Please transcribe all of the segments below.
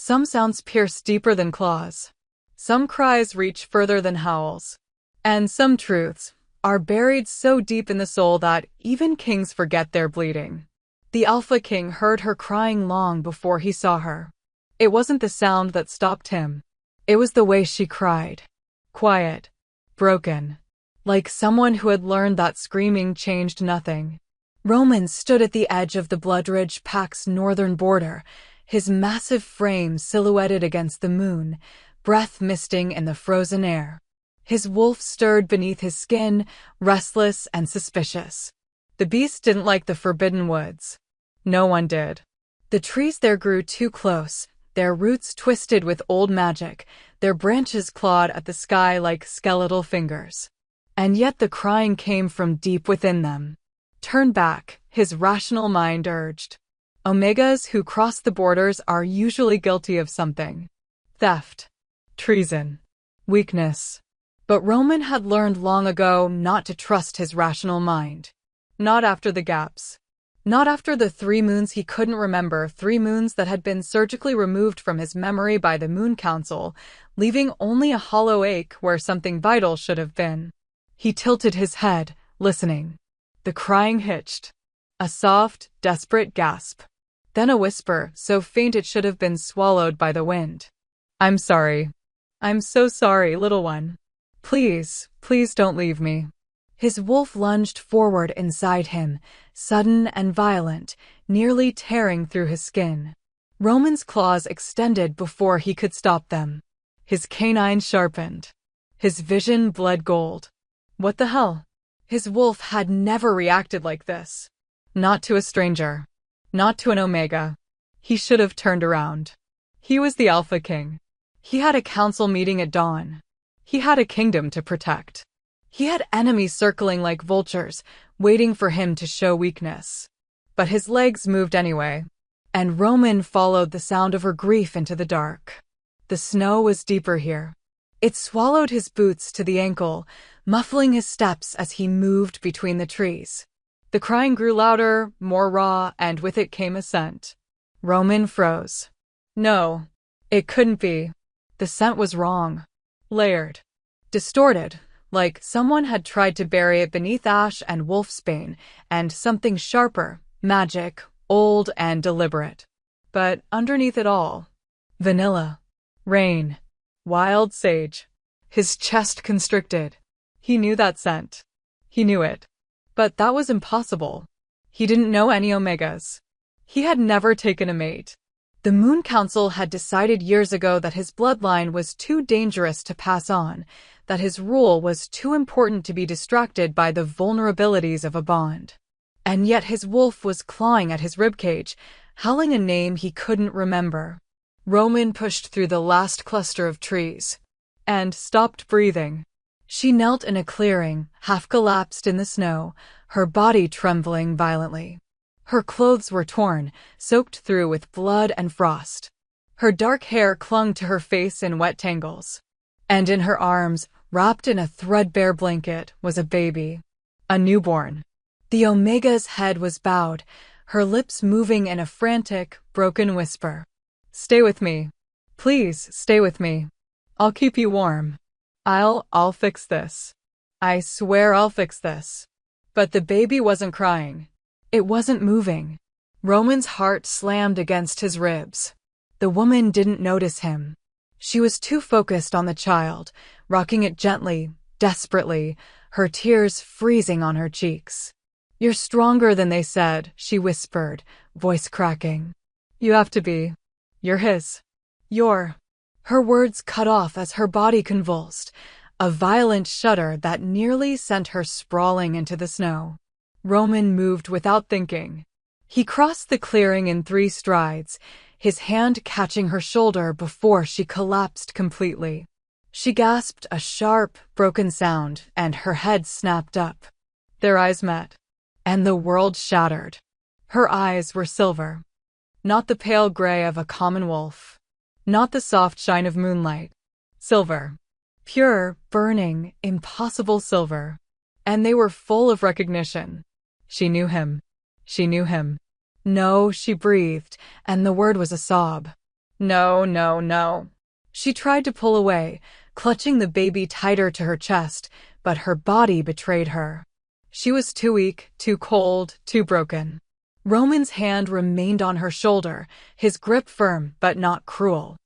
Some sounds pierce deeper than claws. Some cries reach further than howls. And some truths are buried so deep in the soul that even kings forget they're bleeding. The Alpha King heard her crying long before he saw her. It wasn't the sound that stopped him. It was the way she cried. Quiet. Broken. Like someone who had learned that screaming changed nothing. Roman stood at the edge of the Bloodridge Pack's northern border, his massive frame silhouetted against the moon, breath misting in the frozen air. His wolf stirred beneath his skin, restless and suspicious. The beast didn't like the forbidden woods. No one did. The trees there grew too close, their roots twisted with old magic, their branches clawed at the sky like skeletal fingers. And yet the crying came from deep within them. Turn back, his rational mind urged. Omegas who cross the borders are usually guilty of something. Theft. Treason. Weakness. But Roman had learned long ago not to trust his rational mind. Not after the gaps. Not after the 3 moons he couldn't remember, 3 moons that had been surgically removed from his memory by the Moon Council, leaving only a hollow ache where something vital should have been. He tilted his head, listening. The crying hitched. A soft, desperate gasp. Then a whisper, so faint it should have been swallowed by the wind. I'm sorry. I'm so sorry, little one. Please, please don't leave me. His wolf lunged forward inside him, sudden and violent, nearly tearing through his skin. Roman's claws extended before he could stop them. His canines sharpened. His vision bled gold. What the hell? His wolf had never reacted like this. Not to a stranger. Not to an Omega. He should have turned around. He was the Alpha King. He had a council meeting at dawn. He had a kingdom to protect. He had enemies circling like vultures, waiting for him to show weakness. But his legs moved anyway, and Roman followed the sound of her grief into the dark. The snow was deeper here. It swallowed his boots to the ankle, muffling his steps as he moved between the trees. The crying grew louder, more raw, and with it came a scent. Roman froze. No, it couldn't be. The scent was wrong. Layered. Distorted, like someone had tried to bury it beneath ash and wolfsbane, and something sharper, magic, old and deliberate. But underneath it all, vanilla, rain, wild sage. His chest constricted. He knew that scent. He knew it. But that was impossible. He didn't know any Omegas. He had never taken a mate. The Moon Council had decided years ago that his bloodline was too dangerous to pass on, that his rule was too important to be distracted by the vulnerabilities of a bond. And yet his wolf was clawing at his ribcage, howling a name he couldn't remember. Roman pushed through the last cluster of trees. And stopped breathing. She knelt in a clearing, half collapsed in the snow, her body trembling violently. Her clothes were torn, soaked through with blood and frost. Her dark hair clung to her face in wet tangles. And in her arms, wrapped in a threadbare blanket, was a baby. A newborn. The Omega's head was bowed, her lips moving in a frantic, broken whisper. Stay with me. Please, stay with me. I'll keep you warm. I'll fix this. I swear I'll fix this. But the baby wasn't crying. It wasn't moving. Roman's heart slammed against his ribs. The woman didn't notice him. She was too focused on the child, rocking it gently, desperately, her tears freezing on her cheeks. You're stronger than they said, she whispered, voice cracking. You have to be. You're his. You're. Her words cut off as her body convulsed, a violent shudder that nearly sent her sprawling into the snow. Roman moved without thinking. He crossed the clearing in 3 strides, his hand catching her shoulder before she collapsed completely. She gasped a sharp, broken sound, and her head snapped up. Their eyes met, and the world shattered. Her eyes were silver. Not the pale gray of a common wolf. Not the soft shine of moonlight. Silver. Pure, burning, impossible silver. And they were full of recognition. She knew him. She knew him. No, she breathed, and the word was a sob. No, no, no. She tried to pull away, clutching the baby tighter to her chest, but her body betrayed her. She was too weak, too cold, too broken. Roman's hand remained on her shoulder, his grip firm but not cruel.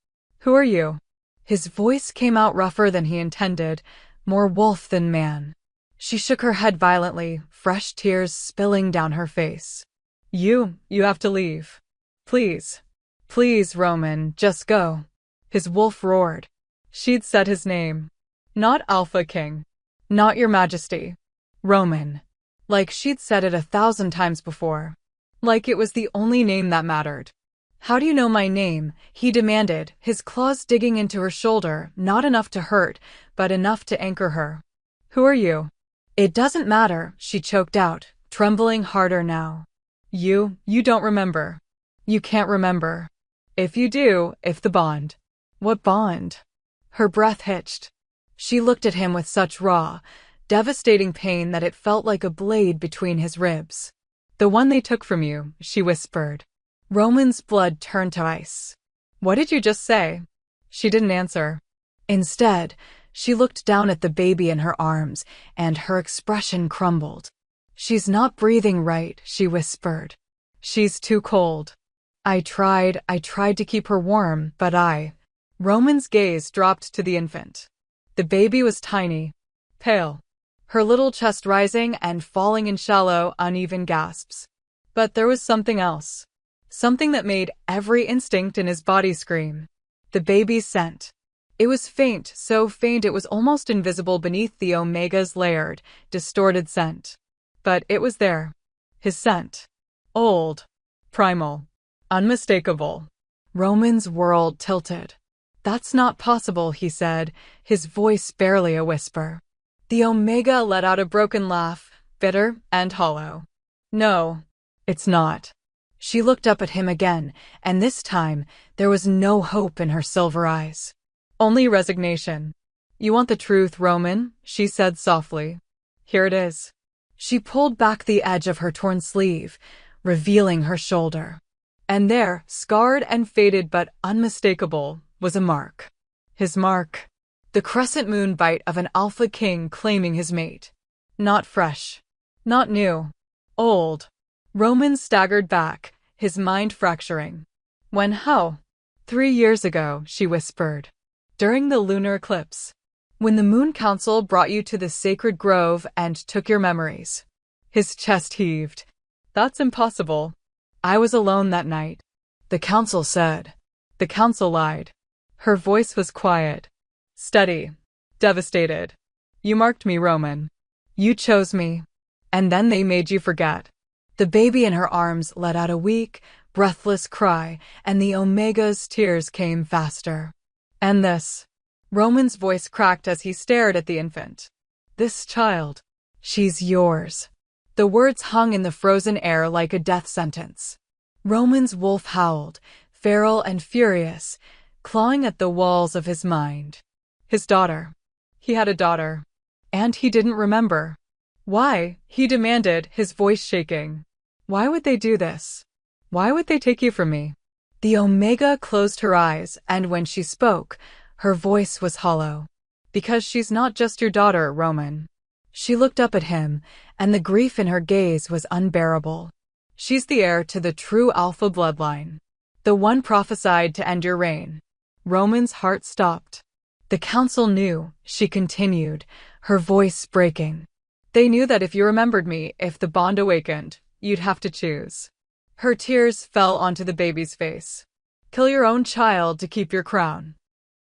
Who are you? His voice came out rougher than he intended, more wolf than man. She shook her head violently, fresh tears spilling down her face. You have to leave. Please. Please, Roman, just go. His wolf roared. She'd said his name. Not Alpha King. Not Your Majesty. Roman. Like she'd said it 1,000 times before. Like it was the only name that mattered. How do you know my name? He demanded, his claws digging into her shoulder, not enough to hurt, but enough to anchor her. Who are you? It doesn't matter, she choked out, trembling harder now. You don't remember. You can't remember. If you do, if the bond. What bond? Her breath hitched. She looked at him with such raw, devastating pain that it felt like a blade between his ribs. The one they took from you, she whispered. Roman's blood turned to ice. What did you just say? She didn't answer. Instead, she looked down at the baby in her arms, and her expression crumbled. She's not breathing right, she whispered. She's too cold. I tried to keep her warm, but Roman's gaze dropped to the infant. The baby was tiny, pale, her little chest rising and falling in shallow, uneven gasps. But there was something else. Something that made every instinct in his body scream. The baby's scent. It was faint, so faint it was almost invisible beneath the Omega's layered, distorted scent. But it was there. His scent. Old. Primal. Unmistakable. Roman's world tilted. That's not possible, he said, his voice barely a whisper. The Omega let out a broken laugh, bitter and hollow. No, it's not. She looked up at him again, and this time there was no hope in her silver eyes. Only resignation. You want the truth, Roman? She said softly. Here it is. She pulled back the edge of her torn sleeve, revealing her shoulder. And there, scarred and faded but unmistakable, was a mark. His mark. The crescent moon bite of an alpha king claiming his mate. Not fresh. Not new. Old. Roman staggered back, his mind fracturing. When how? 3 years ago, she whispered. During the lunar eclipse. When the Moon Council brought you to the sacred grove and took your memories. His chest heaved. That's impossible. I was alone that night. The council said. The council lied. Her voice was quiet. Steady. Devastated. You marked me, Roman. You chose me. And then they made you forget. The baby in her arms let out a weak, breathless cry, and the Omega's tears came faster. And this. Roman's voice cracked as he stared at the infant. This child. She's yours. The words hung in the frozen air like a death sentence. Roman's wolf howled, feral and furious, clawing at the walls of his mind. His daughter. He had a daughter. And he didn't remember. Why? He demanded, his voice shaking. Why would they do this? Why would they take you from me? The Omega closed her eyes, and when she spoke, her voice was hollow. Because she's not just your daughter, Roman. She looked up at him, and the grief in her gaze was unbearable. She's the heir to the true Alpha bloodline. The one prophesied to end your reign. Roman's heart stopped. The council knew, she continued, her voice breaking. They knew that if you remembered me, if the bond awakened, you'd have to choose. Her tears fell onto the baby's face. Kill your own child to keep your crown.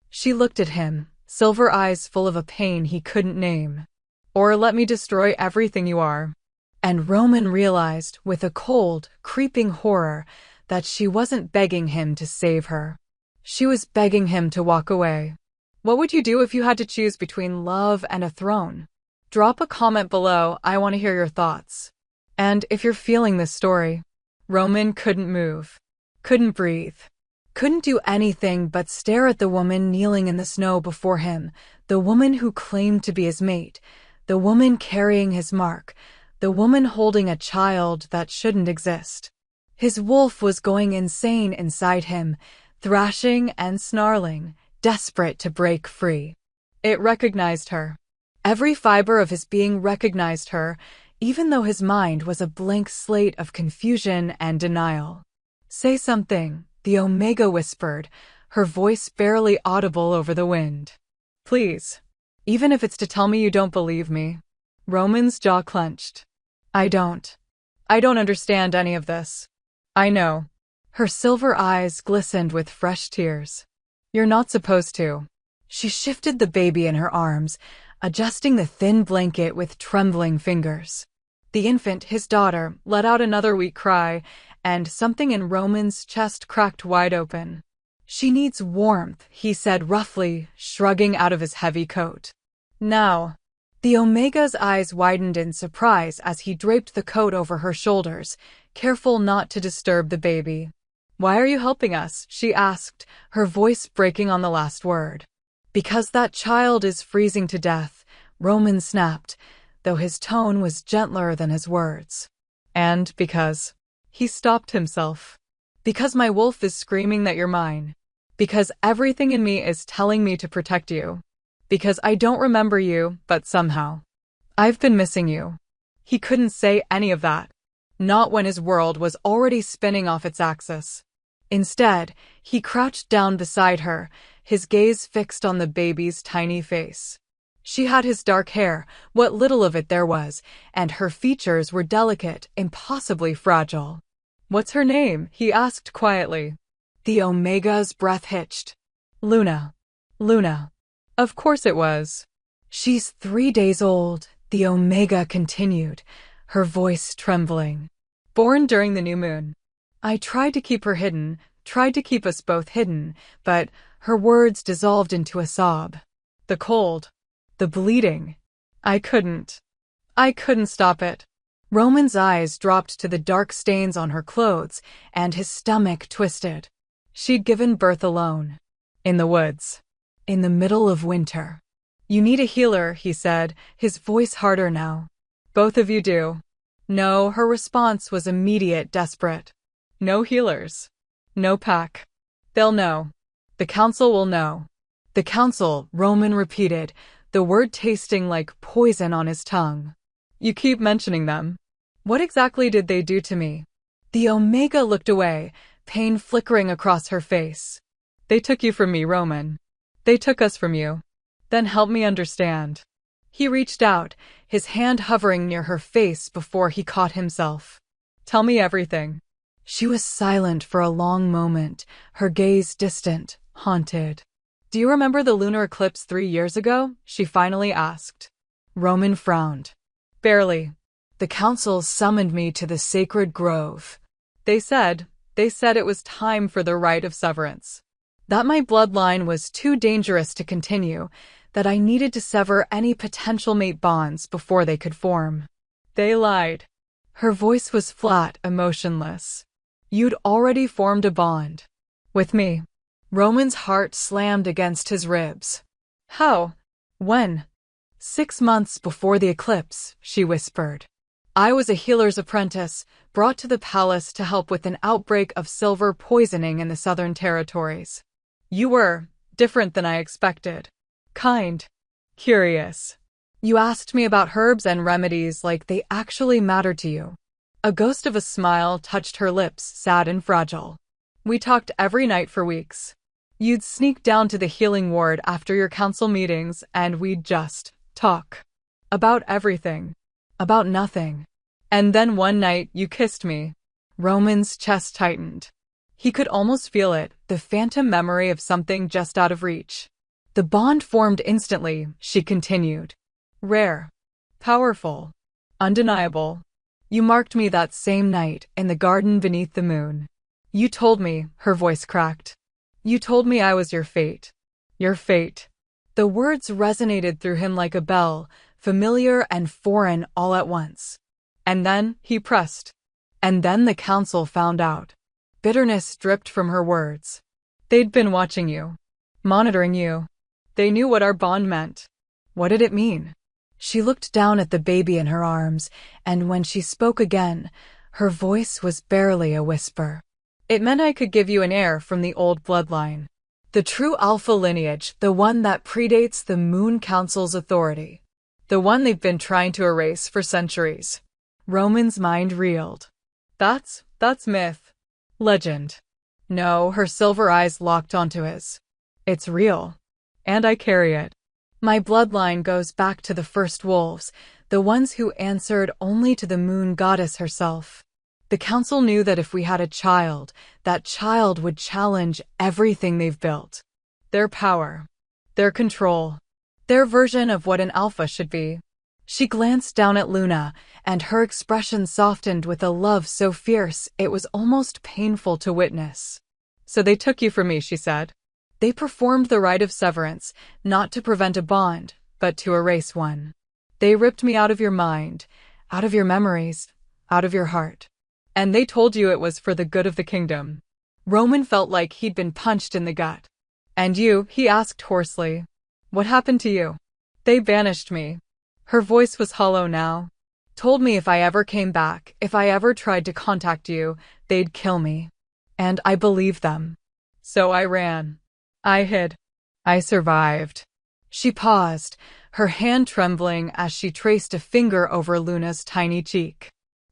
She looked at him, silver eyes full of a pain he couldn't name. Or let me destroy everything you are. And Roman realized, with a cold, creeping horror, that she wasn't begging him to save her. She was begging him to walk away. What would you do if you had to choose between love and a throne? Drop a comment below, I want to hear your thoughts. And if you're feeling this story, Roman couldn't move, couldn't breathe, couldn't do anything but stare at the woman kneeling in the snow before him, the woman who claimed to be his mate, the woman carrying his mark, the woman holding a child that shouldn't exist. His wolf was going insane inside him, thrashing and snarling, desperate to break free. It recognized her. Every fiber of his being recognized her, even though his mind was a blank slate of confusion and denial. "Say something," the Omega whispered, her voice barely audible over the wind. "Please. Even if it's to tell me you don't believe me." Roman's jaw clenched. I don't understand any of this." "I know." Her silver eyes glistened with fresh tears. "You're not supposed to." She shifted the baby in her arms, adjusting the thin blanket with trembling fingers. The infant, his daughter, let out another weak cry, and something in Roman's chest cracked wide open. "She needs warmth," he said roughly, shrugging out of his heavy coat. "Now." The Omega's eyes widened in surprise as he draped the coat over her shoulders, careful not to disturb the baby. "Why are you helping us?" she asked, her voice breaking on the last word. "Because that child is freezing to death," Roman snapped, though his tone was gentler than his words. "And because—" He stopped himself. "Because my wolf is screaming that you're mine. Because everything in me is telling me to protect you. Because I don't remember you, but somehow I've been missing you." He couldn't say any of that. Not when his world was already spinning off its axis. Instead, he crouched down beside her, his gaze fixed on the baby's tiny face. She had his dark hair, what little of it there was, and her features were delicate, impossibly fragile. "What's her name?" he asked quietly. The Omega's breath hitched. "Luna." "Luna." Of course it was. "She's 3 days old," the Omega continued, her voice trembling. "Born during the new moon. I tried to keep her hidden, tried to keep us both hidden, but..." Her words dissolved into a sob. "The cold. The bleeding. I couldn't stop it." Roman's eyes dropped to the dark stains on her clothes, and his stomach twisted. She'd given birth alone. In the woods. In the middle of winter. "You need a healer," he said, his voice harder now. "Both of you do." "No," her response was immediate, desperate. "No healers. No pack. They'll know. The council will know." "The council," Roman repeated, the word tasting like poison on his tongue. "You keep mentioning them. What exactly did they do to me?" The Omega looked away, pain flickering across her face. "They took you from me, Roman. They took us from you. Then help me understand." He reached out, his hand hovering near her face before he caught himself. "Tell me everything." She was silent for a long moment, her gaze distant, haunted. "Do you remember the lunar eclipse 3 years ago?" she finally asked. Roman frowned. "Barely. The council summoned me to the sacred grove. They said it was time for the rite of severance. That my bloodline was too dangerous to continue, that I needed to sever any potential mate bonds before they could form. They lied." Her voice was flat, emotionless. "You'd already formed a bond. With me." Roman's heart slammed against his ribs. "How? When?" 6 months before the eclipse," she whispered. "I was a healer's apprentice, brought to the palace to help with an outbreak of silver poisoning in the Southern Territories. You were different than I expected. Kind. Curious. You asked me about herbs and remedies like they actually mattered to you." A ghost of a smile touched her lips, sad and fragile. "We talked every night for weeks. You'd sneak down to the healing ward after your council meetings, and we'd just talk. About everything. About nothing. And then one night you kissed me." Roman's chest tightened. He could almost feel it, the phantom memory of something just out of reach. "The bond formed instantly," she continued. "Rare. Powerful. Undeniable. You marked me that same night, in the garden beneath the moon. You told me," her voice cracked. "You told me I was your fate. Your fate." The words resonated through him like a bell, familiar and foreign all at once. "And then," he pressed. "And then the council found out." Bitterness dripped from her words. "They'd been watching you. Monitoring you. They knew what our bond meant." What did it mean? She looked down at the baby in her arms, and when she spoke again, her voice was barely a whisper. It meant I could give you an heir from the old bloodline. The true Alpha lineage, the one that predates the Moon Council's authority. The one they've been trying to erase for centuries. Roman's mind reeled. That's myth. Legend. No, her silver eyes locked onto his. It's real. And I carry it. My bloodline goes back to the first wolves, the ones who answered only to the moon goddess herself. The council knew that if we had a child, that child would challenge everything they've built. Their power. Their control. Their version of what an alpha should be. She glanced down at Luna, and her expression softened with a love so fierce it was almost painful to witness. So they took you from me, she said. They performed the rite of severance, not to prevent a bond, but to erase one. They ripped me out of your mind, out of your memories, out of your heart. And they told you it was for the good of the kingdom. Roman felt like he'd been punched in the gut. And you, he asked hoarsely. What happened to you? They banished me. Her voice was hollow now. Told me if I ever came back, if I ever tried to contact you, they'd kill me. And I believed them. So I ran. I hid. I survived. She paused, her hand trembling as she traced a finger over Luna's tiny cheek.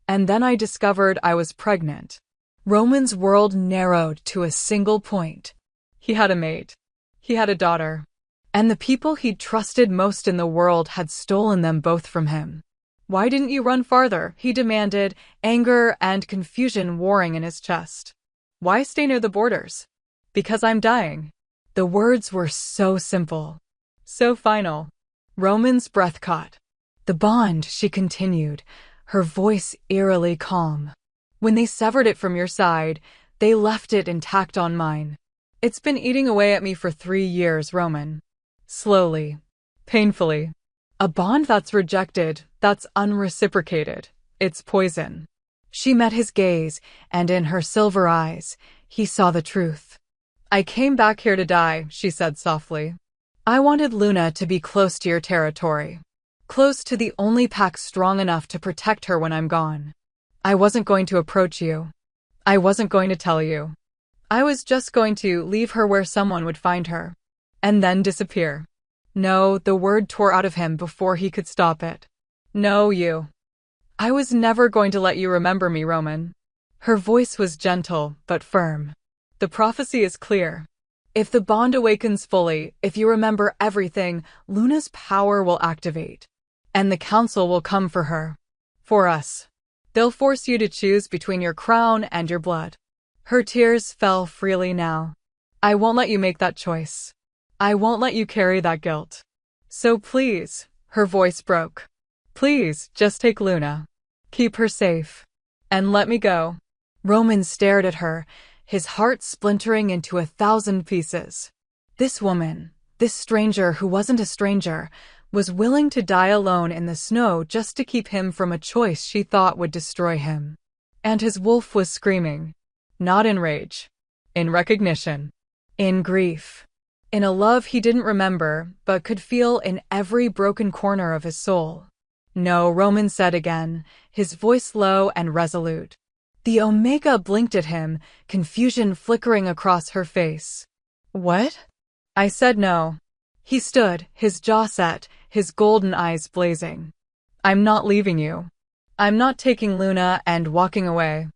And then I discovered I was pregnant. Roman's world narrowed to a single point. He had a mate. He had a daughter. And the people he'd trusted most in the world had stolen them both from him. Why didn't you run farther? He demanded, anger and confusion warring in his chest. Why stay near the borders? Because I'm dying. The words were so simple. So final. Roman's breath caught. The bond, she continued, her voice eerily calm. When they severed it from your side, they left it intact on mine. It's been eating away at me for 3 years, Roman. Slowly. Painfully. A bond that's rejected, that's unreciprocated. It's poison. She met his gaze, and in her silver eyes, he saw the truth. I came back here to die, she said softly. I wanted Luna to be close to your territory. Close to the only pack strong enough to protect her when I'm gone. I wasn't going to approach you. I wasn't going to tell you. I was just going to leave her where someone would find her. And then disappear. No, the word tore out of him before he could stop it. No, you. I was never going to let you remember me, Roman. Her voice was gentle, but firm. The prophecy is clear. If the bond awakens fully, if you remember everything, Luna's power will activate. And the council will come for her. For us. They'll force you to choose between your crown and your blood. Her tears fell freely now. I won't let you make that choice. I won't let you carry that guilt. So please, her voice broke. Please, just take Luna. Keep her safe. And let me go. Roman stared at her, his heart splintering into 1,000 pieces. This woman, this stranger who wasn't a stranger, was willing to die alone in the snow just to keep him from a choice she thought would destroy him. And his wolf was screaming. Not in rage. In recognition. In grief. In a love he didn't remember, but could feel in every broken corner of his soul. No, Roman said again, his voice low and resolute. The Omega blinked at him, confusion flickering across her face. What? I said no. He stood, his jaw set, his golden eyes blazing. I'm not leaving you. I'm not taking Luna and walking away.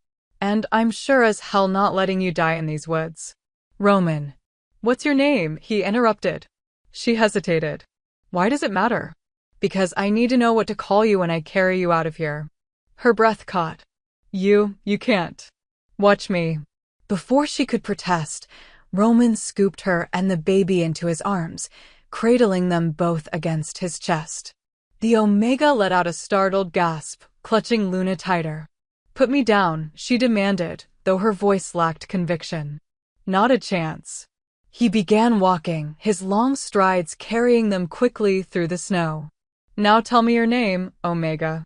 And I'm sure as hell not letting you die in these woods. Roman. What's your name? He interrupted. She hesitated. Why does it matter? Because I need to know what to call you when I carry you out of here. Her breath caught. You can't. Watch me. Before she could protest, Roman scooped her and the baby into his arms, cradling them both against his chest. The Omega let out a startled gasp, clutching Luna tighter. Put me down, she demanded, though her voice lacked conviction. Not a chance. He began walking, his long strides carrying them quickly through the snow. Now tell me your name, Omega.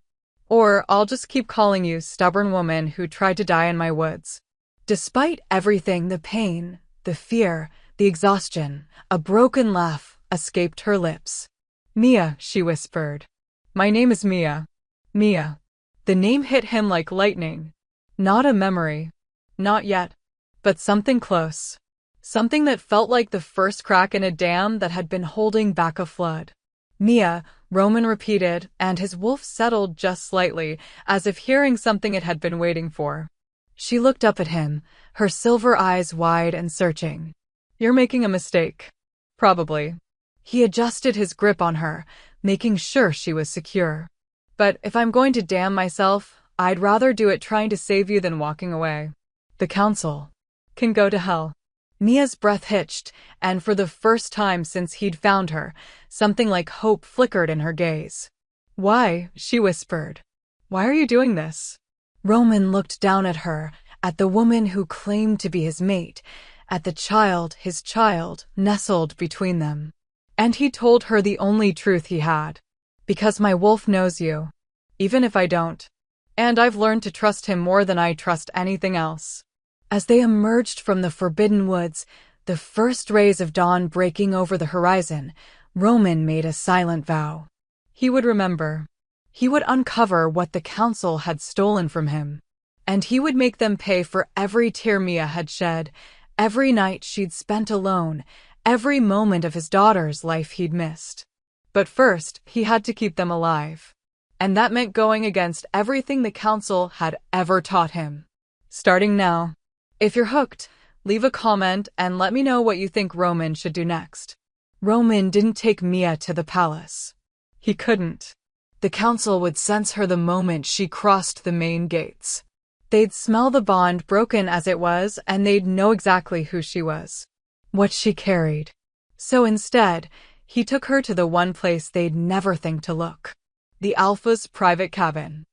Or I'll just keep calling you stubborn woman who tried to die in my woods. Despite everything, the pain, the fear, the exhaustion, a broken laugh escaped her lips. Mia, she whispered. My name is Mia. Mia. The name hit him like lightning. Not a memory. Not yet. but something close. Something that felt like the first crack in a dam that had been holding back a flood. Mia, Roman repeated, and his wolf settled just slightly, as if hearing something it had been waiting for. She looked up at him, her silver eyes wide and searching. You're making a mistake. Probably. He adjusted his grip on her, making sure she was secure. But if I'm going to damn myself, I'd rather do it trying to save you than walking away. The council can go to hell. Mia's breath hitched, and for the first time since he'd found her, something like hope flickered in her gaze. Why? She whispered. Why are you doing this? Roman looked down at her, at the woman who claimed to be his mate, at the child, his child, nestled between them. And he told her the only truth he had. Because my wolf knows you. Even if I don't. And I've learned to trust him more than I trust anything else. As they emerged from the forbidden woods, the first rays of dawn breaking over the horizon, Roman made a silent vow. He would remember. He would uncover what the council had stolen from him. And he would make them pay for every tear Mia had shed, every night she'd spent alone, every moment of his daughter's life he'd missed. But first, he had to keep them alive. And that meant going against everything the council had ever taught him. Starting now. If you're hooked, leave a comment and let me know what you think Roman should do next. Roman didn't take Mia to the palace. He couldn't. The council would sense her the moment she crossed the main gates. They'd smell the bond broken as it was, and they'd know exactly who she was. What she carried. So instead, he took her to the one place they'd never think to look. The Alpha's private cabin.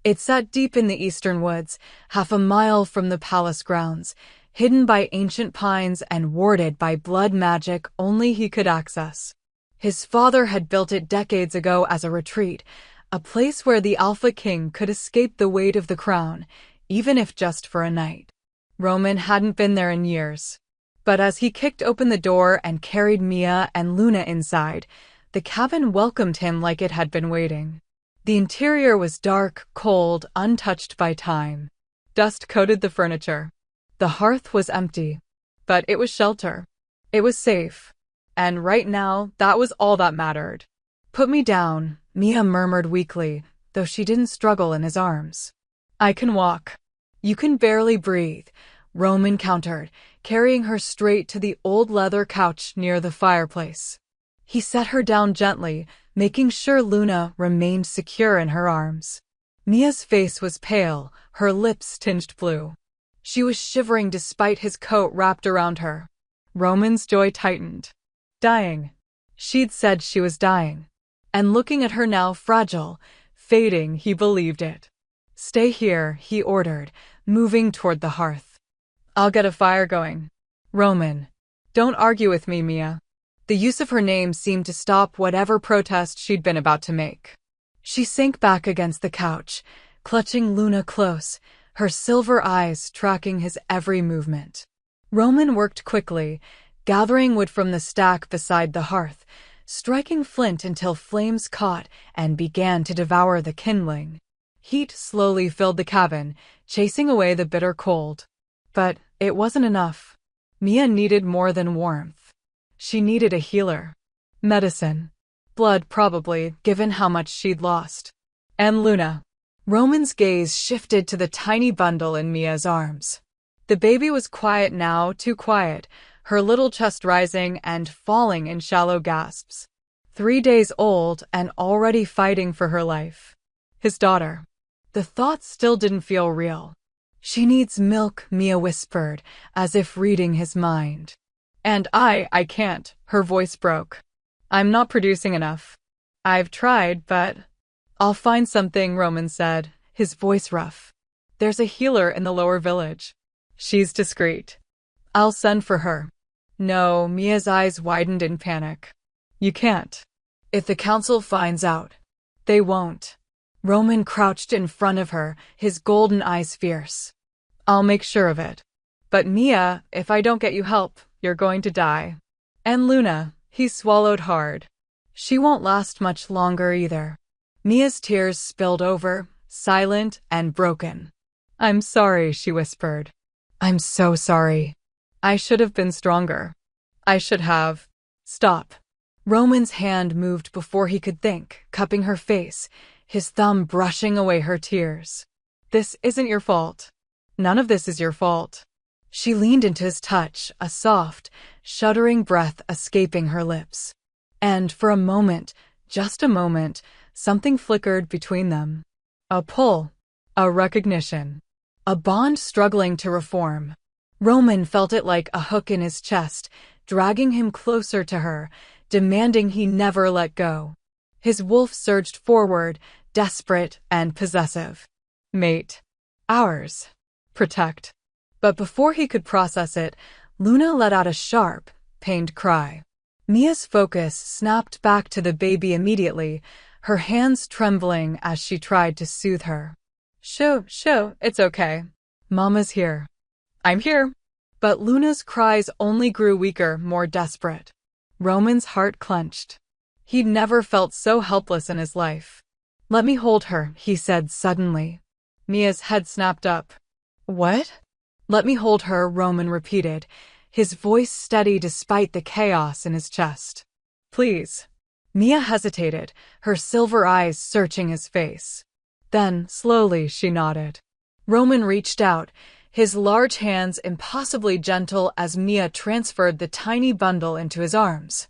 It sat deep in the eastern woods, half a mile from the palace grounds, hidden by ancient pines and warded by blood magic only he could access. His father had built it decades ago as a retreat, a place where the Alpha King could escape the weight of the crown, even if just for a night. Roman hadn't been there in years. But as he kicked open the door and carried Mia and Luna inside, the cabin welcomed him like it had been waiting. The interior was dark, cold, untouched by time. Dust coated the furniture. The hearth was empty. But it was shelter. It was safe. And right now, that was all that mattered. Put me down, Mia murmured weakly, though she didn't struggle in his arms. I can walk. You can barely breathe, Roman countered, carrying her straight to the old leather couch near the fireplace. He set her down gently, making sure Luna remained secure in her arms. Mia's face was pale, her lips tinged blue. She was shivering despite his coat wrapped around her. Roman's joy tightened. Dying. She'd said she was dying. And looking at her now fragile, fading, he believed it. Stay here, he ordered, moving toward the hearth. I'll get a fire going. Roman. Don't argue with me, Mia. The use of her name seemed to stop whatever protest she'd been about to make. She sank back against the couch, clutching Luna close, her silver eyes tracking his every movement. Roman worked quickly, gathering wood from the stack beside the hearth, striking flint until flames caught and began to devour the kindling. Heat slowly filled the cabin, chasing away the bitter cold. But it wasn't enough. Mia needed more than warmth. She needed a healer. Medicine. Blood, probably, given how much she'd lost. And Luna. Roman's gaze shifted to the tiny bundle in Mia's arms. The baby was quiet now, too quiet, her little chest rising and falling in shallow gasps. 3 days old and already fighting for her life. His daughter. The thought still didn't feel real. She needs milk, Mia whispered, as if reading his mind. And I can't, her voice broke. I'm not producing enough. I've tried, but... I'll find something, Roman said, his voice rough. There's a healer in the lower village. She's discreet. I'll send for her. No, Mia's eyes widened in panic. You can't. If the council finds out. They won't. Roman crouched in front of her, his golden eyes fierce. I'll make sure of it. But Mia, if I don't get you help, you're going to die. And Luna, he swallowed hard. She won't last much longer either. Mia's tears spilled over, silent and broken. I'm sorry, she whispered. I'm so sorry. I should have been stronger. I should have. Stop. Roman's hand moved before he could think, cupping her face, his thumb brushing away her tears. This isn't your fault. None of this is your fault. She leaned into his touch, a soft, shuddering breath escaping her lips. And for a moment, just a moment, something flickered between them. A pull. A recognition. A bond struggling to reform. Roman felt it like a hook in his chest, dragging him closer to her, demanding he never let go. His wolf surged forward, desperate and possessive. Mate. Ours. Protect. But before he could process it, Luna let out a sharp, pained cry. Mia's focus snapped back to the baby immediately, her hands trembling as she tried to soothe her. Shoo, it's okay. Mama's here. I'm here. But Luna's cries only grew weaker, more desperate. Roman's heart clenched. He'd never felt so helpless in his life. Let me hold her, he said suddenly. Mia's head snapped up. What? Let me hold her, Roman repeated, his voice steady despite the chaos in his chest. Please. Mia hesitated, her silver eyes searching his face. Then, slowly, she nodded. Roman reached out, his large hands impossibly gentle as Mia transferred the tiny bundle into his arms.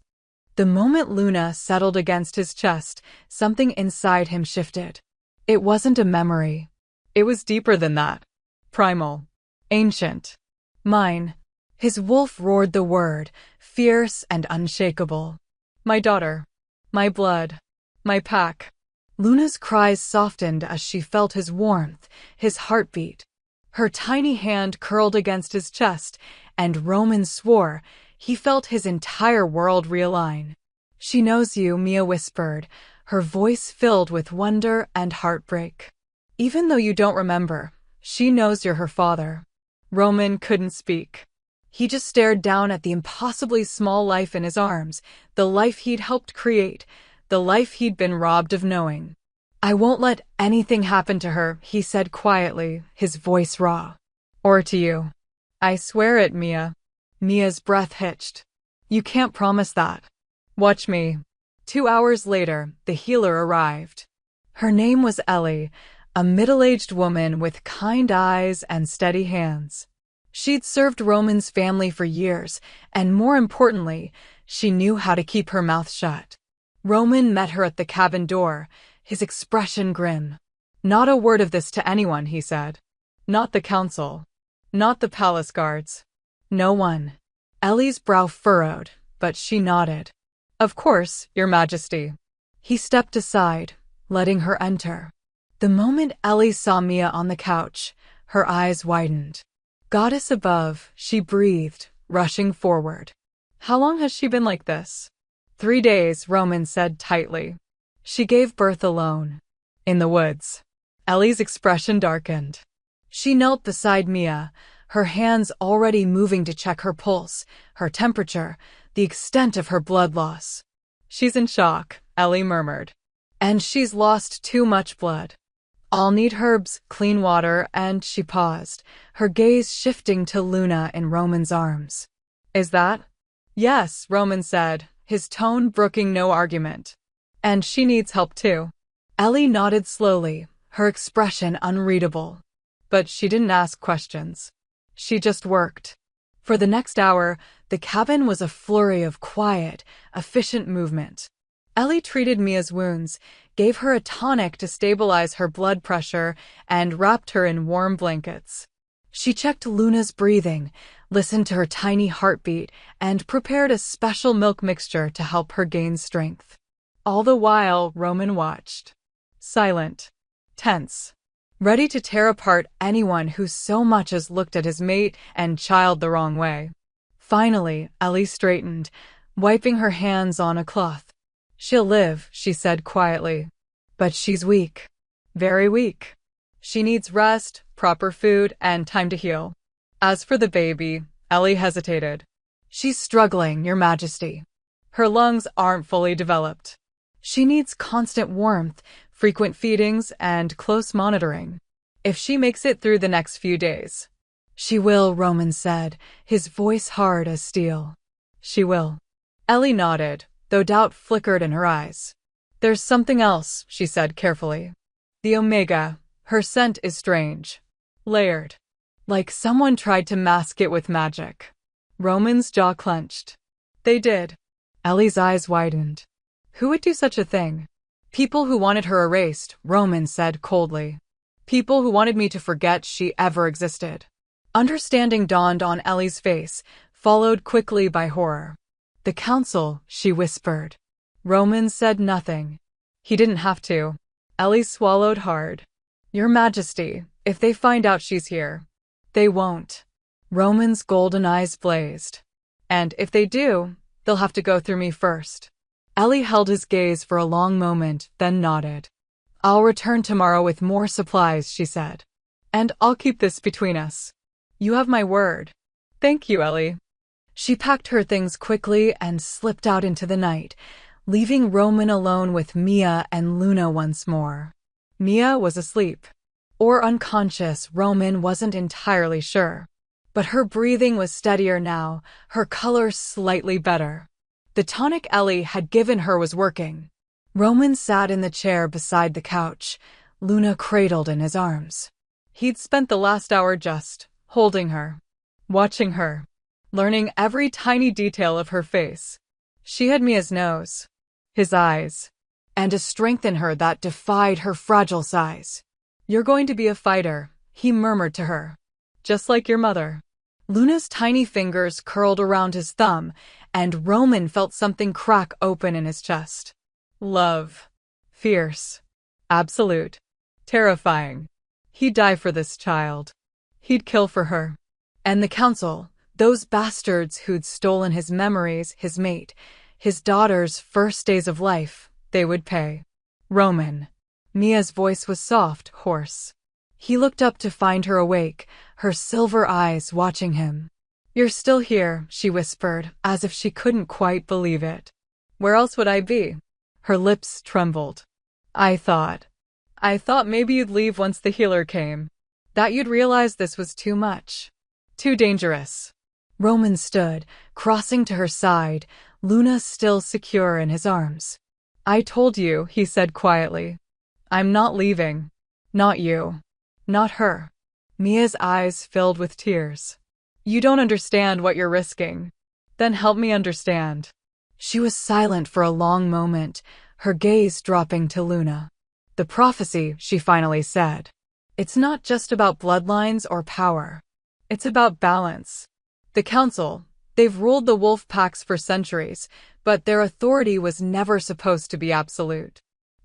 The moment Luna settled against his chest, something inside him shifted. It wasn't a memory. It was deeper than that. Primal. Ancient. Mine. His wolf roared the word, fierce and unshakable. My daughter. My blood. My pack. Luna's cries softened as she felt his warmth, his heartbeat. Her tiny hand curled against his chest, and Roman swore he felt his entire world realign. She knows you, Mia whispered, her voice filled with wonder and heartbreak. Even though you don't remember, she knows you're her father. Roman couldn't speak. He just stared down at the impossibly small life in his arms, the life he'd helped create, the life he'd been robbed of knowing. I won't let anything happen to her, he said quietly, his voice raw. Or to you. I swear it, Mia. Mia's breath hitched. You can't promise that. Watch me. 2 hours later, the healer arrived. Her name was Ellie, a middle-aged woman with kind eyes and steady hands. She'd served Roman's family for years, and more importantly, she knew how to keep her mouth shut. Roman met her at the cabin door, his expression grim. Not a word of this to anyone, he said. Not the council. Not the palace guards. No one. Ellie's brow furrowed, but she nodded. Of course, Your Majesty. He stepped aside, letting her enter. The moment Ellie saw Mia on the couch, her eyes widened. Goddess above, she breathed, rushing forward. How long has she been like this? 3 days, Roman said tightly. She gave birth alone. In the woods. Ellie's expression darkened. She knelt beside Mia, her hands already moving to check her pulse, her temperature, the extent of her blood loss. She's in shock, Ellie murmured. And she's lost too much blood. I'll need herbs, clean water, and she paused, her gaze shifting to Luna in Roman's arms. Is that? Yes, Roman said, his tone brooking no argument. And she needs help too. Ellie nodded slowly, her expression unreadable. But she didn't ask questions. She just worked. For the next hour, the cabin was a flurry of quiet, efficient movement. Ellie treated Mia's wounds, gave her a tonic to stabilize her blood pressure, and wrapped her in warm blankets. She checked Luna's breathing, listened to her tiny heartbeat, and prepared a special milk mixture to help her gain strength. All the while, Roman watched. Silent. Tense. Ready to tear apart anyone who so much as looked at his mate and child the wrong way. Finally, Ellie straightened, wiping her hands on a cloth. She'll live, she said quietly. But she's weak. Very weak. She needs rest, proper food, and time to heal. As for the baby, Ellie hesitated. She's struggling, Your Majesty. Her lungs aren't fully developed. She needs constant warmth, frequent feedings, and close monitoring. If she makes it through the next few days, She will, Roman said, his voice hard as steel. She will. Ellie nodded, though doubt flickered in her eyes. There's something else, she said carefully. The omega, her scent is strange. Layered. Like someone tried to mask it with magic. Roman's jaw clenched. They did. Ellie's eyes widened. Who would do such a thing? People who wanted her erased, Roman said coldly. People who wanted me to forget she ever existed. Understanding dawned on Ellie's face, followed quickly by horror. The council, she whispered. Roman said nothing. He didn't have to. Ellie swallowed hard. Your Majesty, if they find out she's here. They won't. Roman's golden eyes blazed. And if they do, they'll have to go through me first. Ellie held his gaze for a long moment, then nodded. I'll return tomorrow with more supplies, she said. And I'll keep this between us. You have my word. Thank you, Ellie. She packed her things quickly and slipped out into the night, leaving Roman alone with Mia and Luna once more. Mia was asleep. Or unconscious, Roman wasn't entirely sure. But her breathing was steadier now, her color slightly better. The tonic Ellie had given her was working. Roman sat in the chair beside the couch, Luna cradled in his arms. He'd spent the last hour just holding her, watching her, learning every tiny detail of her face. She had Mia's nose, his eyes, and a strength in her that defied her fragile size. You're going to be a fighter, he murmured to her. Just like your mother. Luna's tiny fingers curled around his thumb, and Roman felt something crack open in his chest. Love. Fierce. Absolute. Terrifying. He'd die for this child. He'd kill for her. And the council, those bastards who'd stolen his memories, his mate, his daughter's first days of life, they would pay. Roman. Mia's voice was soft, hoarse. He looked up to find her awake, her silver eyes watching him. You're still here, she whispered, as if she couldn't quite believe it. Where else would I be? Her lips trembled. I thought maybe you'd leave once the healer came. That you'd realize this was too much. Too dangerous. Roman stood, crossing to her side, Luna still secure in his arms. I told you, he said quietly. I'm not leaving. Not you. Not her. Mia's eyes filled with tears. You don't understand what you're risking. Then help me understand. She was silent for a long moment, her gaze dropping to Luna. The prophecy, she finally said. It's not just about bloodlines or power. It's about balance. The council, they've ruled the wolf packs for centuries, but their authority was never supposed to be absolute.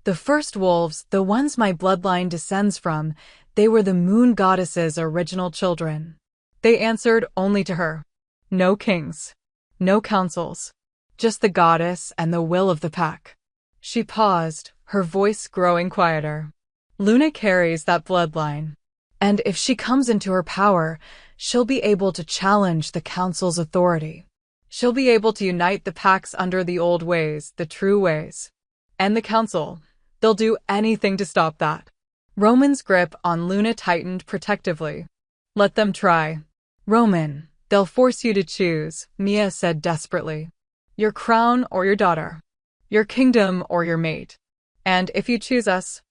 The first wolves, the ones my bloodline descends from, they were the moon goddess's original children. They answered only to her. No kings. No councils. Just the goddess and the will of the pack. She paused, her voice growing quieter. Luna carries that bloodline. And if she comes into her power, she'll be able to challenge the council's authority. She'll be able to unite the packs under the old ways, the true ways. And the council, they'll do anything to stop that. Roman's grip on Luna tightened protectively. Let them try. Roman, they'll force you to choose, Mia said desperately. Your crown or your daughter. Your kingdom or your mate. And if you choose us,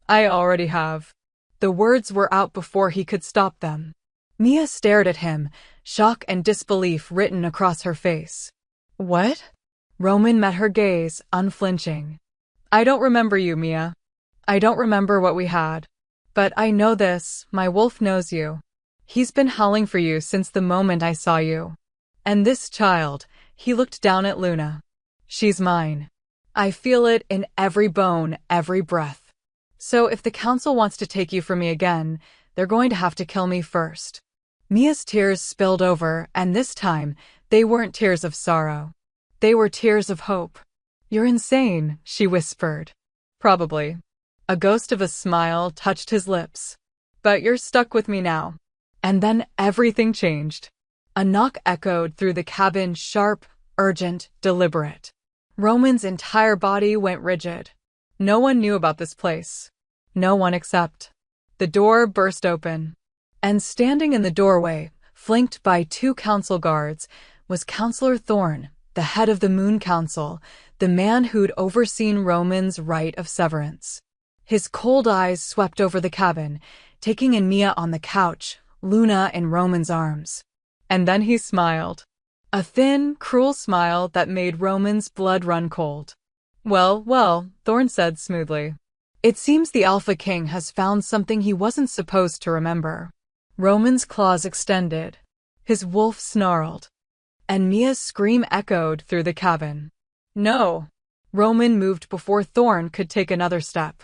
I already have. The words were out before he could stop them. Mia stared at him, shock and disbelief written across her face. What? Roman met her gaze, unflinching. I don't remember you, Mia. I don't remember what we had. But I know this, my wolf knows you. He's been howling for you since the moment I saw you. And this child, he looked down at Luna. She's mine. I feel it in every bone, every breath. So if the council wants to take you from me again, they're going to have to kill me first. Mia's tears spilled over, and this time, they weren't tears of sorrow. They were tears of hope. You're insane, she whispered. Probably. A ghost of a smile touched his lips. But you're stuck with me now. And then everything changed. A knock echoed through the cabin, sharp, urgent, deliberate. Roman's entire body went rigid. No one knew about this place. No one except. The door burst open. And standing in the doorway, flanked by 2 council guards, was Counselor Thorn, the head of the Moon Council, the man who'd overseen Roman's rite of severance. His cold eyes swept over the cabin, taking in Mia on the couch, Luna in Roman's arms. And then he smiled. A thin, cruel smile that made Roman's blood run cold. Well, well, Thorn said smoothly. It seems the Alpha King has found something he wasn't supposed to remember. Roman's claws extended. His wolf snarled. And Mia's scream echoed through the cabin. No. Roman moved before Thorn could take another step.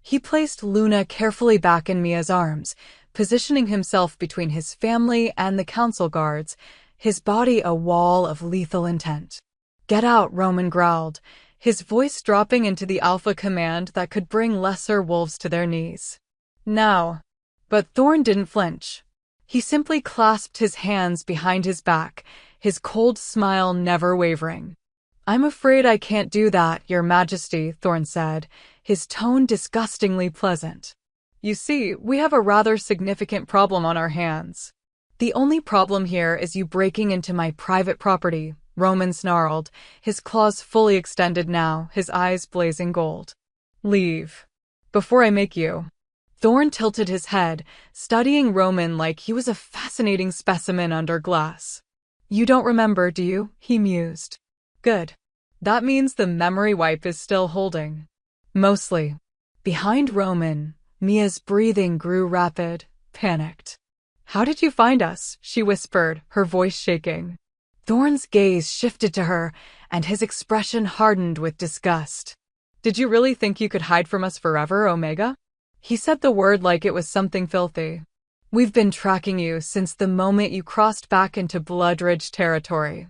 He placed Luna carefully back in Mia's arms, positioning himself between his family and the council guards, his body a wall of lethal intent. Get out, Roman growled, his voice dropping into the alpha command that could bring lesser wolves to their knees. Now. But Thorn didn't flinch. He simply clasped his hands behind his back, his cold smile never wavering. I'm afraid I can't do that, Your Majesty, Thorn said, his tone disgustingly pleasant. You see, we have a rather significant problem on our hands. The only problem here is you breaking into my private property, Roman snarled, his claws fully extended now, his eyes blazing gold. Leave. Before I make you. Thorn tilted his head, studying Roman like he was a fascinating specimen under glass. You don't remember, do you? He mused. Good. That means the memory wipe is still holding. Mostly. Behind Roman, Mia's breathing grew rapid, panicked. How did you find us? She whispered, her voice shaking. Thorn's gaze shifted to her, and his expression hardened with disgust. Did you really think you could hide from us forever, Omega? He said the word like it was something filthy. We've been tracking you since the moment you crossed back into Bloodridge territory.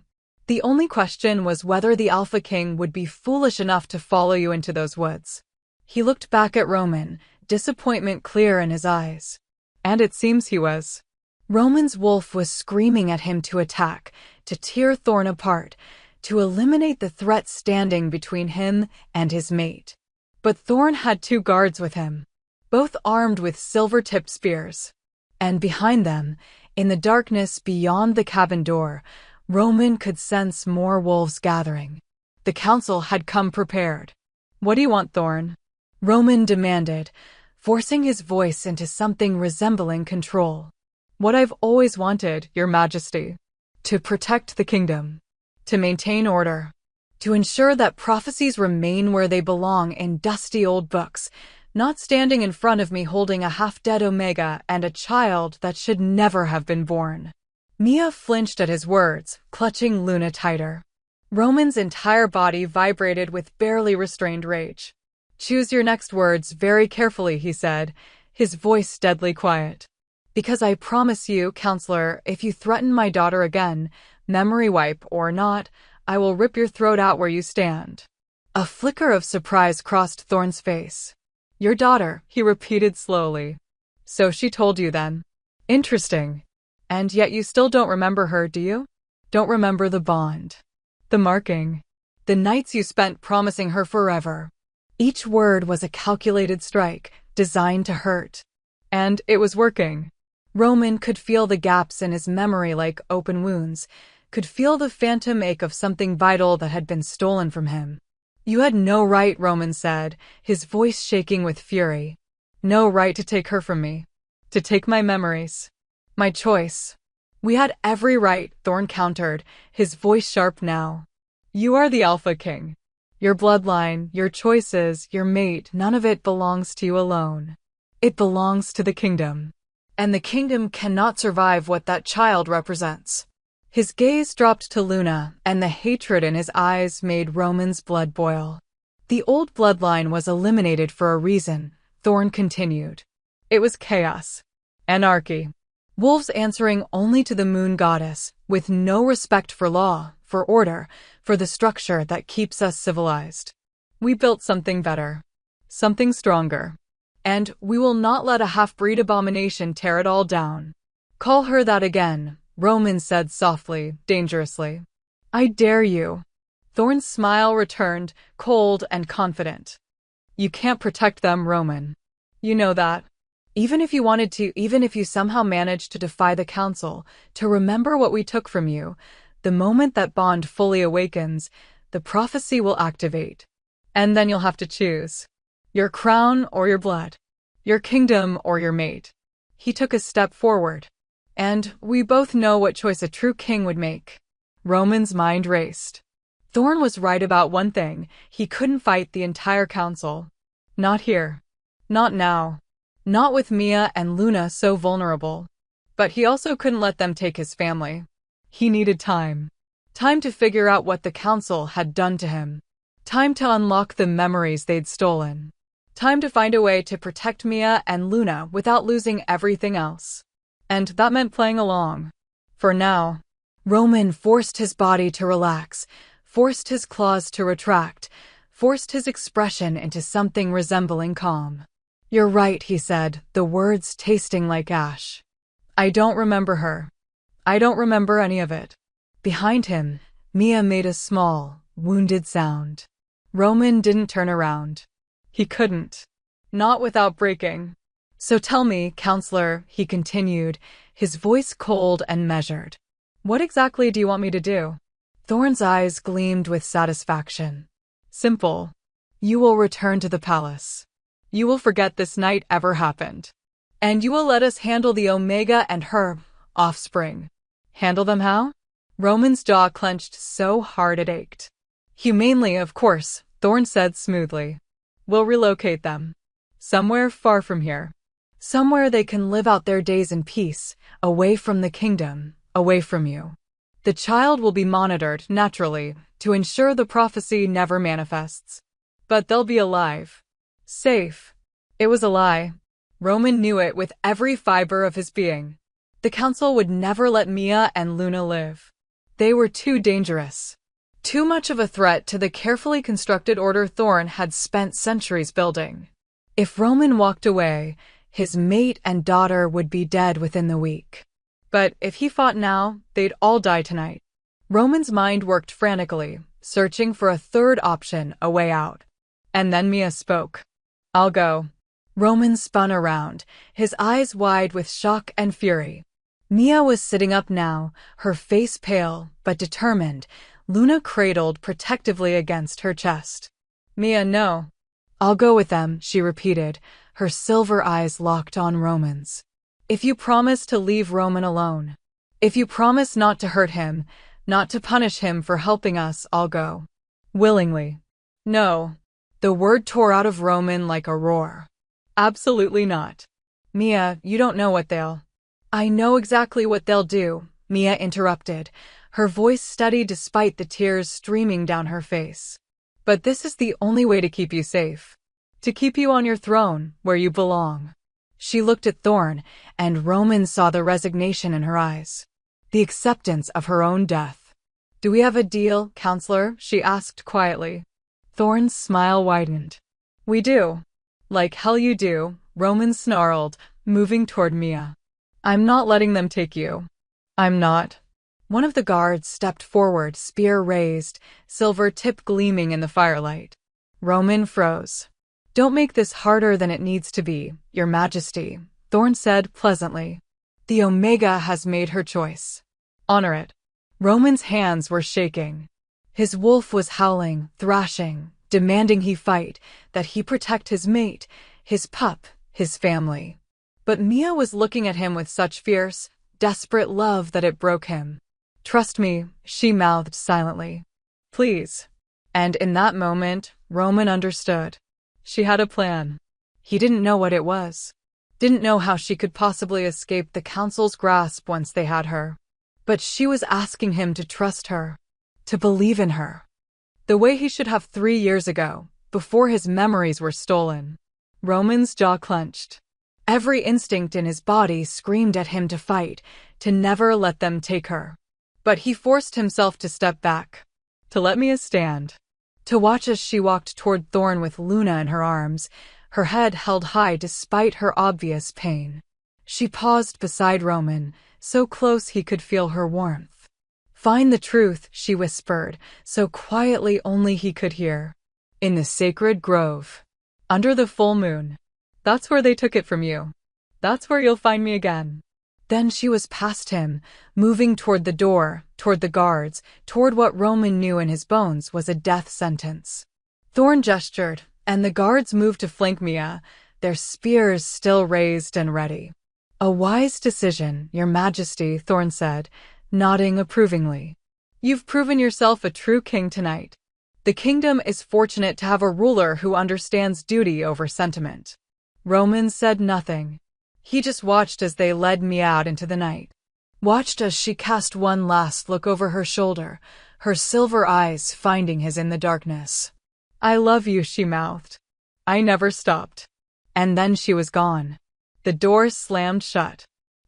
The only question was whether the Alpha King would be foolish enough to follow you into those woods. He looked back at Roman, disappointment clear in his eyes. And it seems he was. Roman's wolf was screaming at him to attack, to tear Thorn apart, to eliminate the threat standing between him and his mate. But Thorn had 2 guards with him, both armed with silver-tipped spears. And behind them, in the darkness beyond the cabin door, Roman could sense more wolves gathering. The council had come prepared. What do you want, Thorn? Roman demanded, forcing his voice into something resembling control. What I've always wanted, Your Majesty. To protect the kingdom. To maintain order. To ensure that prophecies remain where they belong in dusty old books, not standing in front of me holding a half-dead Omega and a child that should never have been born. Mia flinched at his words, clutching Luna tighter. Roman's entire body vibrated with barely restrained rage. Choose your next words very carefully, he said, his voice deadly quiet. Because I promise you, Counselor, if you threaten my daughter again, memory wipe or not, I will rip your throat out where you stand. A flicker of surprise crossed Thorn's face. Your daughter, he repeated slowly. So she told you then. Interesting. And yet you still don't remember her, do you? Don't remember the bond. The marking. The nights you spent promising her forever. Each word was a calculated strike, designed to hurt. And it was working. Roman could feel the gaps in his memory like open wounds, could feel the phantom ache of something vital that had been stolen from him. You had no right, Roman said, his voice shaking with fury. No right to take her from me. To take my memories. My choice. We had every right, Thorn countered, his voice sharp now. You are the Alpha King. Your bloodline, your choices, your mate, none of it belongs to you alone. It belongs to the kingdom. And the kingdom cannot survive what that child represents. His gaze dropped to Luna, and the hatred in his eyes made Roman's blood boil. The old bloodline was eliminated for a reason, Thorn continued. It was chaos. Anarchy. Wolves answering only to the moon goddess, with no respect for law, for order, for the structure that keeps us civilized. We built something better. Something stronger. And we will not let a half-breed abomination tear it all down. Call her that again, Roman said softly, dangerously. I dare you. Thorn's smile returned, cold and confident. You can't protect them, Roman. You know that. Even if you somehow manage to defy the council, to remember what we took from you, the moment that bond fully awakens, the prophecy will activate. And then you'll have to choose. Your crown or your blood. Your kingdom or your mate. He took a step forward. And we both know what choice a true king would make. Roman's mind raced. Thorn was right about one thing. He couldn't fight the entire council. Not here. Not now. Not with Mia and Luna so vulnerable. But he also couldn't let them take his family. He needed time. Time to figure out what the council had done to him. Time to unlock the memories they'd stolen. Time to find a way to protect Mia and Luna without losing everything else. And that meant playing along. For now. Roman forced his body to relax, forced his claws to retract, forced his expression into something resembling calm. "You're right," he said, the words tasting like ash. "I don't remember her. I don't remember any of it." Behind him, Mia made a small, wounded sound. Roman didn't turn around. He couldn't. Not without breaking. "So tell me, counselor," he continued, his voice cold and measured. "What exactly do you want me to do?" Thorn's eyes gleamed with satisfaction. "Simple. You will return to the palace. You will forget this night ever happened. And you will let us handle the Omega and her offspring." Handle them how? Roman's jaw clenched so hard it ached. "Humanely, of course," Thorn said smoothly. "We'll relocate them. Somewhere far from here. Somewhere they can live out their days in peace, away from the kingdom, away from you. The child will be monitored, naturally, to ensure the prophecy never manifests. But they'll be alive. Safe." It was a lie. Roman knew it with every fiber of his being. The council would never let Mia and Luna live. They were too dangerous. Too much of a threat to the carefully constructed order Thorn had spent centuries building. If Roman walked away, his mate and daughter would be dead within the week. But if he fought now, they'd all die tonight. Roman's mind worked frantically, searching for a third option, a way out. And then Mia spoke. "I'll go." Roman spun around, his eyes wide with shock and fury. Mia was sitting up now, her face pale but determined, Luna cradled protectively against her chest. "Mia, no." "I'll go with them," she repeated, her silver eyes locked on Roman's. "If you promise to leave Roman alone. If you promise not to hurt him, not to punish him for helping us, I'll go." "Willingly." "No." The word tore out of Roman like a roar. "Absolutely not." "Mia, you don't know what they'll—" "I know exactly what they'll do," Mia interrupted, her voice steady despite the tears streaming down her face. "But this is the only way to keep you safe. To keep you on your throne, where you belong." She looked at Thorn, and Roman saw the resignation in her eyes. The acceptance of her own death. "Do we have a deal, counselor?" she asked quietly. Thorn's smile widened. "We do." "Like hell you do," Roman snarled, moving toward Mia. "I'm not letting them take you." "I'm not." One of the guards stepped forward, spear raised, silver tip gleaming in the firelight. Roman froze. "Don't make this harder than it needs to be, Your Majesty," Thorn said pleasantly. "The Omega has made her choice. Honor it." Roman's hands were shaking. His wolf was howling, thrashing, demanding he fight, that he protect his mate, his pup, his family. But Mia was looking at him with such fierce, desperate love that it broke him. "Trust me," she mouthed silently. "Please." And in that moment, Roman understood. She had a plan. He didn't know what it was. Didn't know how she could possibly escape the council's grasp once they had her. But she was asking him to trust her. To believe in her. The way he should have 3 years ago, before his memories were stolen. Roman's jaw clenched. Every instinct in his body screamed at him to fight, to never let them take her. But he forced himself to step back. To let Mia stand. To watch as she walked toward Thorn with Luna in her arms, her head held high despite her obvious pain. She paused beside Roman, so close he could feel her warmth. "Find the truth," she whispered, so quietly only he could hear. "In the sacred grove. Under the full moon. That's where they took it from you. That's where you'll find me again. Then she was past him, moving toward the door, toward the guards, toward what Roman knew in his bones was a death sentence. Thorn gestured, and the guards moved to flank Mia, their spears still raised and ready. A wise decision, Your Majesty, Thorn said, nodding approvingly. You've proven yourself a true king tonight. The kingdom is fortunate to have a ruler who understands duty over sentiment. Roman said nothing. He just watched as they led Mia out into the night. Watched as she cast one last look over her shoulder, her silver eyes finding his in the darkness. I love you, she mouthed. I never stopped. And then she was gone. The door slammed shut.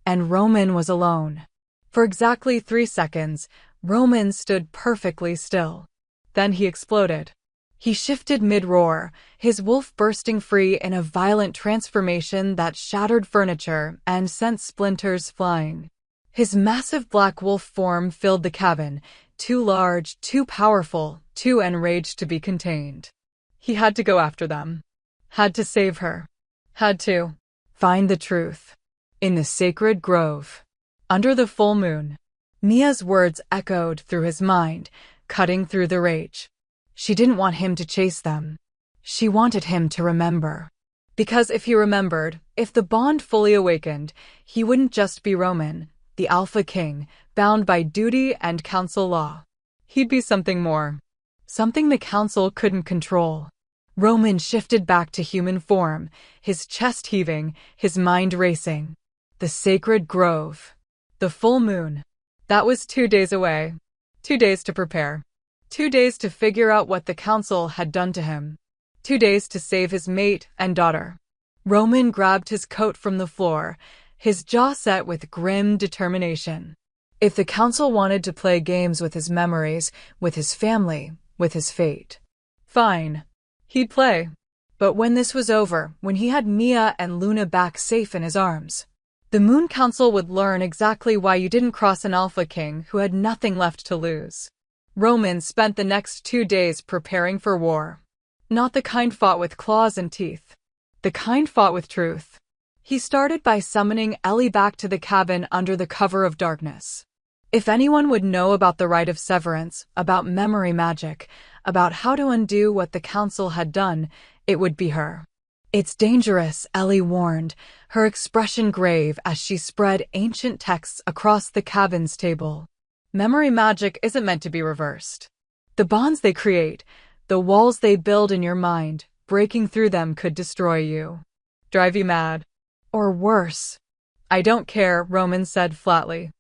And Roman was alone. For exactly 3 seconds, Roman stood perfectly still. Then he exploded. He shifted mid-roar, his wolf bursting free in a violent transformation that shattered furniture and sent splinters flying. His massive black wolf form filled the cabin, too large, too powerful, too enraged to be contained. He had to go after them. Had to save her. Had to find the truth. In the sacred grove. Under the full moon. Mia's words echoed through his mind, cutting through the rage. She didn't want him to chase them. She wanted him to remember. Because if he remembered, if the bond fully awakened, he wouldn't just be Roman, the Alpha King, bound by duty and council law. He'd be something more. Something the council couldn't control. Roman shifted back to human form, his chest heaving, his mind racing. The sacred grove. The full moon. That was 2 days away. 2 days to prepare. 2 days to figure out what the council had done to him. 2 days to save his mate and daughter. Roman grabbed his coat from the floor, his jaw set with grim determination. If the council wanted to play games with his memories, with his family, with his fate, fine. He'd play. But when this was over, when he had Mia and Luna back safe in his arms, the Moon Council would learn exactly why you didn't cross an Alpha King who had nothing left to lose. Roman spent the next 2 days preparing for war. Not the kind fought with claws and teeth. The kind fought with truth. He started by summoning Ellie back to the cabin under the cover of darkness. If anyone would know about the rite of severance, about memory magic, about how to undo what the council had done, it would be her. It's dangerous, Ellie warned, her expression grave as she spread ancient texts across the cabin's table. Memory magic isn't meant to be reversed. The bonds they create, the walls they build in your mind, breaking through them could destroy you. Drive you mad. Or worse. I don't care, Roman said flatly.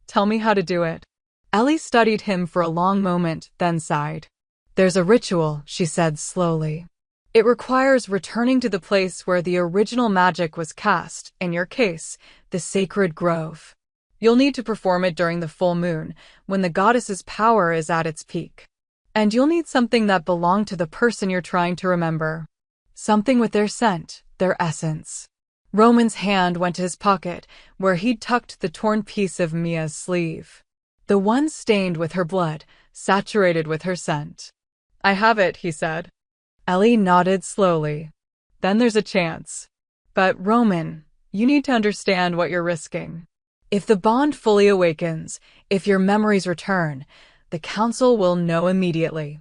Tell me how to do it. Ellie studied him for a long moment, then sighed. There's a ritual, she said slowly. It requires returning to the place where the original magic was cast, in your case, the sacred grove. You'll need to perform it during the full moon, when the goddess's power is at its peak. And you'll need something that belonged to the person you're trying to remember. Something with their scent, their essence. Roman's hand went to his pocket, where he'd tucked the torn piece of Mia's sleeve. The one stained with her blood, saturated with her scent. I have it, he said. Ellie nodded slowly. Then there's a chance. But, Roman, you need to understand what you're risking. If the bond fully awakens, if your memories return, the council will know immediately.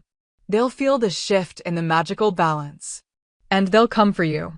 They'll feel the shift in the magical balance. And they'll come for you.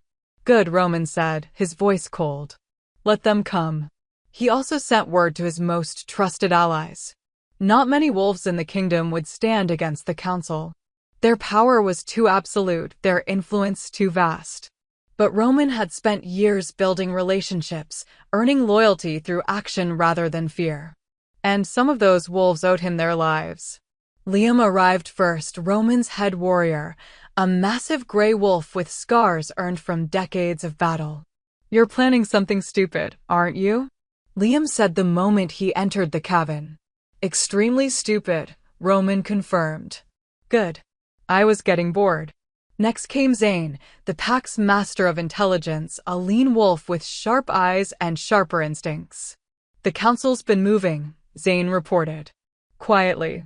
Good, Roman said, his voice cold. Let them come. He also sent word to his most trusted allies. Not many wolves in the kingdom would stand against the council. Their power was too absolute, their influence too vast. But Roman had spent years building relationships, earning loyalty through action rather than fear. And some of those wolves owed him their lives. Liam arrived first, Roman's head warrior, a massive gray wolf with scars earned from decades of battle. You're planning something stupid, aren't you? Liam said the moment he entered the cabin. Extremely stupid, Roman confirmed. Good. I was getting bored. Next came Zane, the pack's master of intelligence, a lean wolf with sharp eyes and sharper instincts. The council's been moving, Zane reported. Quietly.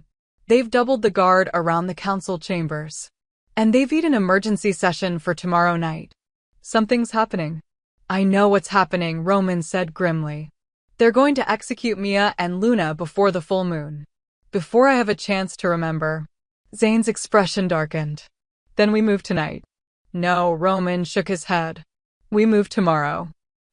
They've doubled the guard around the council chambers. And they've eaten an emergency session for tomorrow night. Something's happening. I know what's happening, Roman said grimly. They're going to execute Mia and Luna before the full moon. Before I have a chance to remember. Zane's expression darkened. Then we move tonight. No, Roman shook his head. We move tomorrow.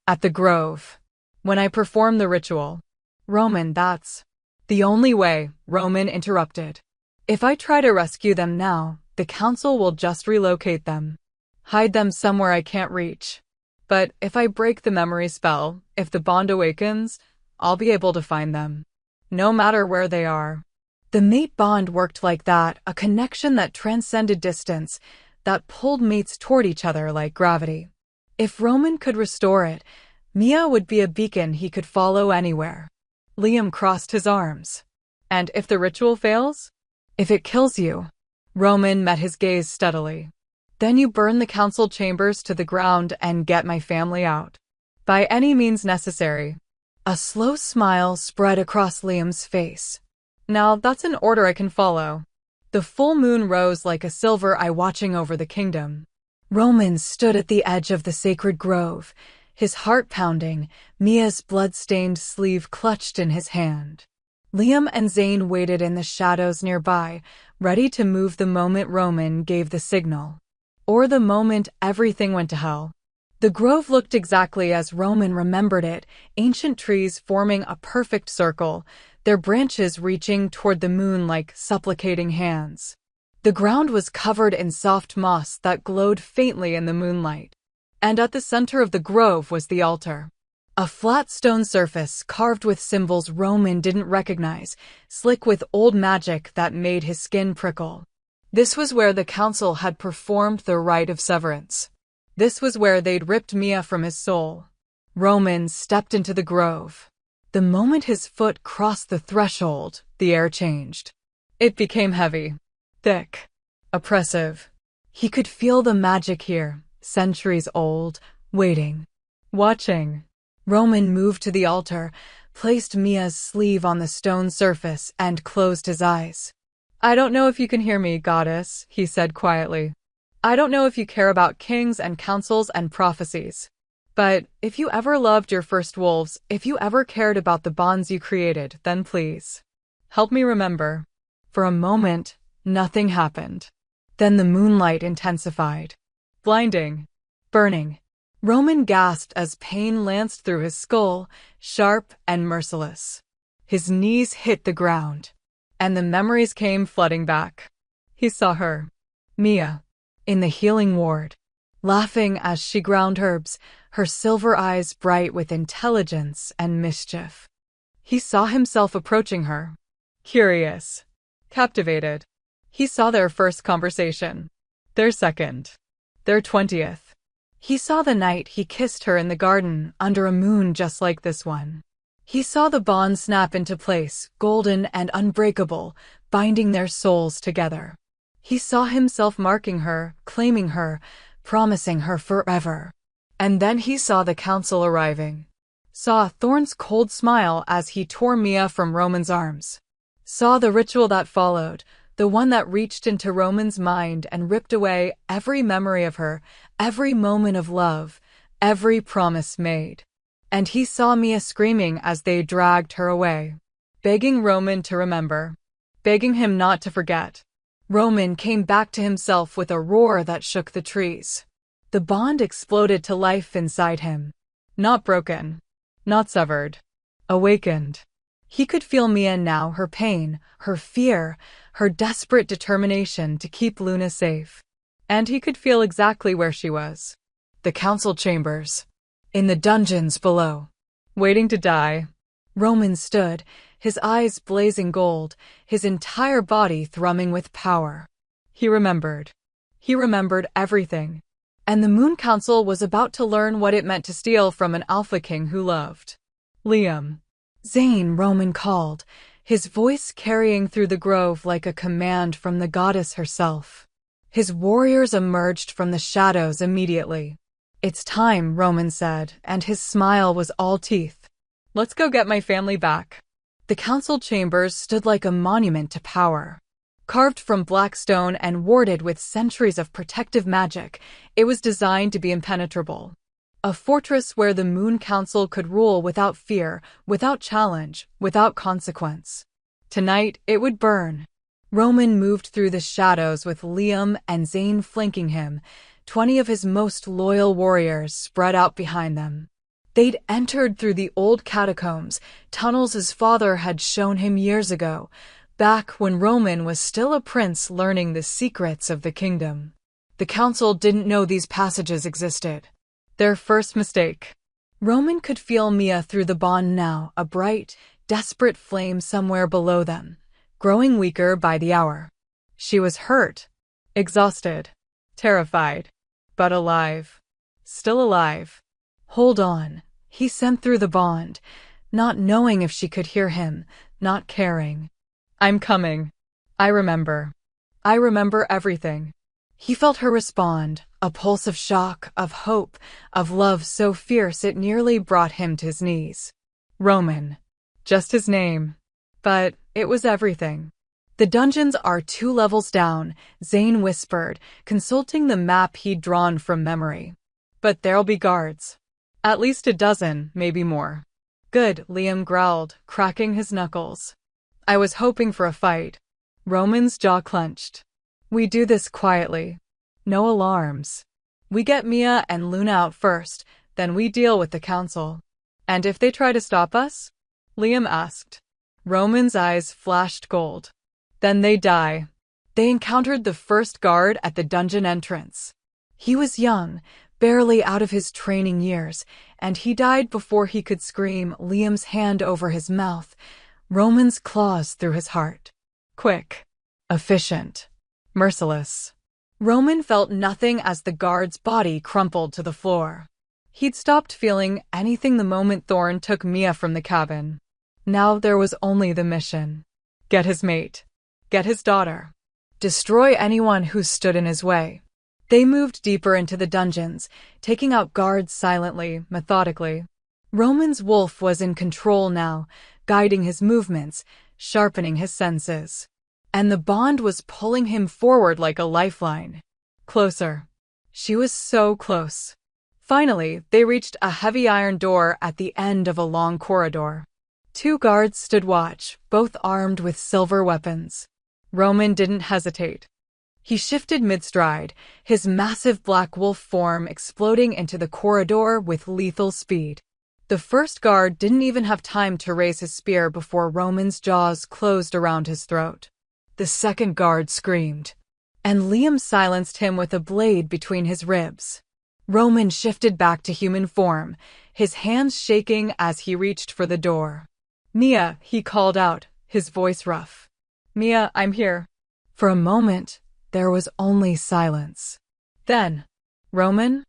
At the Grove. When I perform the ritual. Roman, that's the only way, Roman interrupted. If I try to rescue them now, the council will just relocate them. Hide them somewhere I can't reach. But if I break the memory spell, if the bond awakens, I'll be able to find them. No matter where they are. The mate bond worked like that, a connection that transcended distance, that pulled mates toward each other like gravity. If Roman could restore it, Mia would be a beacon he could follow anywhere. Liam crossed his arms. And if the ritual fails? If it kills you? Roman met his gaze steadily. Then you burn the council chambers to the ground and get my family out. By any means necessary. A slow smile spread across Liam's face. Now that's an order I can follow. The full moon rose like a silver eye watching over the kingdom. Roman stood at the edge of the sacred grove, his heart pounding, Mia's blood-stained sleeve clutched in his hand. Liam and Zane waited in the shadows nearby, ready to move the moment Roman gave the signal. Or the moment everything went to hell. The grove looked exactly as Roman remembered it, ancient trees forming a perfect circle, their branches reaching toward the moon like supplicating hands. The ground was covered in soft moss that glowed faintly in the moonlight. And at the center of the grove was the altar. A flat stone surface carved with symbols Roman didn't recognize, slick with old magic that made his skin prickle. This was where the council had performed the rite of severance. This was where they'd ripped Mia from his soul. Roman stepped into the grove. The moment his foot crossed the threshold, the air changed. It became heavy, thick, oppressive. He could feel the magic here, centuries old, waiting, watching. Roman moved to the altar, placed Mia's sleeve on the stone surface, and closed his eyes. I don't know if you can hear me, goddess, he said quietly. I don't know if you care about kings and councils and prophecies. But if you ever loved your first wolves, if you ever cared about the bonds you created, then please help me remember. For a moment, nothing happened. Then the moonlight intensified. Blinding. Burning. Roman gasped as pain lanced through his skull, sharp and merciless. His knees hit the ground. And the memories came flooding back. He saw her, Mia, in the healing ward, laughing as she ground herbs, her silver eyes bright with intelligence and mischief. He saw himself approaching her, curious, captivated. He saw their first conversation, their second, their 20th. He saw the night he kissed her in the garden under a moon just like this one. He saw the bond snap into place, golden and unbreakable, binding their souls together. He saw himself marking her, claiming her, promising her forever. And then he saw the council arriving. Saw Thorne's cold smile as he tore Mia from Roman's arms. Saw the ritual that followed, the one that reached into Roman's mind and ripped away every memory of her, every moment of love, every promise made. And he saw Mia screaming as they dragged her away, begging Roman to remember, begging him not to forget. Roman came back to himself with a roar that shook the trees. The bond exploded to life inside him. Not broken, not severed, awakened. He could feel Mia now, her pain, her fear, her desperate determination to keep Luna safe. And he could feel exactly where she was. The council chambers. In the dungeons below. Waiting to die. Roman stood, his eyes blazing gold, his entire body thrumming with power. He remembered. He remembered everything. And the Moon Council was about to learn what it meant to steal from an Alpha King who loved. Liam. Zane, Roman called, his voice carrying through the grove like a command from the goddess herself. His warriors emerged from the shadows immediately. It's time, Roman said, and his smile was all teeth. Let's go get my family back. The council chambers stood like a monument to power. Carved from black stone and warded with centuries of protective magic, it was designed to be impenetrable. A fortress where the Moon Council could rule without fear, without challenge, without consequence. Tonight, it would burn. Roman moved through the shadows with Liam and Zane flanking him, 20 of his most loyal warriors spread out behind them. They'd entered through the old catacombs, tunnels his father had shown him years ago, back when Roman was still a prince learning the secrets of the kingdom. The council didn't know these passages existed. Their first mistake. Roman could feel Mia through the bond now, a bright, desperate flame somewhere below them, growing weaker by the hour. She was hurt, exhausted, terrified, but alive. Still alive. Hold on, he sent through the bond, not knowing if she could hear him, not caring. I'm coming. I remember. I remember everything. He felt her respond, a pulse of shock, of hope, of love so fierce it nearly brought him to his knees. Roman. Just his name. But it was everything. The dungeons are 2 levels down, Zane whispered, consulting the map he'd drawn from memory. But there'll be guards. At least a dozen, maybe more. Good, Liam growled, cracking his knuckles. I was hoping for a fight. Roman's jaw clenched. We do this quietly. No alarms. We get Mia and Luna out first, then we deal with the council. And if they try to stop us? Liam asked. Roman's eyes flashed gold. Then they die. They encountered the first guard at the dungeon entrance. He was young, barely out of his training years, and he died before he could scream, Liam's hand over his mouth, Roman's claws through his heart. Quick. Efficient. Merciless. Roman felt nothing as the guard's body crumpled to the floor. He'd stopped feeling anything the moment Thorne took Mia from the cabin. Now there was only the mission. Get his mate. Get his daughter. Destroy anyone who stood in his way. They moved deeper into the dungeons, taking out guards silently, methodically. Roman's wolf was in control now, guiding his movements, sharpening his senses. And the bond was pulling him forward like a lifeline. Closer. She was so close. Finally, they reached a heavy iron door at the end of a long corridor. 2 guards stood watch, both armed with silver weapons. Roman didn't hesitate. He shifted mid-stride, his massive black wolf form exploding into the corridor with lethal speed. The first guard didn't even have time to raise his spear before Roman's jaws closed around his throat. The second guard screamed, and Liam silenced him with a blade between his ribs. Roman shifted back to human form, his hands shaking as he reached for the door. Mia, he called out, his voice rough. Mia, I'm here. For a moment, there was only silence. Then, Roman?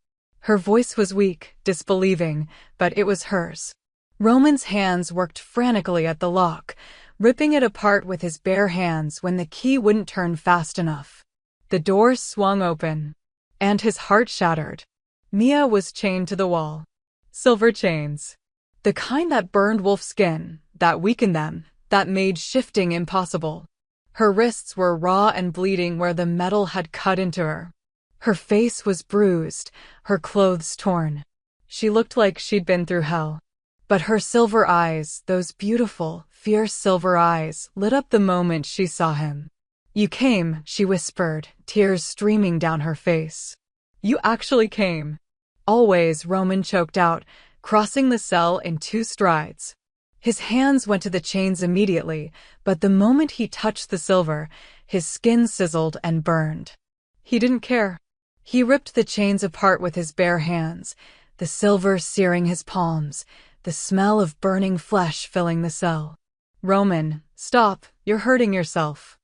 Her voice was weak, disbelieving, but it was hers. Roman's hands worked frantically at the lock, ripping it apart with his bare hands when the key wouldn't turn fast enough. The door swung open, and his heart shattered. Mia was chained to the wall. Silver chains. The kind that burned wolf skin, that weakened them, that made shifting impossible. Her wrists were raw and bleeding where the metal had cut into her. Her face was bruised, her clothes torn. She looked like she'd been through hell. But her silver eyes, those beautiful, fierce silver eyes, lit up the moment she saw him. You came, she whispered, tears streaming down her face. You actually came. Always, Roman choked out, crossing the cell in 2 strides. His hands went to the chains immediately, but the moment he touched the silver, his skin sizzled and burned. He didn't care. He ripped the chains apart with his bare hands, the silver searing his palms, the smell of burning flesh filling the cell. Roman, stop, you're hurting yourself.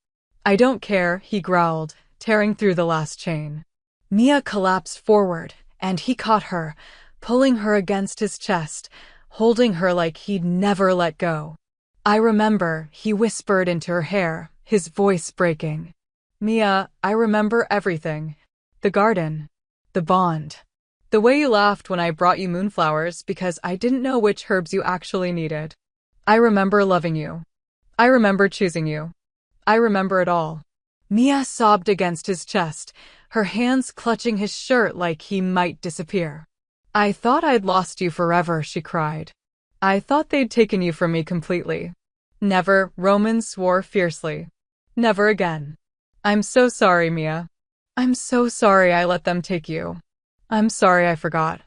I don't care, he growled, tearing through the last chain. Mia collapsed forward, and he caught her, pulling her against his chest, holding her like he'd never let go. I remember, he whispered into her hair, his voice breaking. Mia, I remember everything. The garden. The bond. The way you laughed when I brought you moonflowers because I didn't know which herbs you actually needed. I remember loving you. I remember choosing you. I remember it all. Mia sobbed against his chest, her hands clutching his shirt like he might disappear. I thought I'd lost you forever, she cried. I thought they'd taken you from me completely. Never, Roman swore fiercely. Never again. I'm so sorry, Mia. I'm so sorry I let them take you. I'm sorry I forgot.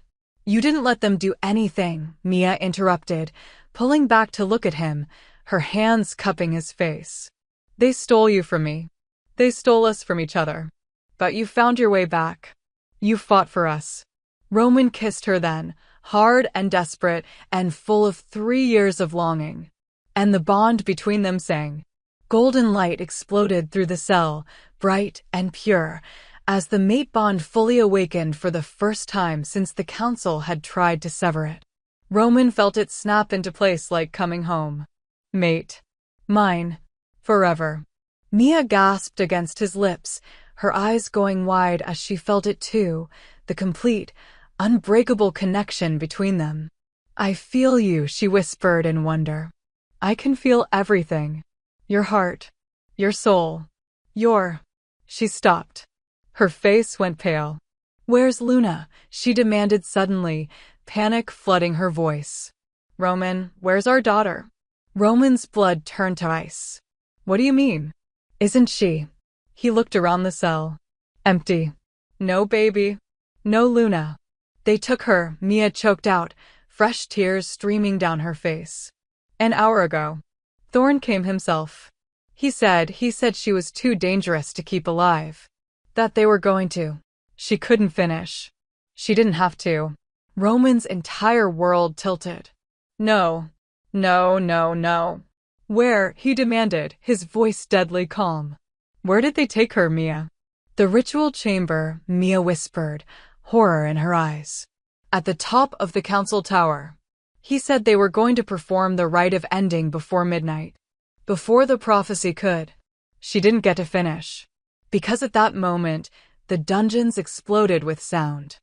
You didn't let them do anything, Mia interrupted, pulling back to look at him, her hands cupping his face. They stole you from me. They stole us from each other. But you found your way back. You fought for us. Roman kissed her then, hard and desperate and full of 3 years of longing. And the bond between them sang. Golden light exploded through the cell, bright and pure, as the mate bond fully awakened for the first time since the council had tried to sever it. Roman felt it snap into place like coming home. Mate. Mine. Forever. Mia gasped against his lips, her eyes going wide as she felt it too, the complete, unbreakable connection between them. I feel you, she whispered in wonder. I can feel everything. Your heart. Your soul. She stopped. Her face went pale. Where's Luna? She demanded suddenly, panic flooding her voice. Roman, where's our daughter? Roman's blood turned to ice. What do you mean? Isn't she? He looked around the cell. Empty. No baby. No Luna. They took her, Mia choked out, fresh tears streaming down her face. An hour ago. Thorn came himself. He said she was too dangerous to keep alive. That they were going to. She couldn't finish. She didn't have to. Roman's entire world tilted. No. No, no, no. Where? He demanded, his voice deadly calm. Where did they take her, Mia? The ritual chamber, Mia whispered, horror in her eyes. At the top of the council tower. He said they were going to perform the rite of ending before midnight. Before the prophecy could. She didn't get to finish. Because at that moment, the dungeons exploded with sound.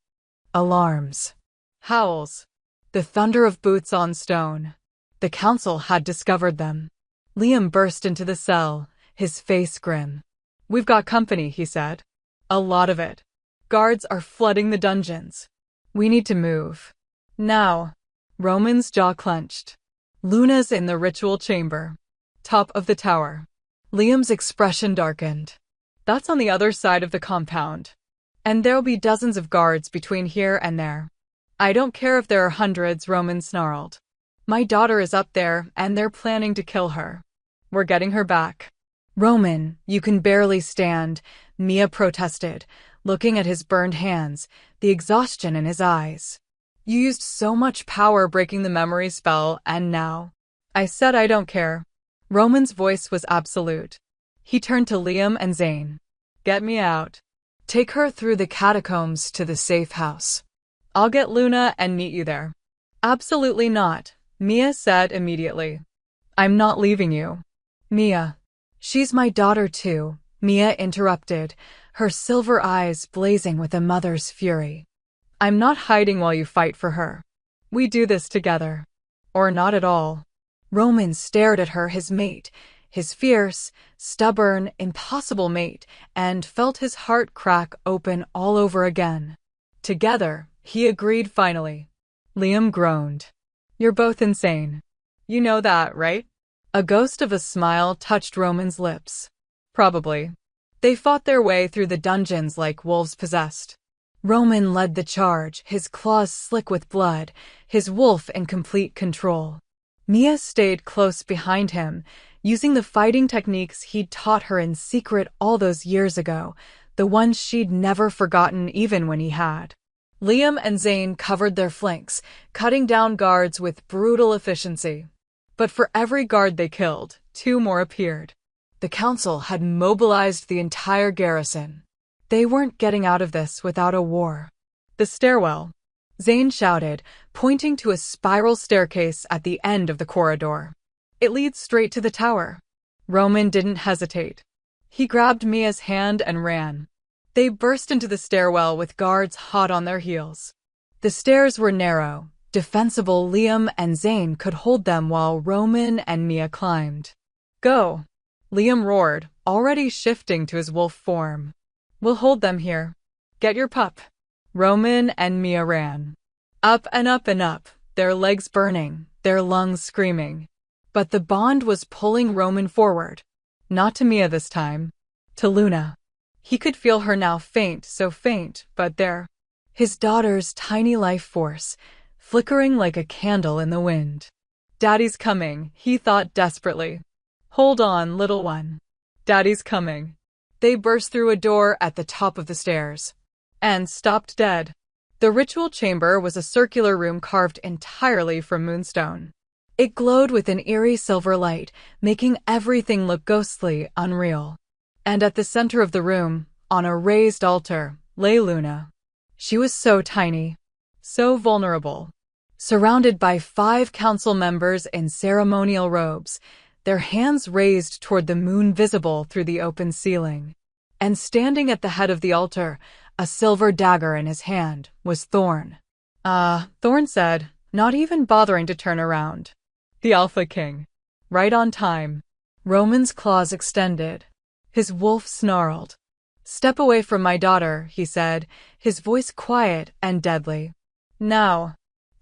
Alarms. Howls. The thunder of boots on stone. The council had discovered them. Liam burst into the cell, his face grim. We've got company, he said. A lot of it. Guards are flooding the dungeons. We need to move. Now. Roman's jaw clenched. Luna's in the ritual chamber. Top of the tower. Liam's expression darkened. That's on the other side of the compound. And there'll be dozens of guards between here and there. I don't care if there are hundreds, Roman snarled. My daughter is up there, and they're planning to kill her. We're getting her back. Roman, you can barely stand, Mia protested, looking at his burned hands, the exhaustion in his eyes. You used so much power breaking the memory spell, and now. I said I don't care. Roman's voice was absolute. He turned to Liam and Zane. Get me out. Take her through the catacombs to the safe house. I'll get Luna and meet you there. Absolutely not, Mia said immediately. I'm not leaving you. Mia. She's my daughter too, Mia interrupted, her silver eyes blazing with a mother's fury. I'm not hiding while you fight for her. We do this together. Or not at all. Roman stared at her, his mate, his fierce, stubborn, impossible mate, and felt his heart crack open all over again. Together, he agreed finally. Liam groaned. You're both insane. You know that, right? A ghost of a smile touched Roman's lips. Probably. They fought their way through the dungeons like wolves possessed. Roman led the charge, his claws slick with blood, his wolf in complete control. Mia stayed close behind him, using the fighting techniques he'd taught her in secret all those years ago, the ones she'd never forgotten even when he had. Liam and Zane covered their flanks, cutting down guards with brutal efficiency. But for every guard they killed, 2 more appeared. The council had mobilized the entire garrison. They weren't getting out of this without a war. The stairwell. Zane shouted, pointing to a spiral staircase at the end of the corridor. It leads straight to the tower. Roman didn't hesitate. He grabbed Mia's hand and ran. They burst into the stairwell with guards hot on their heels. The stairs were narrow, defensible. Liam and Zane could hold them while Roman and Mia climbed. Go! Liam roared, already shifting to his wolf form. We'll hold them here. Get your pup. Roman and Mia ran. Up and up and up, their legs burning, their lungs screaming. But the bond was pulling Roman forward. Not to Mia this time. To Luna. He could feel her now faint, so faint, but there. His daughter's tiny life force, flickering like a candle in the wind. Daddy's coming, he thought desperately. Hold on, little one. Daddy's coming. They burst through a door at the top of the stairs. And stopped dead. The ritual chamber was a circular room carved entirely from moonstone. It glowed with an eerie silver light, making everything look ghostly, unreal. And at the center of the room, on a raised altar, lay Luna. She was so tiny, so vulnerable. Surrounded by 5 council members in ceremonial robes, their hands raised toward the moon visible through the open ceiling. And standing at the head of the altar, a silver dagger in his hand, was Thorn. Thorn said, not even bothering to turn around. The Alpha King. Right on time. Roman's claws extended. His wolf snarled. Step away from my daughter, he said, his voice quiet and deadly. Now.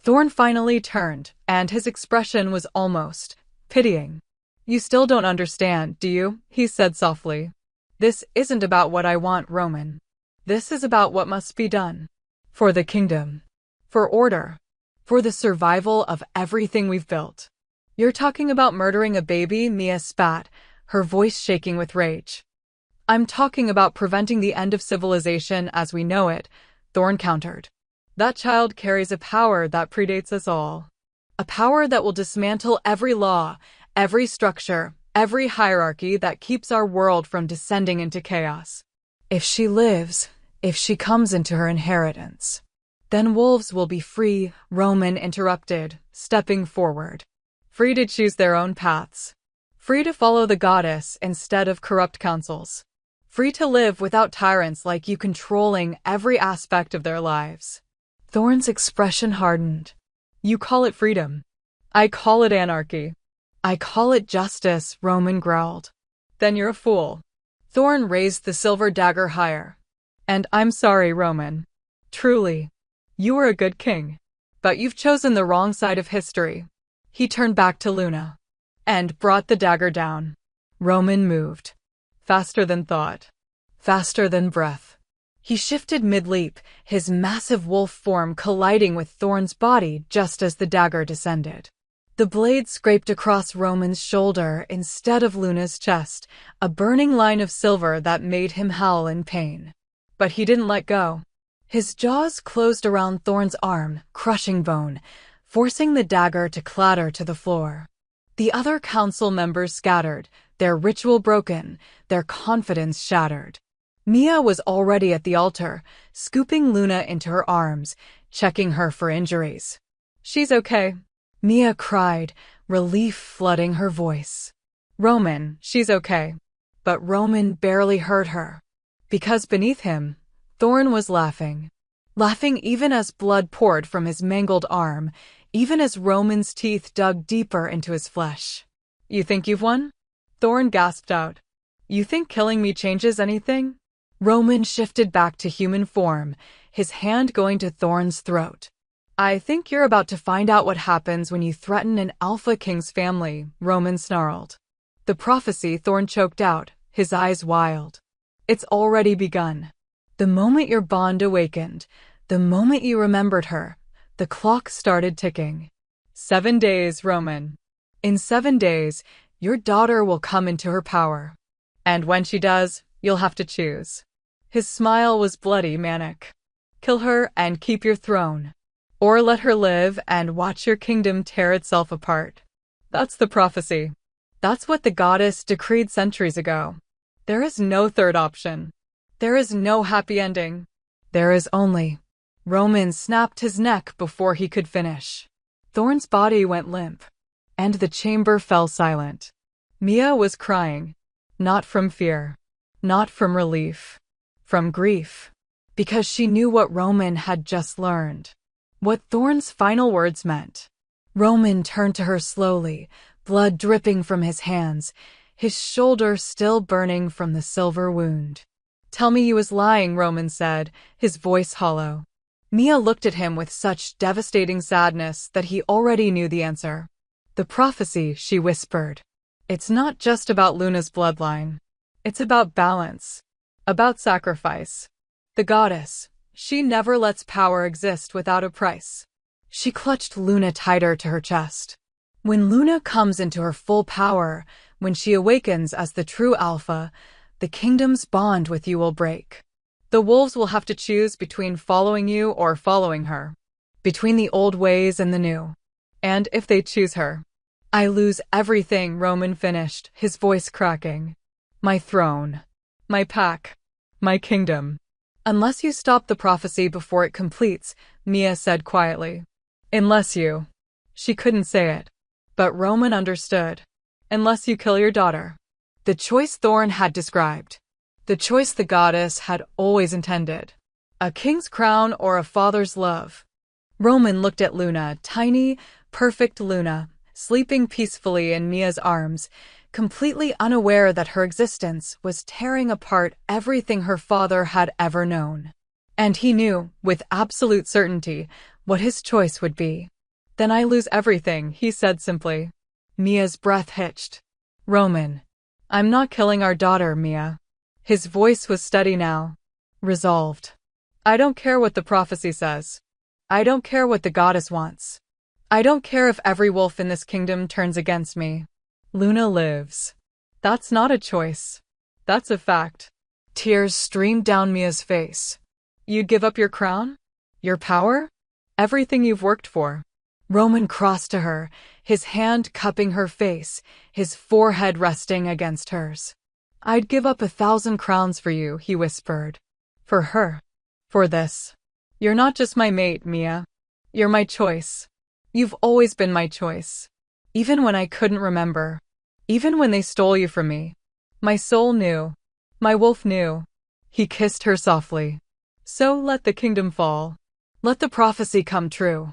Thorn finally turned, and his expression was almost pitying. You still don't understand, do you? He said softly. This isn't about what I want, Roman. This is about what must be done. For the kingdom. For order. For the survival of everything we've built. You're talking about murdering a baby, Mia spat, her voice shaking with rage. I'm talking about preventing the end of civilization as we know it, Thorn countered. That child carries a power that predates us all. A power that will dismantle every law, every structure, every hierarchy that keeps our world from descending into chaos. If she lives, if she comes into her inheritance, then wolves will be free, Roman interrupted, stepping forward. Free to choose their own paths. Free to follow the goddess instead of corrupt councils. Free to live without tyrants like you controlling every aspect of their lives. Thorn's expression hardened. You call it freedom. I call it anarchy. I call it justice, Roman growled. Then you're a fool. Thorn raised the silver dagger higher. And I'm sorry, Roman. Truly. You were a good king. But you've chosen the wrong side of history. He turned back to Luna. And brought the dagger down. Roman moved. Faster than thought. Faster than breath. He shifted mid-leap, his massive wolf form colliding with Thorn's body just as the dagger descended. The blade scraped across Roman's shoulder instead of Luna's chest, a burning line of silver that made him howl in pain. But he didn't let go. His jaws closed around Thorn's arm, crushing bone, forcing the dagger to clatter to the floor. The other council members scattered, their ritual broken, their confidence shattered. Mia was already at the altar, scooping Luna into her arms, checking her for injuries. She's okay. Mia cried, relief flooding her voice. Roman, she's okay. But Roman barely heard her. Because beneath him, Thorn was laughing. Laughing even as blood poured from his mangled arm, even as Roman's teeth dug deeper into his flesh. You think you've won? Thorn gasped out. You think killing me changes anything? Roman shifted back to human form, his hand going to Thorn's throat. I think you're about to find out what happens when you threaten an Alpha King's family, Roman snarled. The prophecy, Thorn choked out, his eyes wild. It's already begun. The moment your bond awakened, the moment you remembered her, the clock started ticking. 7 days, Roman. In 7 days, your daughter will come into her power. And when she does, you'll have to choose. His smile was bloody manic. Kill her and keep your throne. Or let her live and watch your kingdom tear itself apart. That's the prophecy. That's what the goddess decreed centuries ago. There is no third option. There is no happy ending. There is only. Roman snapped his neck before he could finish. Thorn's body went limp. And the chamber fell silent. Mia was crying. Not from fear. Not from relief. From grief. Because she knew what Roman had just learned. What Thorn's final words meant. Roman turned to her slowly, blood dripping from his hands, his shoulder still burning from the silver wound. Tell me you was lying, Roman said, his voice hollow. Mia looked at him with such devastating sadness that he already knew the answer. The prophecy, she whispered. It's not just about Luna's bloodline. It's about balance. About sacrifice. The goddess, she never lets power exist without a price. She clutched Luna tighter to her chest. When Luna comes into her full power, when she awakens as the true Alpha, the kingdom's bond with you will break. The wolves will have to choose between following you or following her. Between the old ways and the new. And if they choose her, I lose everything, Roman finished, his voice cracking. My throne. My pack. My kingdom. Unless you stop the prophecy before it completes, Mia said quietly. Unless you. She couldn't say it. But Roman understood. Unless you kill your daughter. The choice Thorn had described. The choice the goddess had always intended. A king's crown or a father's love. Roman looked at Luna, tiny, perfect Luna, sleeping peacefully in Mia's arms, completely unaware that her existence was tearing apart everything her father had ever known. And he knew, with absolute certainty, what his choice would be. Then I lose everything, he said simply. Mia's breath hitched. Roman. I'm not killing our daughter, Mia. His voice was steady now. Resolved. I don't care what the prophecy says. I don't care what the goddess wants. I don't care if every wolf in this kingdom turns against me. Luna lives. That's not a choice. That's a fact. Tears streamed down Mia's face. You'd give up your crown? Your power? Everything you've worked for. Roman crossed to her, his hand cupping her face, his forehead resting against hers. I'd give up 1,000 crowns for you, he whispered. For her. For this. You're not just my mate, Mia. You're my choice. You've always been my choice. Even when I couldn't remember. Even when they stole you from me. My soul knew. My wolf knew. He kissed her softly. So let the kingdom fall. Let the prophecy come true.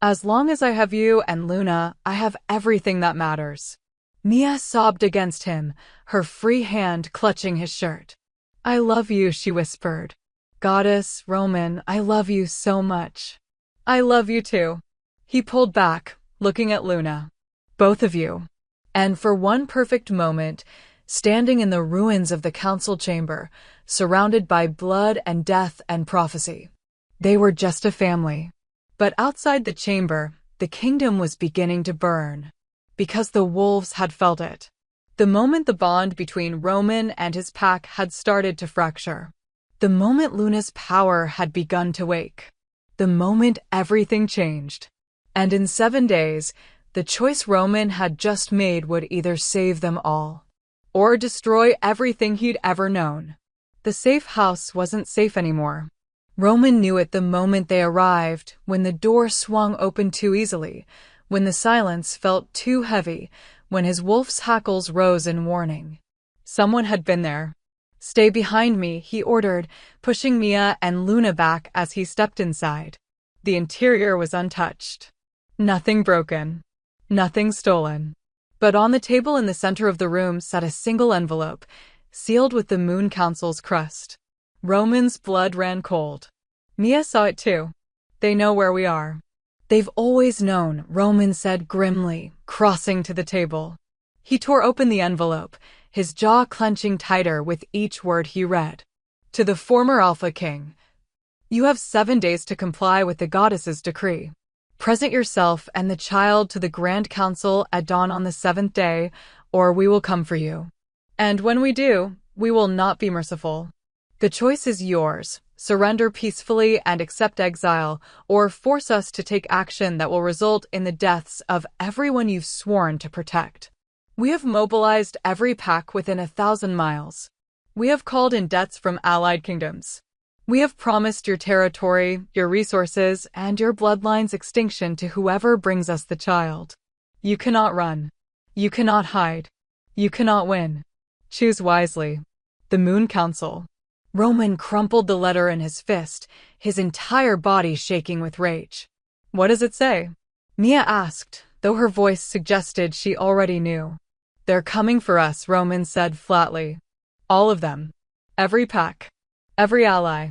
As long as I have you and Luna, I have everything that matters. Mia sobbed against him, her free hand clutching his shirt. I love you, she whispered. Goddess, Roman, I love you so much. I love you too. He pulled back, looking at Luna. Both of you. And for one perfect moment, standing in the ruins of the council chamber, surrounded by blood and death and prophecy. They were just a family. But outside the chamber, the kingdom was beginning to burn. Because the wolves had felt it. The moment the bond between Roman and his pack had started to fracture. The moment Luna's power had begun to wake. The moment everything changed. And in 7 days, the choice Roman had just made would either save them all. Or destroy everything he'd ever known. The safe house wasn't safe anymore. Roman knew it the moment they arrived, when the door swung open too easily, when the silence felt too heavy, when his wolf's hackles rose in warning. Someone had been there. Stay behind me, he ordered, pushing Mia and Luna back as he stepped inside. The interior was untouched. Nothing broken. Nothing stolen. But on the table in the center of the room sat a single envelope, sealed with the Moon Council's crust. Roman's blood ran cold. Mia saw it too. They know where we are. They've always known, Roman said grimly, crossing to the table. He tore open the envelope, his jaw clenching tighter with each word he read. To the former Alpha King. You have 7 days to comply with the goddess's decree. Present yourself and the child to the Grand Council at dawn on the 7th day, or we will come for you. And when we do, we will not be merciful. The choice is yours. Surrender peacefully and accept exile, or force us to take action that will result in the deaths of everyone you've sworn to protect. We have mobilized every pack within 1,000 miles. We have called in debts from allied kingdoms. We have promised your territory, your resources, and your bloodline's extinction to whoever brings us the child. You cannot run. You cannot hide. You cannot win. Choose wisely. The Moon Council. Roman crumpled the letter in his fist, his entire body shaking with rage. What does it say? Mia asked, though her voice suggested she already knew. They're coming for us, Roman said flatly. All of them. Every pack. Every ally.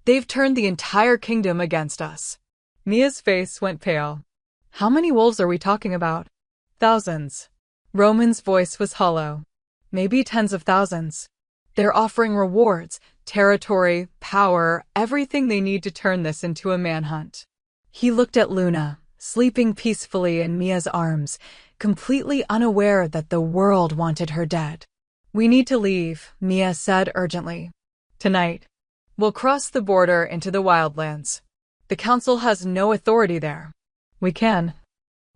They've turned the entire kingdom against us. Mia's face went pale. How many wolves are we talking about? Thousands. Roman's voice was hollow. Maybe tens of thousands. They're offering rewards, territory, power, everything they need to turn this into a manhunt. He looked at Luna, sleeping peacefully in Mia's arms, completely unaware that the world wanted her dead. We need to leave, Mia said urgently. Tonight. We'll cross the border into the wildlands. The council has no authority there. We can.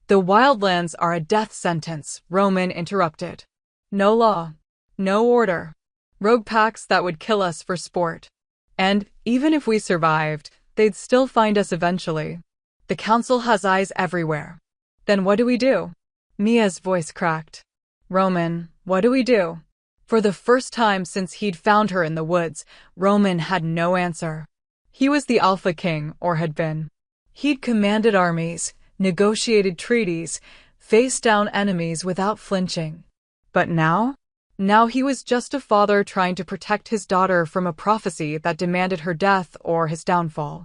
The wildlands are a death sentence, Roman interrupted. No law. No order. Rogue packs that would kill us for sport. And, even if we survived, they'd still find us eventually. The council has eyes everywhere. Then what do we do? Mia's voice cracked. Roman, what do we do? For the first time since he'd found her in the woods, Roman had no answer. He was the Alpha King, or had been. He'd commanded armies, negotiated treaties, faced down enemies without flinching. But now? Now he was just a father trying to protect his daughter from a prophecy that demanded her death or his downfall.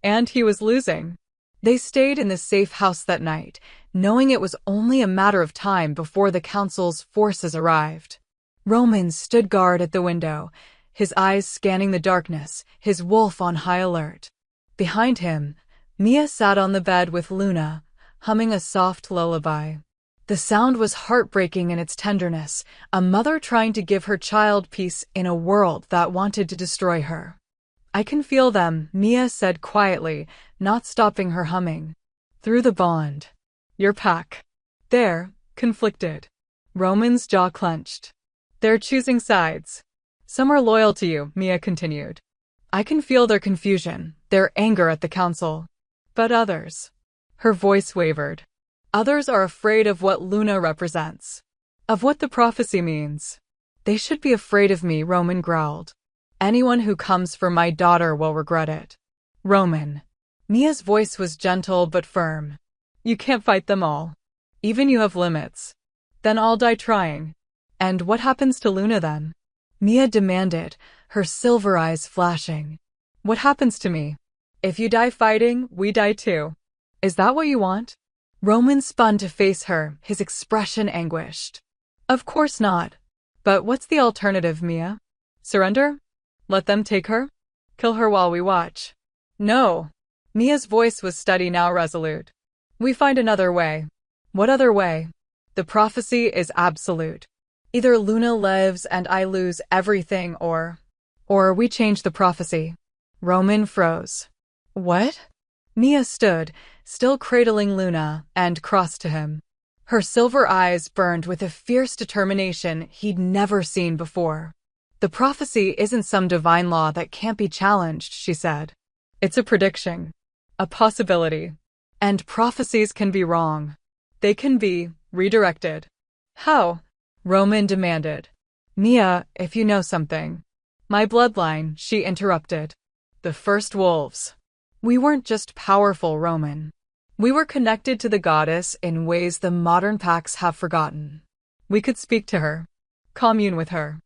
And he was losing. They stayed in the safe house that night, knowing it was only a matter of time before the council's forces arrived. Roman stood guard at the window, his eyes scanning the darkness, his wolf on high alert. Behind him, Mia sat on the bed with Luna, humming a soft lullaby. The sound was heartbreaking in its tenderness, a mother trying to give her child peace in a world that wanted to destroy her. I can feel them, Mia said quietly, not stopping her humming. Through the bond. Your pack. They're conflicted. Roman's jaw clenched. They're choosing sides. Some are loyal to you, Mia continued. I can feel their confusion, their anger at the council. But others. Her voice wavered. Others are afraid of what Luna represents. Of what the prophecy means. They should be afraid of me, Roman growled. Anyone who comes for my daughter will regret it. Roman. Mia's voice was gentle but firm. You can't fight them all. Even you have limits. Then I'll die trying. And what happens to Luna then? Mia demanded, her silver eyes flashing. What happens to me? If you die fighting, we die too. Is that what you want? Roman spun to face her, his expression anguished. Of course not. But what's the alternative, Mia? Surrender? Let them take her? Kill her while we watch? No. Mia's voice was steady, now resolute. We find another way. What other way? The prophecy is absolute. Either Luna lives and I lose everything or we change the prophecy. Roman froze. What? Mia stood, still cradling Luna, and crossed to him. Her silver eyes burned with a fierce determination he'd never seen before. The prophecy isn't some divine law that can't be challenged, she said. It's a prediction. A possibility. And prophecies can be wrong. They can be redirected. How? Roman demanded. Mia, if you know something. My bloodline, she interrupted. The first wolves. We weren't just powerful, Roman. We were connected to the goddess in ways the modern packs have forgotten. We could speak to her. Commune with her.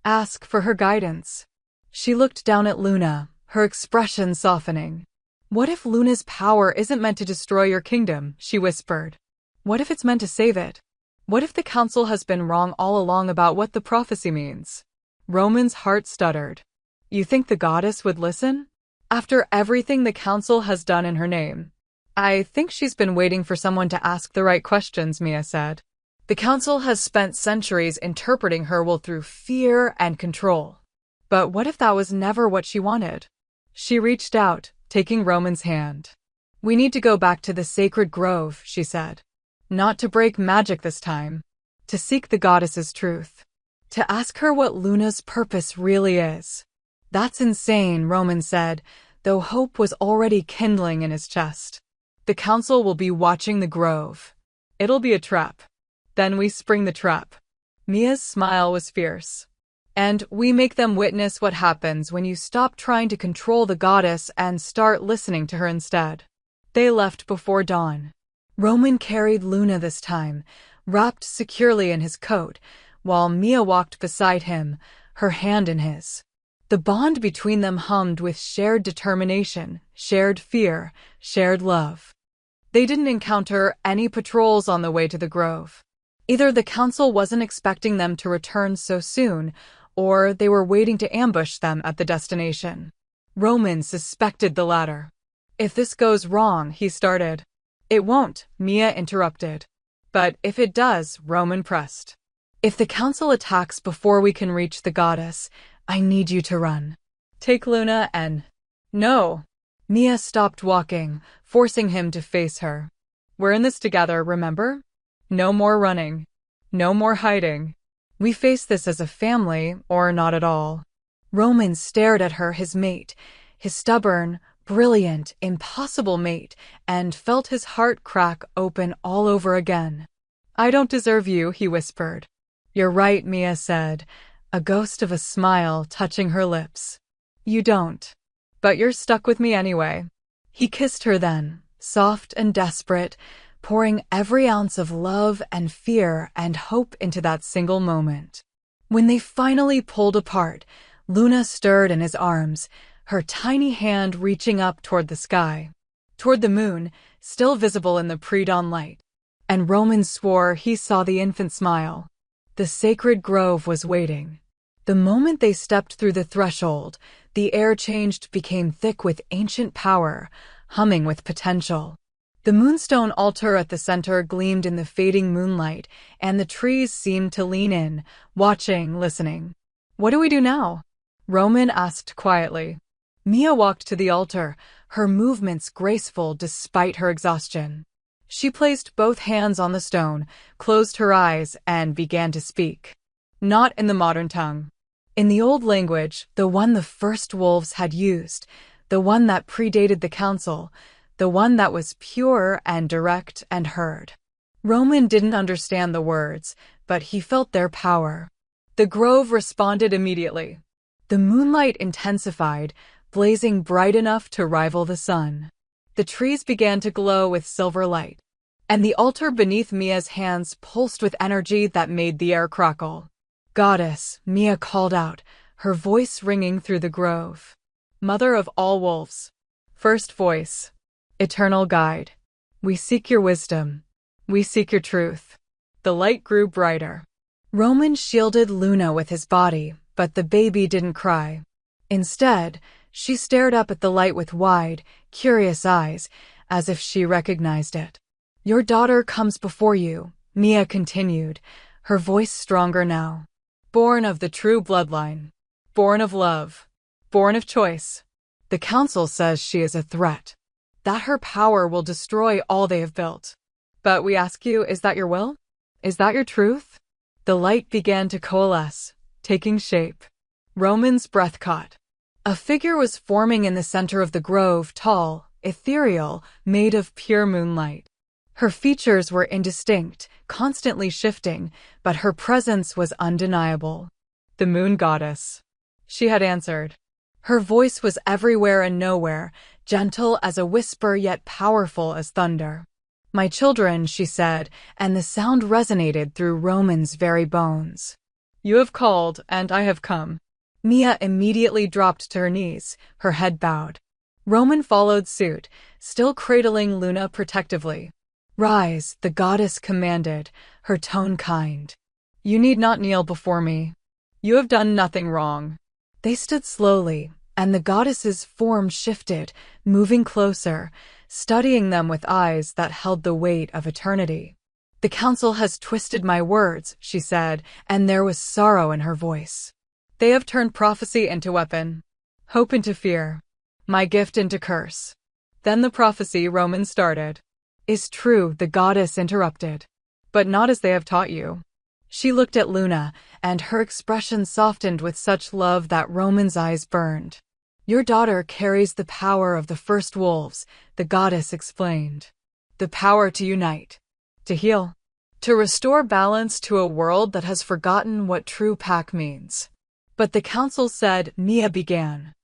Ask for her guidance. She looked down at Luna, her expression softening. What if Luna's power isn't meant to destroy your kingdom, she whispered. What if it's meant to save it? What if the council has been wrong all along about what the prophecy means? Roman's heart stuttered. You think the goddess would listen? After everything the council has done in her name. I think she's been waiting for someone to ask the right questions, Mia said. The council has spent centuries interpreting her will through fear and control. But what if that was never what she wanted? She reached out, taking Roman's hand. We need to go back to the sacred grove, she said. Not to break magic this time. To seek the goddess's truth. To ask her what Luna's purpose really is. That's insane, Roman said, though hope was already kindling in his chest. The council will be watching the grove. It'll be a trap. Then we spring the trap. Mia's smile was fierce. And we make them witness what happens when you stop trying to control the goddess and start listening to her instead. They left before dawn. Roman carried Luna this time, wrapped securely in his coat, while Mia walked beside him, her hand in his. The bond between them hummed with shared determination, shared fear, shared love. They didn't encounter any patrols on the way to the grove. Either the council wasn't expecting them to return so soon, or they were waiting to ambush them at the destination. Roman suspected the latter. "If this goes wrong," he started. "It won't," Mia interrupted. "But if it does," Roman pressed. "If the council attacks before we can reach the goddess, I need you to run. Take Luna and—" "No." Mia stopped walking, forcing him to face her. "We're in this together, remember? No more running. No more hiding. We face this as a family, or not at all." Roman stared at her, his mate, his stubborn, brilliant, impossible mate, and felt his heart crack open all over again. "I don't deserve you," he whispered. "You're right," Mia said, a ghost of a smile touching her lips. "You don't. But you're stuck with me anyway." He kissed her then, soft and desperate, pouring every ounce of love and fear and hope into that single moment. When they finally pulled apart, Luna stirred in his arms, her tiny hand reaching up toward the sky, toward the moon, still visible in the pre-dawn light. And Roman swore he saw the infant smile. The sacred grove was waiting. The moment they stepped through the threshold, the air changed, became thick with ancient power, humming with potential. The moonstone altar at the center gleamed in the fading moonlight, and the trees seemed to lean in, watching, listening. "What do we do now?" Roman asked quietly. Mia walked to the altar, her movements graceful despite her exhaustion. She placed both hands on the stone, closed her eyes, and began to speak. Not in the modern tongue. In the old language, the one the first wolves had used, the one that predated the council, the one that was pure and direct and heard. Roman didn't understand the words, but he felt their power. The grove responded immediately. The moonlight intensified, blazing bright enough to rival the sun. The trees began to glow with silver light, and the altar beneath Mia's hands pulsed with energy that made the air crackle. "Goddess," Mia called out, her voice ringing through the grove. "Mother of all wolves. First voice. Eternal guide. We seek your wisdom. We seek your truth." The light grew brighter. Roman shielded Luna with his body, but the baby didn't cry. Instead, she stared up at the light with wide, curious eyes, as if she recognized it. "Your daughter comes before you," Mia continued, her voice stronger now. "Born of the true bloodline. Born of love. Born of choice. The council says she is a threat, that her power will destroy all they have built. But we ask you, is that your will? Is that your truth?" The light began to coalesce, taking shape. Roman's breath caught. A figure was forming in the center of the grove, tall, ethereal, made of pure moonlight. Her features were indistinct, constantly shifting, but her presence was undeniable. "The moon goddess," she had answered. Her voice was everywhere and nowhere, gentle as a whisper yet powerful as thunder. "My children," she said, and the sound resonated through Roman's very bones. "You have called, and I have come." Mia immediately dropped to her knees, her head bowed. Roman followed suit, still cradling Luna protectively. "Rise," the goddess commanded, her tone kind. "You need not kneel before me. You have done nothing wrong." They stood slowly, and the goddess's form shifted, moving closer, studying them with eyes that held the weight of eternity. "The council has twisted my words," she said, and there was sorrow in her voice. "They have turned prophecy into weapon, hope into fear, my gift into curse." Then the prophecy Roman started. "Is true," the goddess interrupted. "But not as they have taught you." She looked at Luna, and her expression softened with such love that Roman's eyes burned. "Your daughter carries the power of the first wolves," the goddess explained. "The power to unite, to heal, to restore balance to a world that has forgotten what true pack means." "But the council said," Mia began.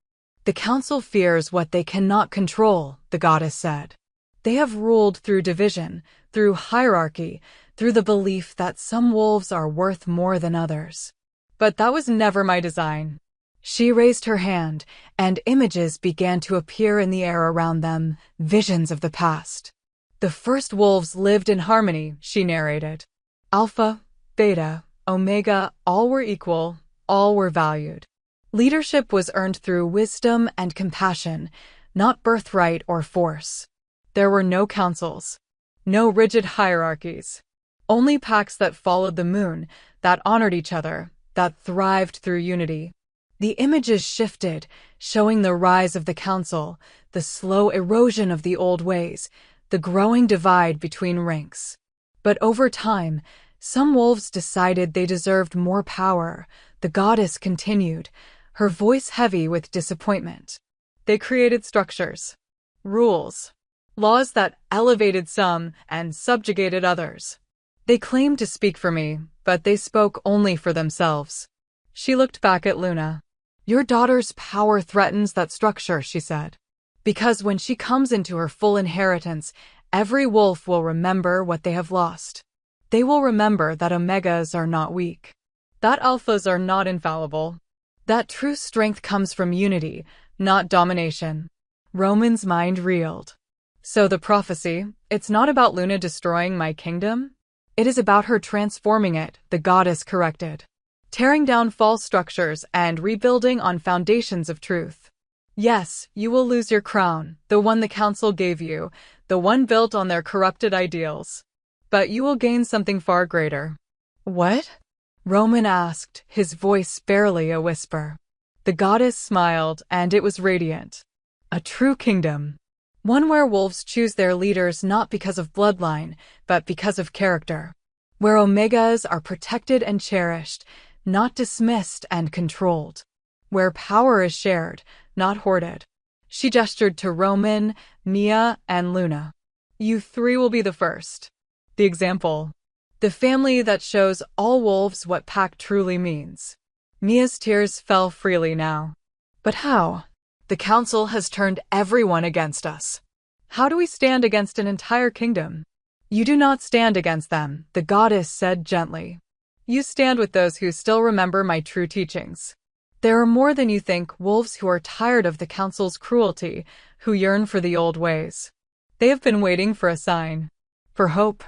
"The council fears what they cannot control," the goddess said. "They have ruled through division, through hierarchy, through the belief that some wolves are worth more than others. But that was never my design. She raised her hand, and images began to appear in the air around them, visions of the past. The first wolves lived in harmony, she narrated. Alpha, Beta, Omega, all were equal, all were valued. Leadership was earned through wisdom and compassion, not birthright or force. There were no councils, no rigid hierarchies, only packs that followed the moon, that honored each other, that thrived through unity. The images shifted, showing the rise of the council, the slow erosion of the old ways, the growing divide between ranks. But over time, some wolves decided they deserved more power. The goddess continued, her voice heavy with disappointment. They created structures, rules, laws that elevated some and subjugated others. They claimed to speak for me, but they spoke only for themselves. She looked back at Luna. Your daughter's power threatens that structure, she said. Because when she comes into her full inheritance, every wolf will remember what they have lost. They will remember that omegas are not weak, that alphas are not infallible, that true strength comes from unity, not domination. Roman's mind reeled. So the prophecy, it's not about Luna destroying my kingdom? It is about her transforming it, the goddess corrected. Tearing down false structures and rebuilding on foundations of truth. Yes, you will lose your crown, the one the council gave you, the one built on their corrupted ideals. But you will gain something far greater. What? Roman asked, his voice barely a whisper. The goddess smiled, and it was radiant. A true kingdom. One where wolves choose their leaders not because of bloodline, but because of character. Where omegas are protected and cherished, not dismissed and controlled. Where power is shared, not hoarded. She gestured to Roman, Mia, and Luna. You three will be the first. The example. The family that shows all wolves what pack truly means. Mia's tears fell freely now. But how? The council has turned everyone against us. How do we stand against an entire kingdom? You do not stand against them, the goddess said gently. You stand with those who still remember my true teachings. There are more than you think, wolves who are tired of the council's cruelty, who yearn for the old ways. They have been waiting for a sign. For hope.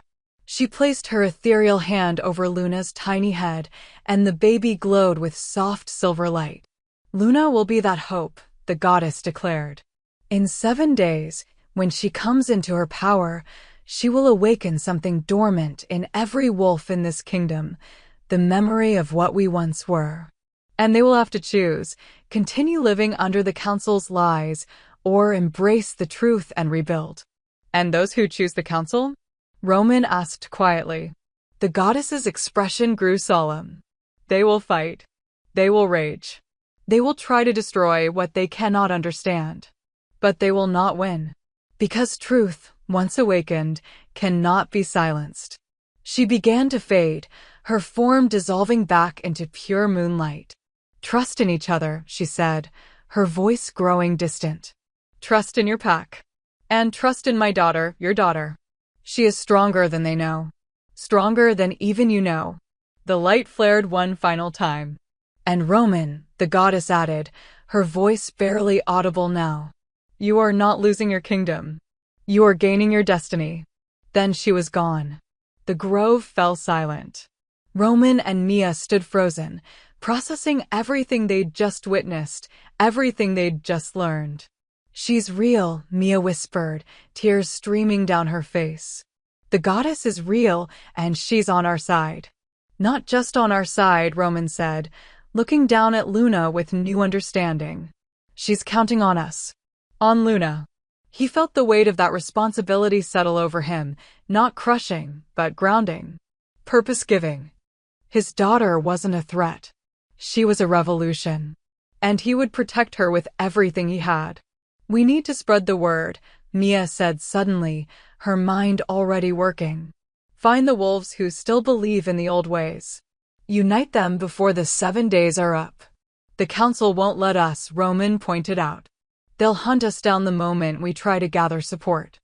She placed her ethereal hand over Luna's tiny head, and the baby glowed with soft silver light. Luna will be that hope, the goddess declared. In 7 days, when she comes into her power, she will awaken something dormant in every wolf in this kingdom, the memory of what we once were. And they will have to choose, continue living under the council's lies, or embrace the truth and rebuild. And those who choose the council? Roman asked quietly. The goddess's expression grew solemn. They will fight. They will rage. They will try to destroy what they cannot understand. But they will not win. Because truth, once awakened, cannot be silenced. She began to fade, her form dissolving back into pure moonlight. Trust in each other, she said, her voice growing distant. Trust in your pack. And trust in my daughter, your daughter. She is stronger than they know. Stronger than even you know. The light flared one final time. And Roman, the goddess added, her voice barely audible now. You are not losing your kingdom. You are gaining your destiny. Then she was gone. The grove fell silent. Roman and Mia stood frozen, processing everything they'd just witnessed, everything they'd just learned. She's real, Mia whispered, tears streaming down her face. The goddess is real, and she's on our side. Not just on our side, Roman said, looking down at Luna with new understanding. She's counting on us. On Luna. He felt the weight of that responsibility settle over him, not crushing, but grounding. Purpose-giving. His daughter wasn't a threat. She was a revolution. And he would protect her with everything he had. We need to spread the word, Mia said suddenly, her mind already working. Find the wolves who still believe in the old ways. Unite them before the 7 days are up. The council won't let us, Roman pointed out. They'll hunt us down the moment we try to gather support.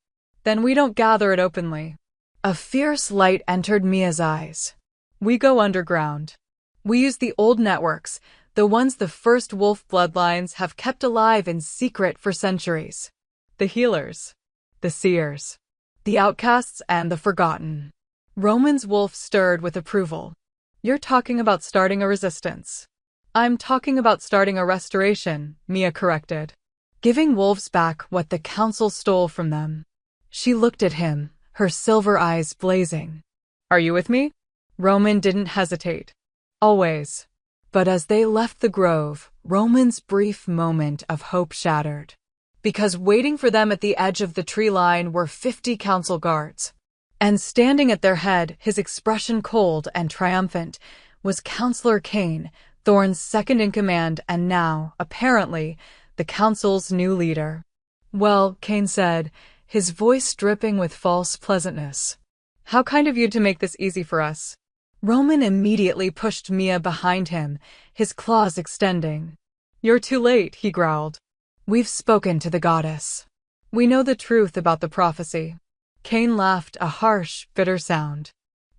Then we don't gather it openly. A fierce light entered Mia's eyes. We go underground. We use the old networks, the ones the first wolf bloodlines have kept alive in secret for centuries. The healers, the seers, the outcasts, and the forgotten. Roman's wolf stirred with approval. You're talking about starting a resistance. I'm talking about starting a restoration, Mia corrected. Giving wolves back what the council stole from them. She looked at him, her silver eyes blazing. Are you with me? Roman didn't hesitate. Always. But as they left the grove, Roman's brief moment of hope shattered. Because waiting for them at the edge of the tree line were 50 council guards. And standing at their head, his expression cold and triumphant, was Counselor Kane, Thorne's second-in-command and now, apparently, the council's new leader. Well, Kane said, his voice dripping with false pleasantness. How kind of you to make this easy for us. Roman immediately pushed Mia behind him, his claws extending. You're too late, he growled. We've spoken to the goddess. We know the truth about the prophecy. Kane laughed, a harsh, bitter sound.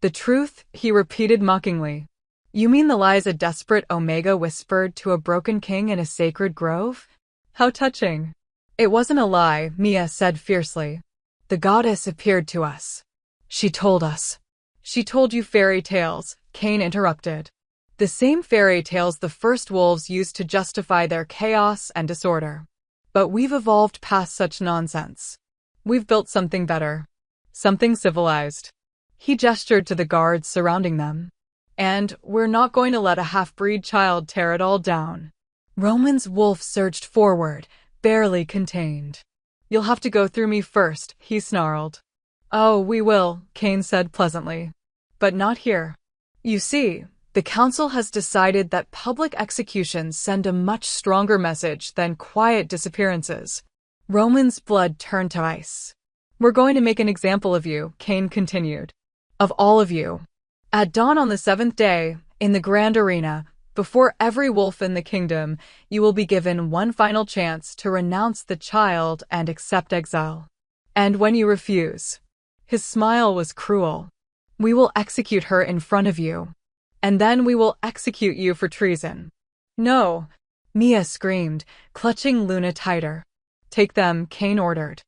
The truth, he repeated mockingly. You mean the lies a desperate Omega whispered to a broken king in a sacred grove? How touching. It wasn't a lie, Mia said fiercely. The goddess appeared to us. She told us. She told you fairy tales, Kane interrupted. The same fairy tales the first wolves used to justify their chaos and disorder. But we've evolved past such nonsense. We've built something better. Something civilized. He gestured to the guards surrounding them. And we're not going to let a half-breed child tear it all down. Roman's wolf surged forward, barely contained. You'll have to go through me first, he snarled. Oh, we will, Kane said pleasantly. But not here. You see, the council has decided that public executions send a much stronger message than quiet disappearances. Roman's blood turned to ice. We're going to make an example of you, Kane continued. Of all of you. At dawn on the 7th day, in the grand arena, before every wolf in the kingdom, you will be given one final chance to renounce the child and accept exile. And when you refuse, his smile was cruel. We will execute her in front of you. And then we will execute you for treason. No, Mia screamed, clutching Luna tighter. Take them, Kane ordered.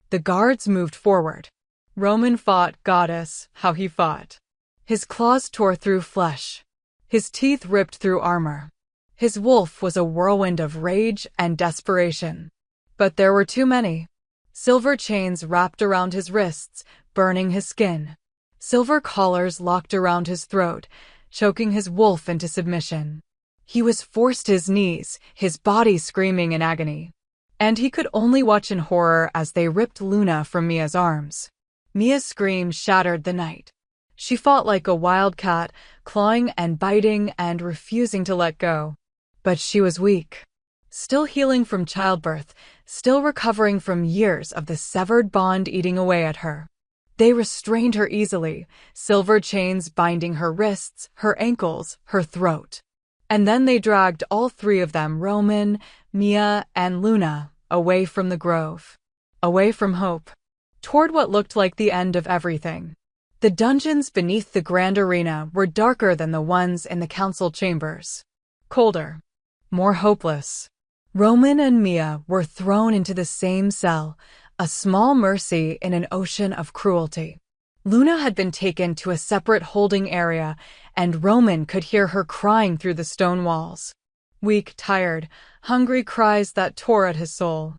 The guards moved forward. Roman fought, goddess, how he fought. His claws tore through flesh. His teeth ripped through armor. His wolf was a whirlwind of rage and desperation. But there were too many. Silver chains wrapped around his wrists, burning his skin. Silver collars locked around his throat, choking his wolf into submission. He was forced to his knees, his body screaming in agony. And he could only watch in horror as they ripped Luna from Mia's arms. Mia's scream shattered the night. She fought like a wildcat, clawing and biting and refusing to let go. But she was weak. Still healing from childbirth, still recovering from years of the severed bond eating away at her. They restrained her easily, silver chains binding her wrists, her ankles, her throat. And then they dragged all three of them, Roman, Mia, and Luna, away from the grove. Away from hope. Toward what looked like the end of everything. The dungeons beneath the grand arena were darker than the ones in the council chambers. Colder. More hopeless. Roman and Mia were thrown into the same cell, a small mercy in an ocean of cruelty. Luna had been taken to a separate holding area, and Roman could hear her crying through the stone walls. Weak, tired, hungry cries that tore at his soul.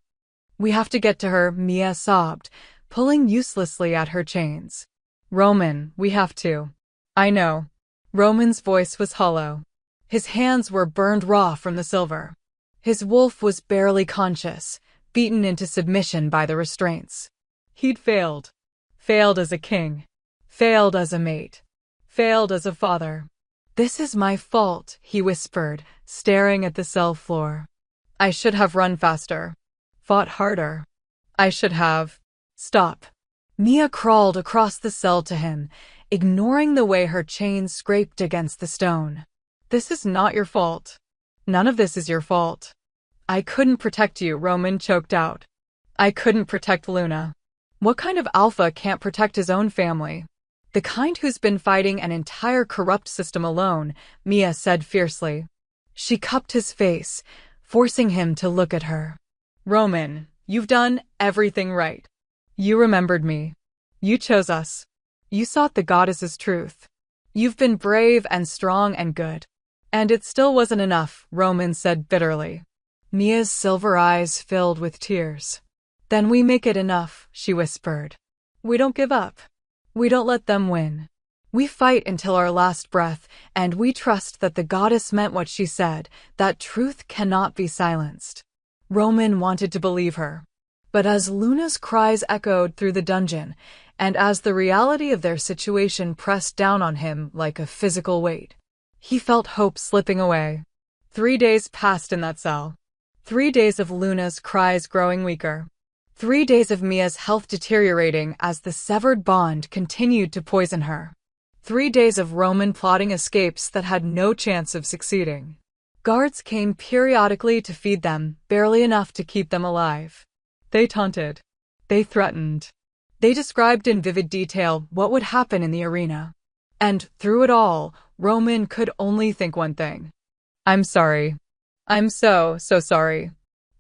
We have to get to her, Mia sobbed, pulling uselessly at her chains. Roman, we have to. I know. Roman's voice was hollow. His hands were burned raw from the silver. His wolf was barely conscious, beaten into submission by the restraints. He'd failed. Failed as a king. Failed as a mate. Failed as a father. This is my fault, he whispered, staring at the cell floor. I should have run faster. Fought harder. I should have. Stop. Mia crawled across the cell to him, ignoring the way her chains scraped against the stone. This is not your fault. None of this is your fault. I couldn't protect you, Roman choked out. I couldn't protect Luna. What kind of alpha can't protect his own family? The kind who's been fighting an entire corrupt system alone, Mia said fiercely. She cupped his face, forcing him to look at her. Roman, you've done everything right. You remembered me. You chose us. You sought the goddess's truth. You've been brave and strong and good. And it still wasn't enough, Roman said bitterly. Mia's silver eyes filled with tears. Then we make it enough, she whispered. We don't give up. We don't let them win. We fight until our last breath, and we trust that the goddess meant what she said, that truth cannot be silenced. Roman wanted to believe her. But as Luna's cries echoed through the dungeon, and as the reality of their situation pressed down on him like a physical weight, he felt hope slipping away. 3 days passed in that cell. 3 days of Luna's cries growing weaker. 3 days of Mia's health deteriorating as the severed bond continued to poison her. 3 days of Roman plotting escapes that had no chance of succeeding. Guards came periodically to feed them, barely enough to keep them alive. They taunted. They threatened. They described in vivid detail what would happen in the arena. And through it all, Roman could only think one thing. I'm sorry. I'm so sorry.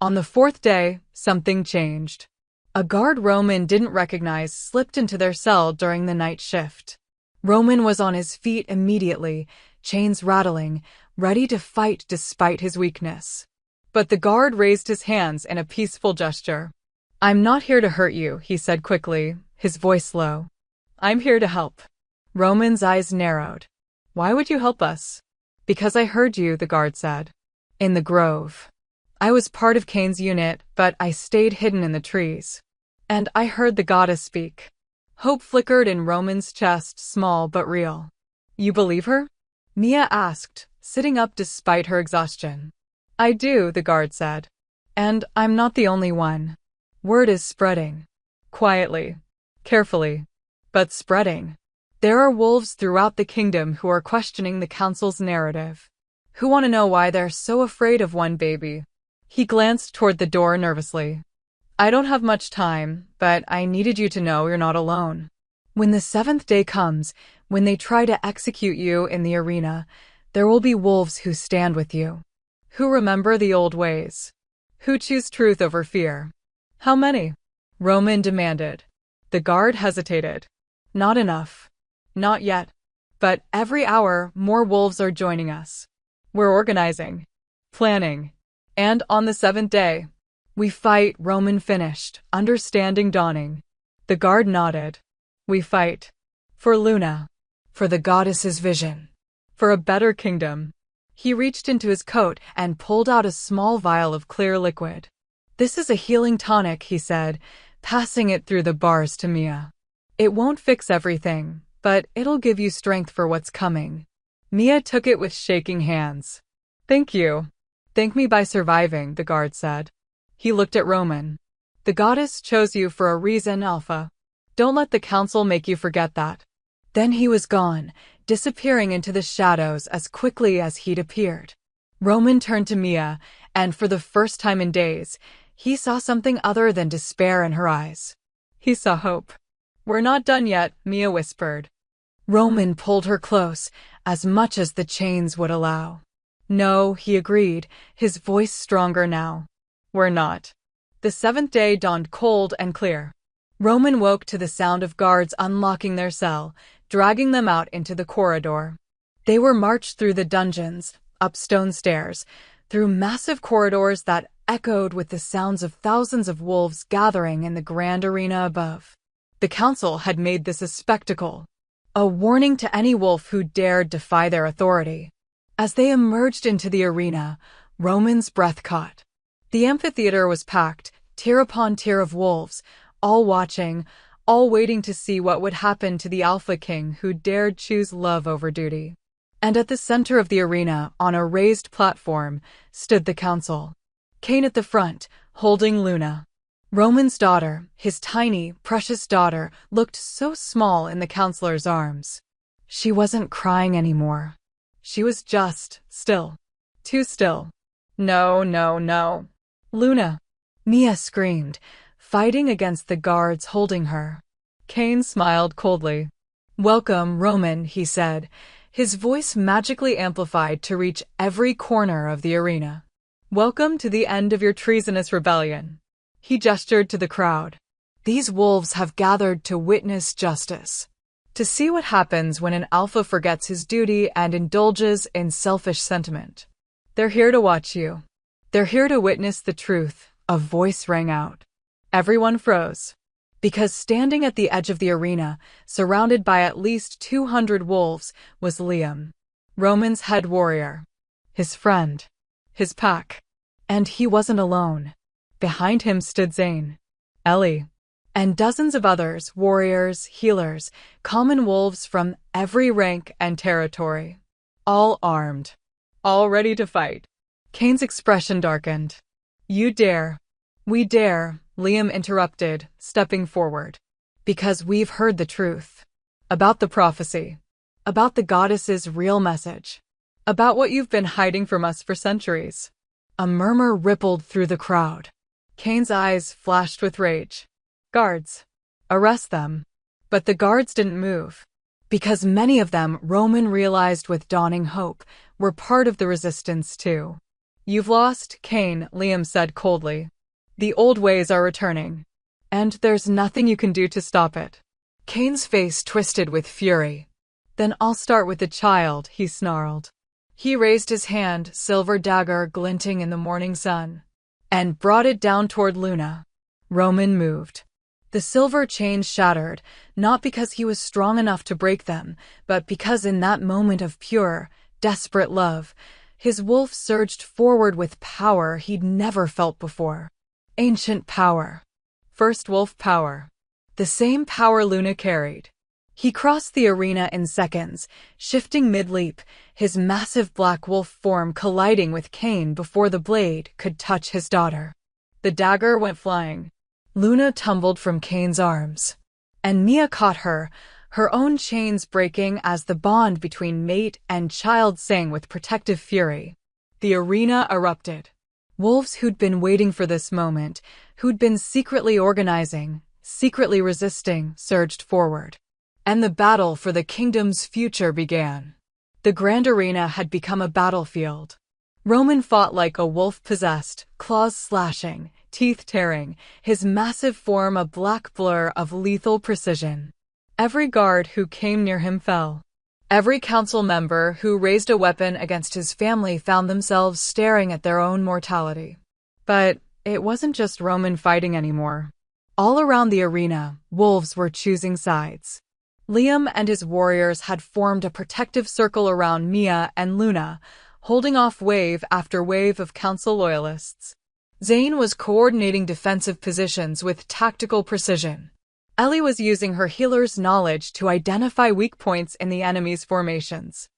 On the 4th day, something changed. A guard Roman didn't recognize slipped into their cell during the night shift. Roman was on his feet immediately, chains rattling, ready to fight despite his weakness. But the guard raised his hands in a peaceful gesture. I'm not here to hurt you, he said quickly, his voice low. I'm here to help. Roman's eyes narrowed. Why would you help us? Because I heard you, the guard said. In the grove. I was part of Cain's unit, but I stayed hidden in the trees. And I heard the goddess speak. Hope flickered in Roman's chest, small but real. You believe her? Mia asked, sitting up despite her exhaustion. I do, the guard said. And I'm not the only one. Word is spreading. Quietly. Carefully. But spreading. There are wolves throughout the kingdom who are questioning the council's narrative. Who want to know why they're so afraid of one baby. He glanced toward the door nervously. I don't have much time, but I needed you to know you're not alone. When the 7th day comes, when they try to execute you in the arena, there will be wolves who stand with you. Who remember the old ways. Who choose truth over fear. How many? Roman demanded. The guard hesitated. Not enough. Not yet. But every hour, more wolves are joining us. We're organizing. Planning. And on the 7th day, we fight, Roman finished, understanding dawning. The guard nodded. We fight. For Luna. For the goddess's vision. For a better kingdom. He reached into his coat and pulled out a small vial of clear liquid. This is a healing tonic, he said, passing it through the bars to Mia. It won't fix everything, but it'll give you strength for what's coming. Mia took it with shaking hands. Thank you. Thank me by surviving, the guard said. He looked at Roman. The goddess chose you for a reason, Alpha. Don't let the council make you forget that. Then he was gone, disappearing into the shadows as quickly as he'd appeared. Roman turned to Mia, and for the first time in days, he saw something other than despair in her eyes. He saw hope. We're not done yet, Mia whispered. Roman pulled her close, as much as the chains would allow. No, he agreed, his voice stronger now. We're not. The 7th day dawned cold and clear. Roman woke to the sound of guards unlocking their cell, dragging them out into the corridor. They were marched through the dungeons, up stone stairs, through massive corridors that echoed with the sounds of thousands of wolves gathering in the grand arena above. The council had made this a spectacle, a warning to any wolf who dared defy their authority. As they emerged into the arena, Roman's breath caught. The amphitheater was packed, tier upon tier of wolves, all watching, all waiting to see what would happen to the Alpha King who dared choose love over duty. And at the center of the arena, on a raised platform, stood the council. Cain at the front, holding Luna. Roman's daughter, his tiny, precious daughter, looked so small in the counselor's arms. She wasn't crying anymore. She was just still. Too still. No, no, no. Luna! Mia screamed, fighting against the guards holding her. Cain smiled coldly. Welcome, Roman, he said, his voice magically amplified to reach every corner of the arena. "Welcome to the end of your treasonous rebellion." He gestured to the crowd. "These wolves have gathered to witness justice, to see what happens when an alpha forgets his duty and indulges in selfish sentiment. They're here to watch you. They're here to witness the truth." A voice rang out. Everyone froze, because standing at the edge of the arena, surrounded by at least 200 wolves, was Liam, Roman's head warrior, his friend, his pack. And he wasn't alone. Behind him stood Zane, Ellie, and dozens of others, warriors, healers, common wolves from every rank and territory. All armed, all ready to fight. Kane's expression darkened. "You dare." "We dare," Liam interrupted, stepping forward. "Because we've heard the truth. About the prophecy. About the goddess's real message. About what you've been hiding from us for centuries." A murmur rippled through the crowd. Kane's eyes flashed with rage. "Guards. Arrest them." But the guards didn't move. Because many of them, Roman realized with dawning hope, were part of the resistance too. "You've lost, Kane," Liam said coldly. "The old ways are returning. And there's nothing you can do to stop it." Kane's face twisted with fury. "Then I'll start with the child," he snarled. He raised his hand, silver dagger glinting in the morning sun, and brought it down toward Luna. Roman moved. The silver chains shattered, not because he was strong enough to break them, but because in that moment of pure, desperate love, his wolf surged forward with power he'd never felt before. Ancient power. First wolf power. The same power Luna carried. He crossed the arena in seconds, shifting mid-leap, his massive black wolf form colliding with Kane before the blade could touch his daughter. The dagger went flying. Luna tumbled from Kane's arms, and Mia caught her, her own chains breaking as the bond between mate and child sang with protective fury. The arena erupted. Wolves who'd been waiting for this moment, who'd been secretly organizing, secretly resisting, surged forward. And the battle for the kingdom's future began. The grand arena had become a battlefield. Roman fought like a wolf possessed, claws slashing, teeth tearing, his massive form a black blur of lethal precision. Every guard who came near him fell. Every council member who raised a weapon against his family found themselves staring at their own mortality. But it wasn't just Roman fighting anymore. All around the arena, wolves were choosing sides. Liam and his warriors had formed a protective circle around Mia and Luna, holding off wave after wave of council loyalists. Zane was coordinating defensive positions with tactical precision. Ellie was using her healer's knowledge to identify weak points in the enemy's formations.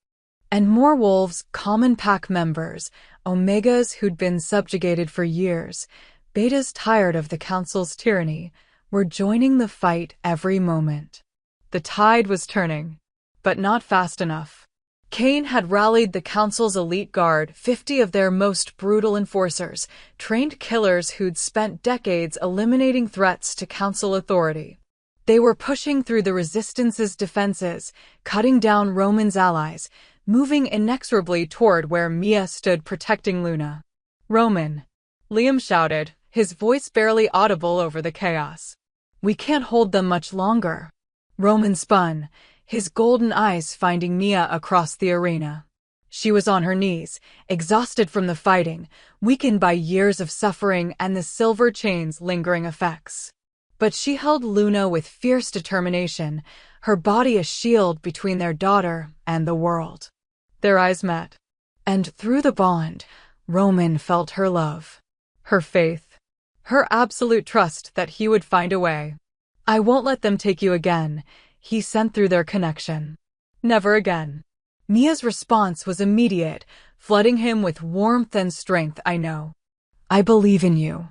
And more wolves, common pack members, omegas who'd been subjugated for years, betas tired of the council's tyranny, were joining the fight every moment. The tide was turning, but not fast enough. Kane had rallied the council's elite guard, 50 of their most brutal enforcers, trained killers who'd spent decades eliminating threats to council authority. They were pushing through the resistance's defenses, cutting down Roman's allies, moving inexorably toward where Mia stood protecting Luna. "Roman," Liam shouted, his voice barely audible over the chaos. "We can't hold them much longer." Roman spun, his golden eyes finding Mia across the arena. She was on her knees, exhausted from the fighting, weakened by years of suffering and the silver chains' lingering effects. But she held Luna with fierce determination, her body a shield between their daughter and the world. Their eyes met. And through the bond, Roman felt her love, her faith, her absolute trust that he would find a way. "I won't let them take you again," he sent through their connection. "Never again." Mia's response was immediate, flooding him with warmth and strength. "I know. I believe in you.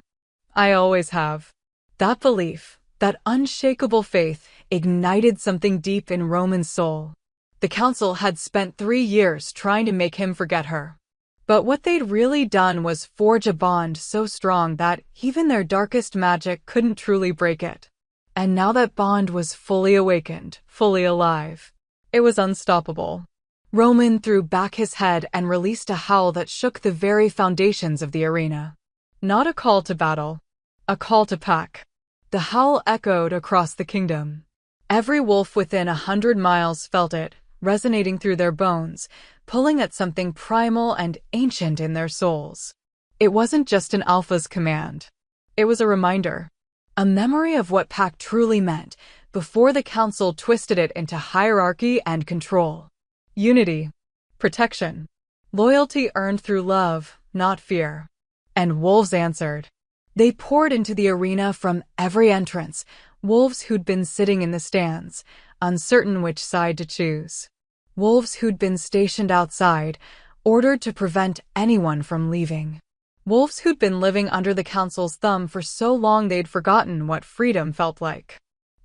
I always have." That belief, that unshakable faith, ignited something deep in Roman's soul. The council had spent 3 years trying to make him forget her. But what they'd really done was forge a bond so strong that even their darkest magic couldn't truly break it. And now that bond was fully awakened, fully alive. It was unstoppable. Roman threw back his head and released a howl that shook the very foundations of the arena. Not a call to battle, a call to pack. The howl echoed across the kingdom. Every wolf within 100 miles felt it, resonating through their bones, pulling at something primal and ancient in their souls. It wasn't just an alpha's command. It was a reminder, a memory of what pack truly meant before the council twisted it into hierarchy and control. Unity, protection, loyalty earned through love, not fear. And wolves answered. They poured into the arena from every entrance, wolves who'd been sitting in the stands, uncertain which side to choose. Wolves who'd been stationed outside, ordered to prevent anyone from leaving. Wolves who'd been living under the council's thumb for so long they'd forgotten what freedom felt like.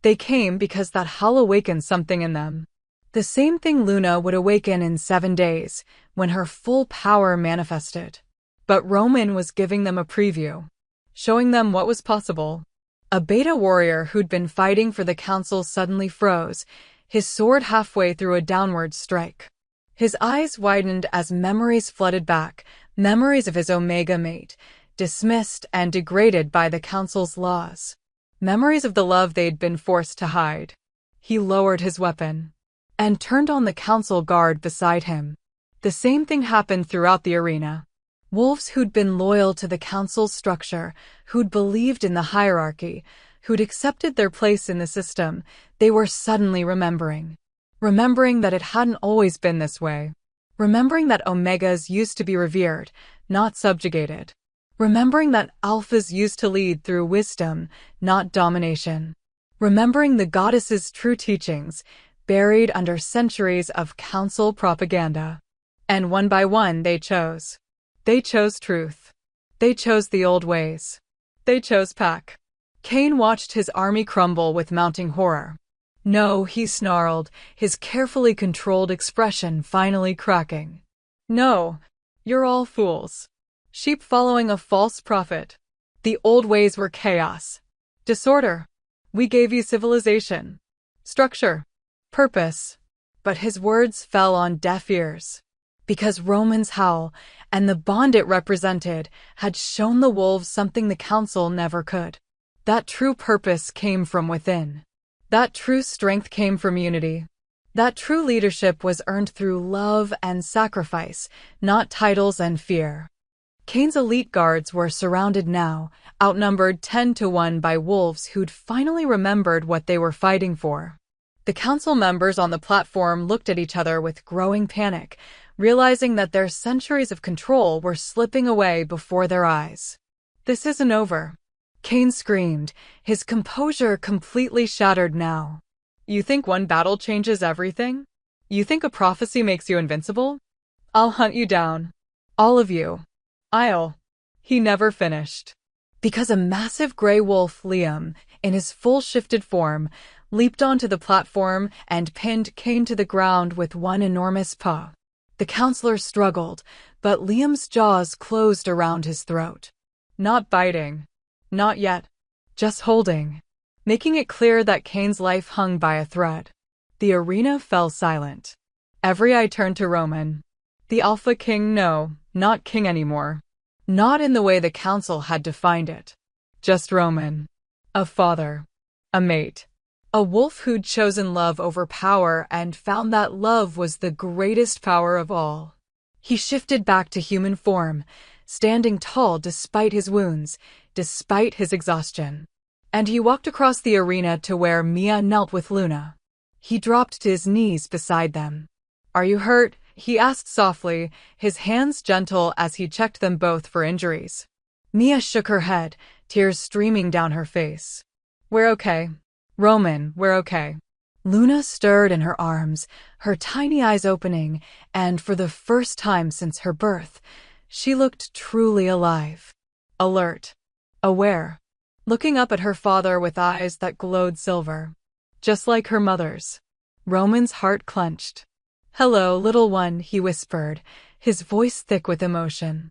They came because that howl awakened something in them. The same thing Luna would awaken in 7 days, when her full power manifested. But Roman was giving them a preview, showing them what was possible. A beta warrior who'd been fighting for the council suddenly froze, his sword halfway through a downward strike. His eyes widened as memories flooded back, memories of his Omega mate, dismissed and degraded by the council's laws. Memories of the love they'd been forced to hide. He lowered his weapon and turned on the council guard beside him. The same thing happened throughout the arena. Wolves who'd been loyal to the council's structure, who'd believed in the hierarchy, who'd accepted their place in the system, they were suddenly remembering. Remembering that it hadn't always been this way. Remembering that Omegas used to be revered, not subjugated. Remembering that Alphas used to lead through wisdom, not domination. Remembering the goddess's true teachings, buried under centuries of council propaganda. And one by one they chose. They chose truth. They chose the old ways. They chose pack. Cain watched his army crumble with mounting horror. No, he snarled, his carefully controlled expression finally cracking. No, you're all fools. Sheep following a false prophet. The old ways were chaos. Disorder. We gave you civilization. Structure. Purpose. But his words fell on deaf ears. Because Roman's howl, and the bond it represented, had shown the wolves something the council never could. That true purpose came from within. That true strength came from unity. That true leadership was earned through love and sacrifice, not titles and fear. Cain's elite guards were surrounded now, outnumbered 10-1 by wolves who'd finally remembered what they were fighting for. The council members on the platform looked at each other with growing panic, realizing that their centuries of control were slipping away before their eyes. This isn't over. Cain screamed, his composure completely shattered now. You think one battle changes everything? You think a prophecy makes you invincible? I'll hunt you down. All of you. He never finished. Because a massive gray wolf, Liam, in his full shifted form, leaped onto the platform and pinned Cain to the ground with one enormous paw. The counselor struggled, but Liam's jaws closed around his throat. Not biting. Not yet. Just holding. Making it clear that Cain's life hung by a thread. The arena fell silent. Every eye turned to Roman. The Alpha King, no, not king anymore. Not in the way the council had defined it. Just Roman. A father. A mate. A wolf who'd chosen love over power and found that love was the greatest power of all. He shifted back to human form, standing tall despite his wounds, despite his exhaustion. And he walked across the arena to where Mia knelt with Luna. He dropped to his knees beside them. Are you hurt? He asked softly, his hands gentle as he checked them both for injuries. Mia shook her head, tears streaming down her face. We're okay. Roman, we're okay. Luna stirred in her arms, her tiny eyes opening, and for the first time since her birth, she looked truly alive. Alert. Aware. Looking up at her father with eyes that glowed silver. Just like her mother's. Roman's heart clenched. Hello, little one, he whispered, his voice thick with emotion.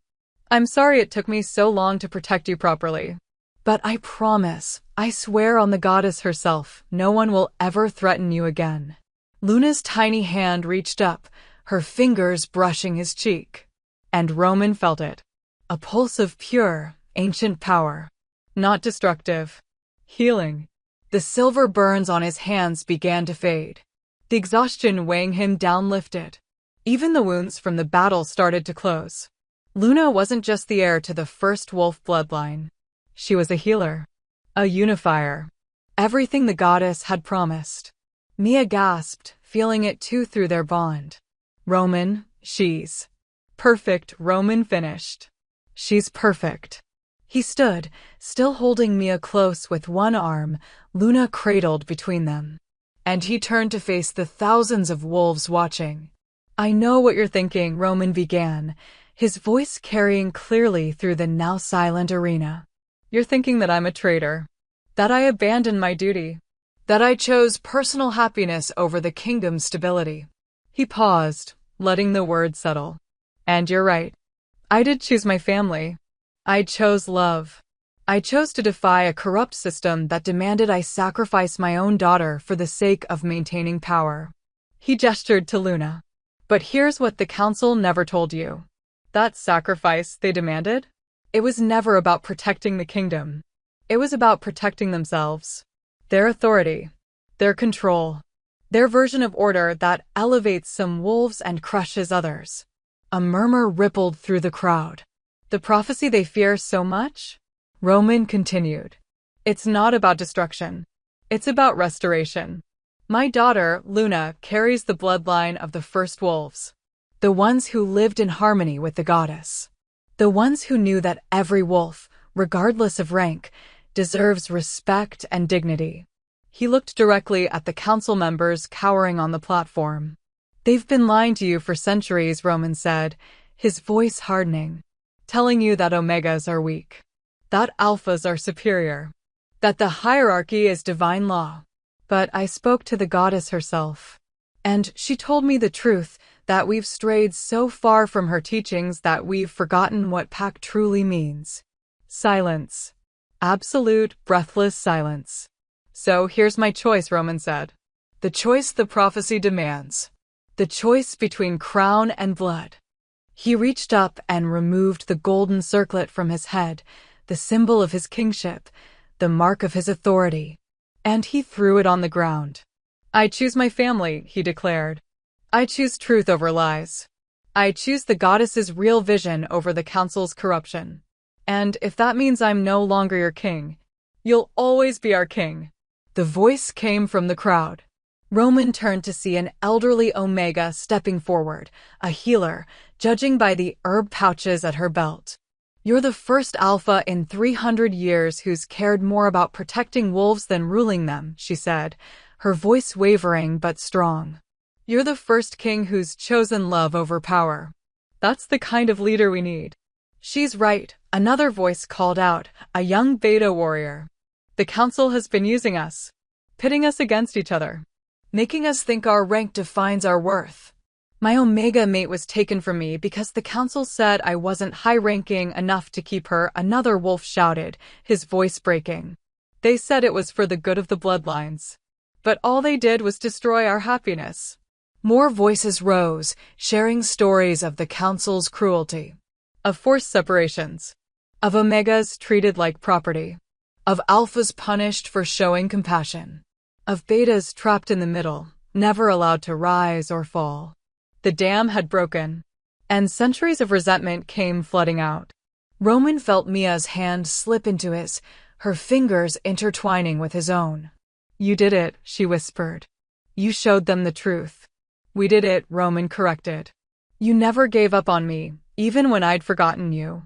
I'm sorry it took me so long to protect you properly. But I promise, I swear on the goddess herself, no one will ever threaten you again. Luna's tiny hand reached up, her fingers brushing his cheek. And Roman felt it. A pulse of pure, ancient power. Not destructive. Healing. The silver burns on his hands began to fade. The exhaustion weighing him down lifted. Even the wounds from the battle started to close. Luna wasn't just the heir to the first wolf bloodline. She was a healer. A unifier. Everything the goddess had promised. Mia gasped, feeling it too through their bond. Roman, she's perfect. Roman finished. She's perfect. He stood, still holding Mia close with one arm, Luna cradled between them. And he turned to face the thousands of wolves watching. I know what you're thinking, Roman began, his voice carrying clearly through the now silent arena. You're thinking that I'm a traitor. That I abandoned my duty. That I chose personal happiness over the kingdom's stability. He paused, letting the words settle. And you're right. I did choose my family. I chose love. I chose to defy a corrupt system that demanded I sacrifice my own daughter for the sake of maintaining power. He gestured to Luna. But here's what the council never told you. That sacrifice they demanded? It was never about protecting the kingdom. It was about protecting themselves. Their authority. Their control. Their version of order that elevates some wolves and crushes others. A murmur rippled through the crowd. The prophecy they fear so much? Roman continued. It's not about destruction. It's about restoration. My daughter, Luna, carries the bloodline of the first wolves. The ones who lived in harmony with the goddess. The ones who knew that every wolf, regardless of rank, deserves respect and dignity. He looked directly at the council members cowering on the platform. They've been lying to you for centuries, Roman said, his voice hardening. Telling you that omegas are weak. That alphas are superior. That the hierarchy is divine law. But I spoke to the goddess herself. And she told me the truth, that we've strayed so far from her teachings that we've forgotten what pack truly means. Silence. Absolute, breathless silence. So here's my choice, Roman said. The choice the prophecy demands. The choice between crown and blood. He reached up and removed the golden circlet from his head, the symbol of his kingship, the mark of his authority. And he threw it on the ground. I choose my family, he declared. I choose truth over lies. I choose the goddess's real vision over the council's corruption. And if that means I'm no longer your king, you'll always be our king. The voice came from the crowd. Roman turned to see an elderly Omega stepping forward, a healer, judging by the herb pouches at her belt. You're the first Alpha in 300 years who's cared more about protecting wolves than ruling them, she said, her voice wavering but strong. You're the first king who's chosen love over power. That's the kind of leader we need. She's right, another voice called out, a young beta warrior. The council has been using us, pitting us against each other, making us think our rank defines our worth. My Omega mate was taken from me because the council said I wasn't high-ranking enough to keep her, another wolf shouted, his voice breaking. They said it was for the good of the bloodlines. But all they did was destroy our happiness. More voices rose, sharing stories of the council's cruelty. Of forced separations. Of Omegas treated like property. Of Alphas punished for showing compassion. Of Betas trapped in the middle, never allowed to rise or fall. The dam had broken, and centuries of resentment came flooding out. Roman felt Mia's hand slip into his, her fingers intertwining with his own. You did it, she whispered. You showed them the truth. We did it, Roman corrected. You never gave up on me, even when I'd forgotten you.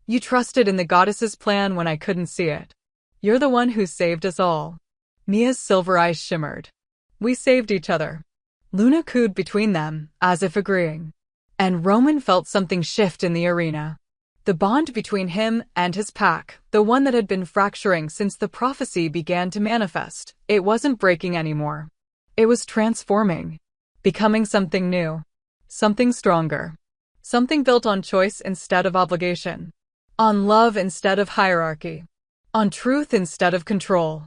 You trusted in the goddess's plan when I couldn't see it. You're the one who saved us all. Mia's silver eyes shimmered. We saved each other. Luna cooed between them, as if agreeing. And Roman felt something shift in the arena. The bond between him and his pack, the one that had been fracturing since the prophecy began to manifest, it wasn't breaking anymore. It was transforming. Becoming something new. Something stronger. Something built on choice instead of obligation. On love instead of hierarchy. On truth instead of control.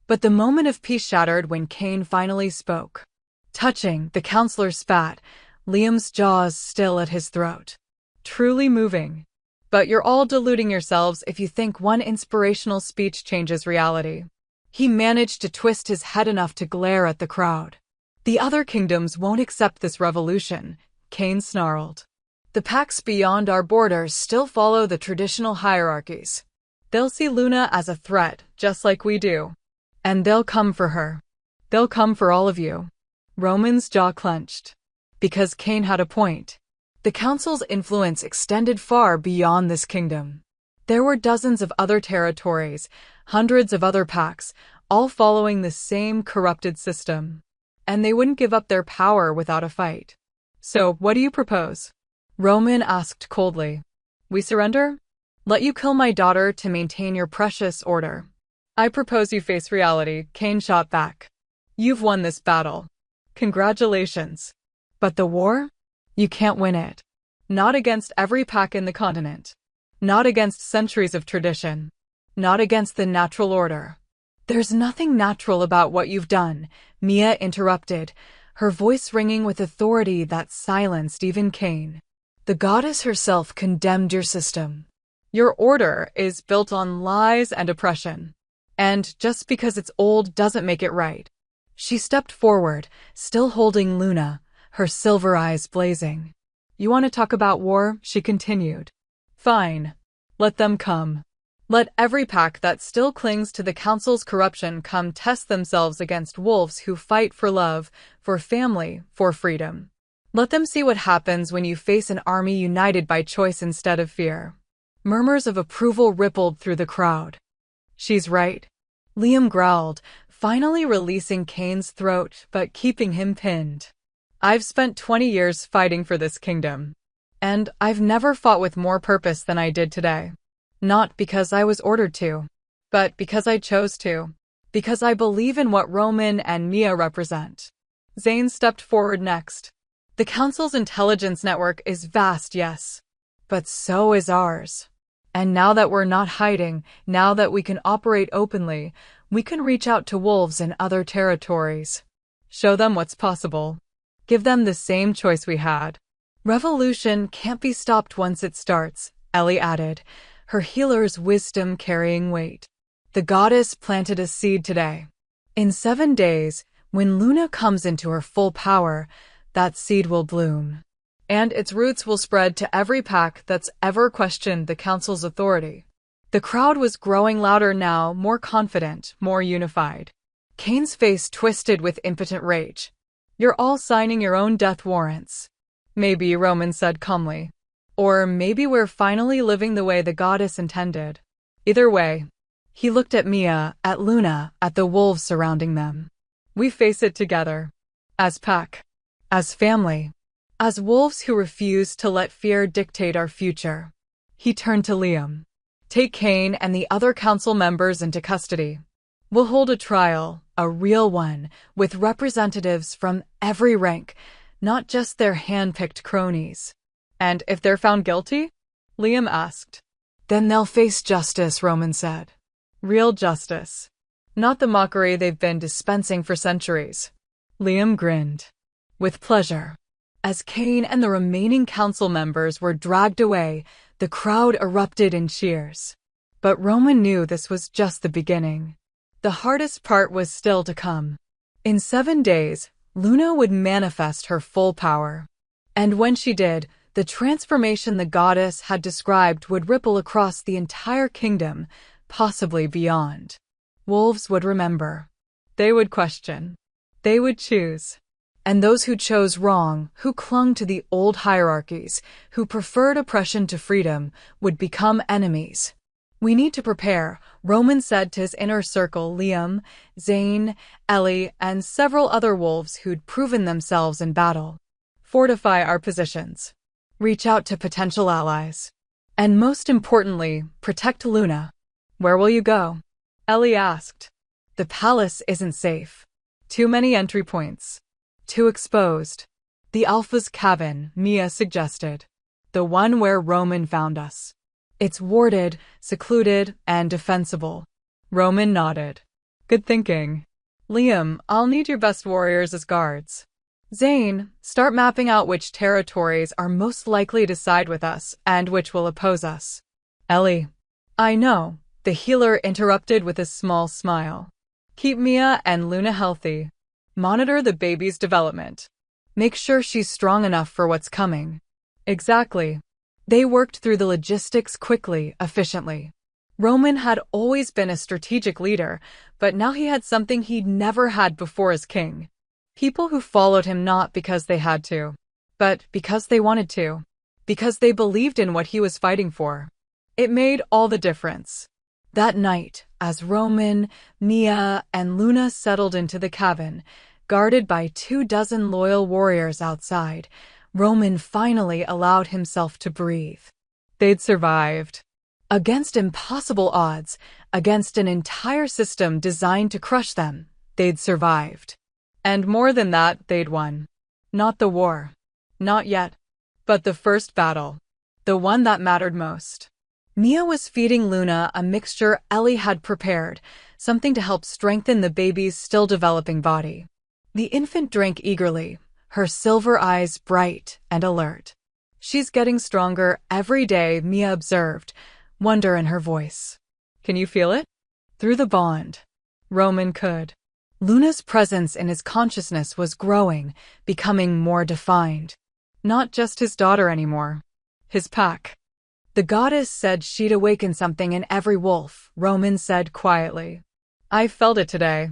But the moment of peace shattered when Cain finally spoke. Touching, the counselor spat, Liam's jaws still at his throat. Truly moving. But you're all deluding yourselves if you think one inspirational speech changes reality. He managed to twist his head enough to glare at the crowd. The other kingdoms won't accept this revolution, Kane snarled. The packs beyond our borders still follow the traditional hierarchies. They'll see Luna as a threat, just like we do. And they'll come for her. They'll come for all of you. Roman's jaw clenched. Because Kane had a point. The council's influence extended far beyond this kingdom. There were dozens of other territories, hundreds of other packs, all following the same corrupted system. And they wouldn't give up their power without a fight. So, what do you propose? Roman asked coldly. We surrender? Let you kill my daughter to maintain your precious order. I propose you face reality, Kane shot back. You've won this battle. Congratulations. But the war? You can't win it. Not against every pack in the continent. Not against centuries of tradition. Not against the natural order. There's nothing natural about what you've done, Mia interrupted, her voice ringing with authority that silenced even Kane. The goddess herself condemned your system. Your order is built on lies and oppression. And just because it's old doesn't make it right. She stepped forward, still holding Luna, her silver eyes blazing. You want to talk about war? She continued. Fine. Let them come. Let every pack that still clings to the council's corruption come test themselves against wolves who fight for love, for family, for freedom. Let them see what happens when you face an army united by choice instead of fear. Murmurs of approval rippled through the crowd. She's right. Liam growled, finally releasing Kane's throat but keeping him pinned. I've spent 20 years fighting for this kingdom. And I've never fought with more purpose than I did today. Not because I was ordered to, but because I chose to. Because I believe in what Roman and Mia represent. Zane stepped forward next. The Council's intelligence network is vast, yes. But so is ours. And now that we're not hiding, now that we can operate openly, we can reach out to wolves in other territories. Show them what's possible. Give them the same choice we had. Revolution can't be stopped once it starts, Ellie added, her healer's wisdom carrying weight. The goddess planted a seed today. In 7 days, when Luna comes into her full power, that seed will bloom. And its roots will spread to every pack that's ever questioned the council's authority. The crowd was growing louder now, more confident, more unified. Kane's face twisted with impotent rage. You're all signing your own death warrants. Maybe, Roman said calmly. Or maybe we're finally living the way the goddess intended. Either way. He looked at Mia, at Luna, at the wolves surrounding them. We face it together. As pack. As family. As wolves who refuse to let fear dictate our future. He turned to Liam. Take Kane and the other council members into custody. We'll hold a trial, a real one, with representatives from every rank, not just their hand-picked cronies. And if they're found guilty? Liam asked. Then they'll face justice, Roman said. Real justice. Not the mockery they've been dispensing for centuries. Liam grinned. With pleasure. As Kane and the remaining council members were dragged away, the crowd erupted in cheers. But Roman knew this was just the beginning. The hardest part was still to come. In 7 days, Luna would manifest her full power. And when she did, the transformation the goddess had described would ripple across the entire kingdom, possibly beyond. Wolves would remember. They would question. They would choose. And those who chose wrong, who clung to the old hierarchies, who preferred oppression to freedom, would become enemies. We need to prepare, Roman said to his inner circle, Liam, Zane, Ellie, and several other wolves who'd proven themselves in battle. Fortify our positions. Reach out to potential allies. And most importantly, protect Luna. Where will you go? Ellie asked. The palace isn't safe. Too many entry points. Too exposed. The Alpha's cabin, Mia suggested. The one where Roman found us. It's warded, secluded, and defensible. Roman nodded. Good thinking. Liam, I'll need your best warriors as guards. Zane, start mapping out which territories are most likely to side with us and which will oppose us. Ellie. I know, the healer interrupted with a small smile. Keep Mia and Luna healthy. Monitor the baby's development. Make sure she's strong enough for what's coming. Exactly. They worked through the logistics quickly, efficiently. Roman had always been a strategic leader, but now he had something he'd never had before as king. People who followed him not because they had to, but because they wanted to, because they believed in what he was fighting for. It made all the difference. That night, as Roman, Mia, and Luna settled into the cabin, guarded by 24 loyal warriors outside, Roman finally allowed himself to breathe. They'd survived. Against impossible odds, against an entire system designed to crush them, they'd survived. And more than that, they'd won. Not the war. Not yet. But the first battle. The one that mattered most. Mia was feeding Luna a mixture Ellie had prepared, something to help strengthen the baby's still developing body. The infant drank eagerly, her silver eyes bright and alert. She's getting stronger every day, Mia observed, wonder in her voice. Can you feel it? Through the bond. Roman could. Luna's presence in his consciousness was growing, becoming more defined. Not just his daughter anymore. His pack. The goddess said she'd awaken something in every wolf, Roman said quietly. I felt it today.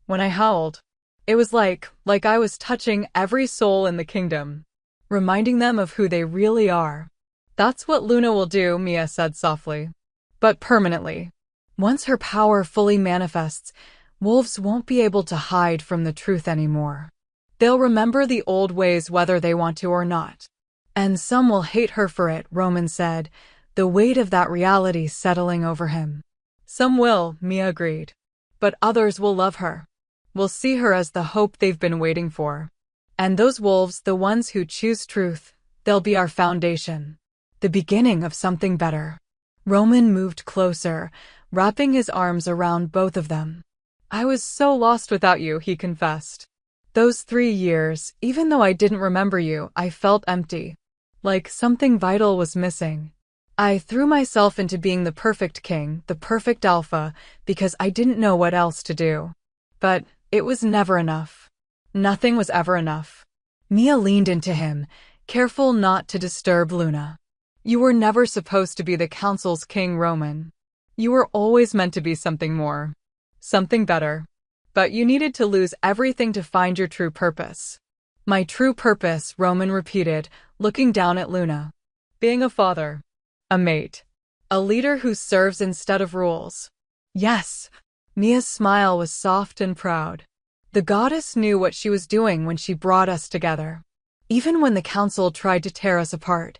When I howled. It was like I was touching every soul in the kingdom. Reminding them of who they really are. That's what Luna will do, Mia said softly. But permanently. Once her power fully manifests, wolves won't be able to hide from the truth anymore. They'll remember the old ways whether they want to or not. And some will hate her for it, Roman said, the weight of that reality settling over him. Some will, Mia agreed. But others will love her. Will see her as the hope they've been waiting for. And those wolves, the ones who choose truth, they'll be our foundation. The beginning of something better. Roman moved closer, wrapping his arms around both of them. I was so lost without you, he confessed. Those 3 years, even though I didn't remember you, I felt empty. Like something vital was missing. I threw myself into being the perfect king, the perfect alpha, because I didn't know what else to do. But it was never enough. Nothing was ever enough. Mia leaned into him, careful not to disturb Luna. You were never supposed to be the council's king, Roman. You were always meant to be something more. Something better. But you needed to lose everything to find your true purpose. My true purpose, Roman repeated, looking down at Luna. Being a father. A mate. A leader who serves instead of rules. Yes. Mia's smile was soft and proud. The goddess knew what she was doing when she brought us together. Even when the council tried to tear us apart,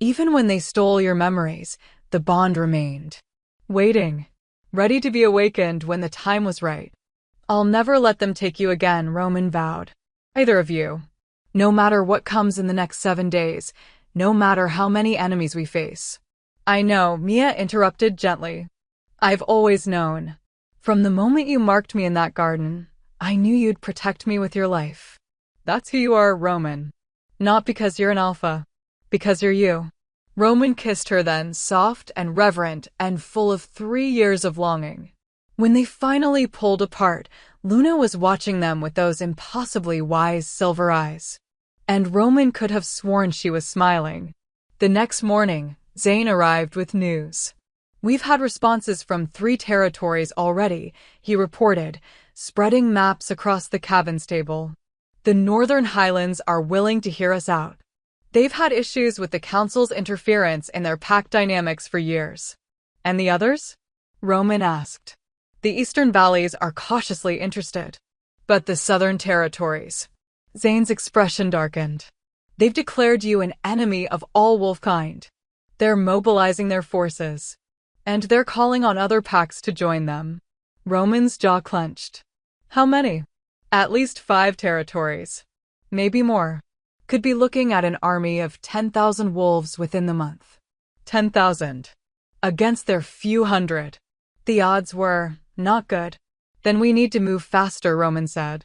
even when they stole your memories, the bond remained. Waiting. Ready to be awakened when the time was right. I'll never let them take you again, Roman vowed. Either of you. No matter what comes in the next 7 days, no matter how many enemies we face. I know, Mia interrupted gently. I've always known. From the moment you marked me in that garden, I knew you'd protect me with your life. That's who you are, Roman. Not because you're an alpha. Because you're you. Roman kissed her then, soft and reverent and full of 3 years of longing. When they finally pulled apart, Luna was watching them with those impossibly wise silver eyes. And Roman could have sworn she was smiling. The next morning, Zane arrived with news. We've had responses from 3 territories already, he reported, spreading maps across the cabin's table. The Northern Highlands are willing to hear us out. They've had issues with the council's interference in their pack dynamics for years. And the others? Roman asked. The Eastern Valleys are cautiously interested. But the Southern Territories. Zane's expression darkened. They've declared you an enemy of all wolfkind. They're mobilizing their forces. And they're calling on other packs to join them. Roman's jaw clenched. How many? At least 5 territories. Maybe more. Could be looking at an army of 10,000 wolves within the month. 10,000. Against their few hundred. The odds were not good. Then we need to move faster, Roman said.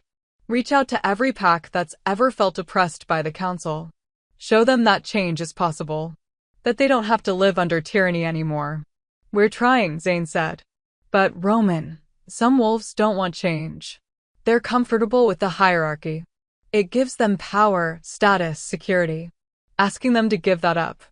Reach out to every pack that's ever felt oppressed by the council. Show them that change is possible. That they don't have to live under tyranny anymore. We're trying, Zane said. But Roman, some wolves don't want change. They're comfortable with the hierarchy. It gives them power, status, security. Asking them to give that up.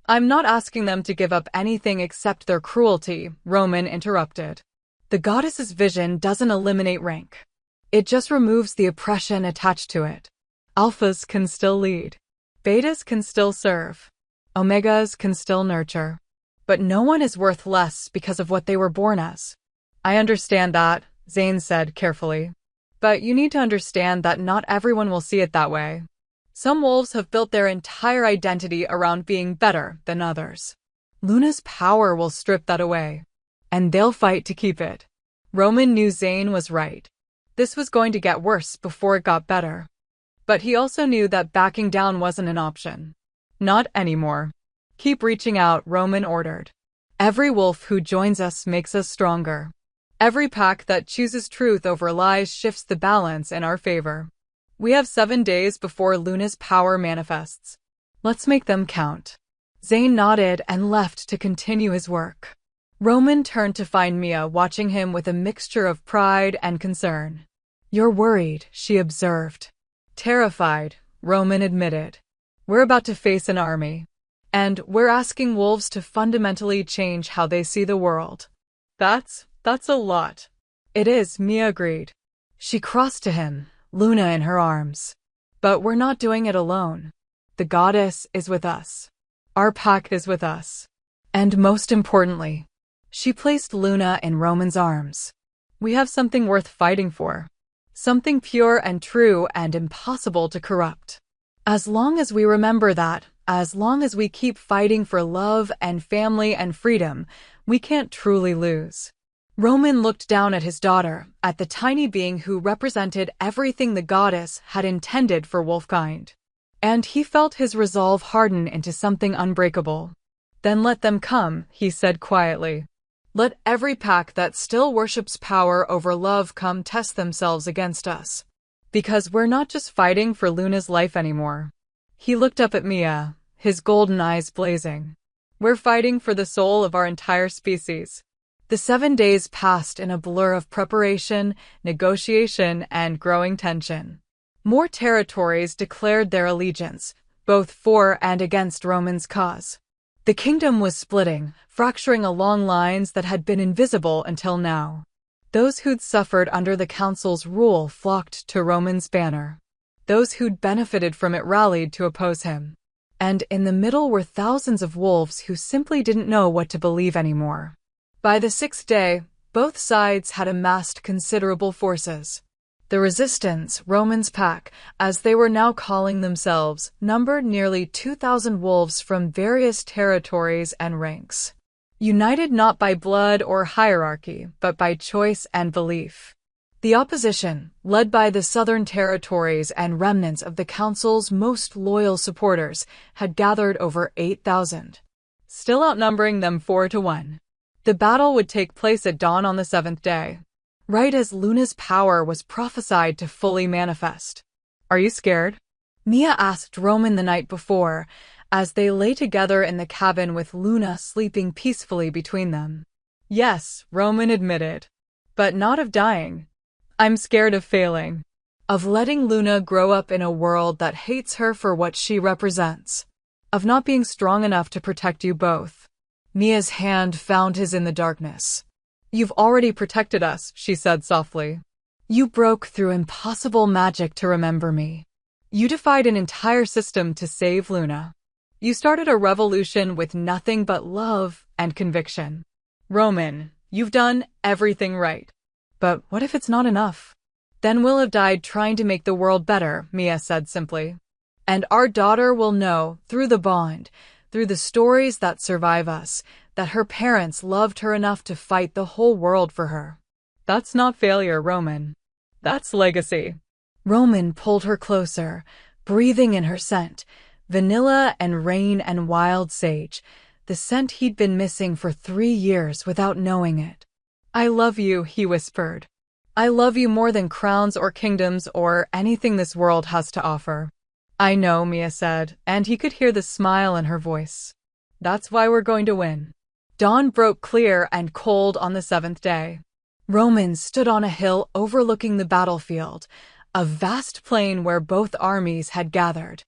I'm not asking them to give up anything except their cruelty, Roman interrupted. The goddess's vision doesn't eliminate rank. It just removes the oppression attached to it. Alphas can still lead. Betas can still serve. Omegas can still nurture. But no one is worth less because of what they were born as. I understand that, Zane said carefully. But you need to understand that not everyone will see it that way. Some wolves have built their entire identity around being better than others. Luna's power will strip that away. And they'll fight to keep it. Roman knew Zane was right. This was going to get worse before it got better. But he also knew that backing down wasn't an option. Not anymore. Keep reaching out, Roman ordered. Every wolf who joins us makes us stronger. Every pack that chooses truth over lies shifts the balance in our favor. We have 7 days before Luna's power manifests. Let's make them count. Zane nodded and left to continue his work. Roman turned to find Mia watching him with a mixture of pride and concern. You're worried, she observed. Terrified, Roman admitted. We're about to face an army. And we're asking wolves to fundamentally change how they see the world. That's a lot. It is, Mia agreed. She crossed to him, Luna in her arms. But we're not doing it alone. The goddess is with us. Our pack is with us. And most importantly, she placed Luna in Roman's arms. We have something worth fighting for. Something pure and true and impossible to corrupt. As long as we remember that, as long as we keep fighting for love and family and freedom, we can't truly lose. Roman looked down at his daughter, at the tiny being who represented everything the goddess had intended for wolfkind. And he felt his resolve harden into something unbreakable. Then let them come, he said quietly. Let every pack that still worships power over love come test themselves against us. Because we're not just fighting for Luna's life anymore. He looked up at Mia, his golden eyes blazing. We're fighting for the soul of our entire species. The 7 days passed in a blur of preparation, negotiation, and growing tension. More territories declared their allegiance, both for and against Roman's cause. The kingdom was splitting, fracturing along lines that had been invisible until now. Those who'd suffered under the council's rule flocked to Roman's banner. Those who'd benefited from it rallied to oppose him. And in the middle were thousands of wolves who simply didn't know what to believe anymore. By the 6th day, both sides had amassed considerable forces. The resistance, Roman's pack, as they were now calling themselves, numbered nearly 2,000 wolves from various territories and ranks. United not by blood or hierarchy, but by choice and belief. The opposition, led by the southern territories and remnants of the council's most loyal supporters, had gathered over 8,000. Still outnumbering them 4-1. The battle would take place at dawn on the 7th day, right as Luna's power was prophesied to fully manifest. Are you scared? Mia asked Roman the night before, as they lay together in the cabin with Luna sleeping peacefully between them. Yes, Roman admitted. But not of dying. I'm scared of failing. Of letting Luna grow up in a world that hates her for what she represents. Of not being strong enough to protect you both. Mia's hand found his in the darkness. You've already protected us, she said softly. You broke through impossible magic to remember me. You defied an entire system to save Luna. You started a revolution with nothing but love and conviction. Roman, you've done everything right. But what if it's not enough? Then we'll have died trying to make the world better, Mia said simply. And our daughter will know, through the bond, through the stories that survive us, that her parents loved her enough to fight the whole world for her. That's not failure, Roman. That's legacy. Roman pulled her closer, breathing in her scent, vanilla and rain and wild sage, the scent he'd been missing for 3 years without knowing it. I love you, he whispered. I love you more than crowns or kingdoms or anything this world has to offer. I know, Mia said, and he could hear the smile in her voice. That's why we're going to win. Dawn broke clear and cold on the seventh day. Roman stood on a hill overlooking the battlefield, a vast plain where both armies had gathered.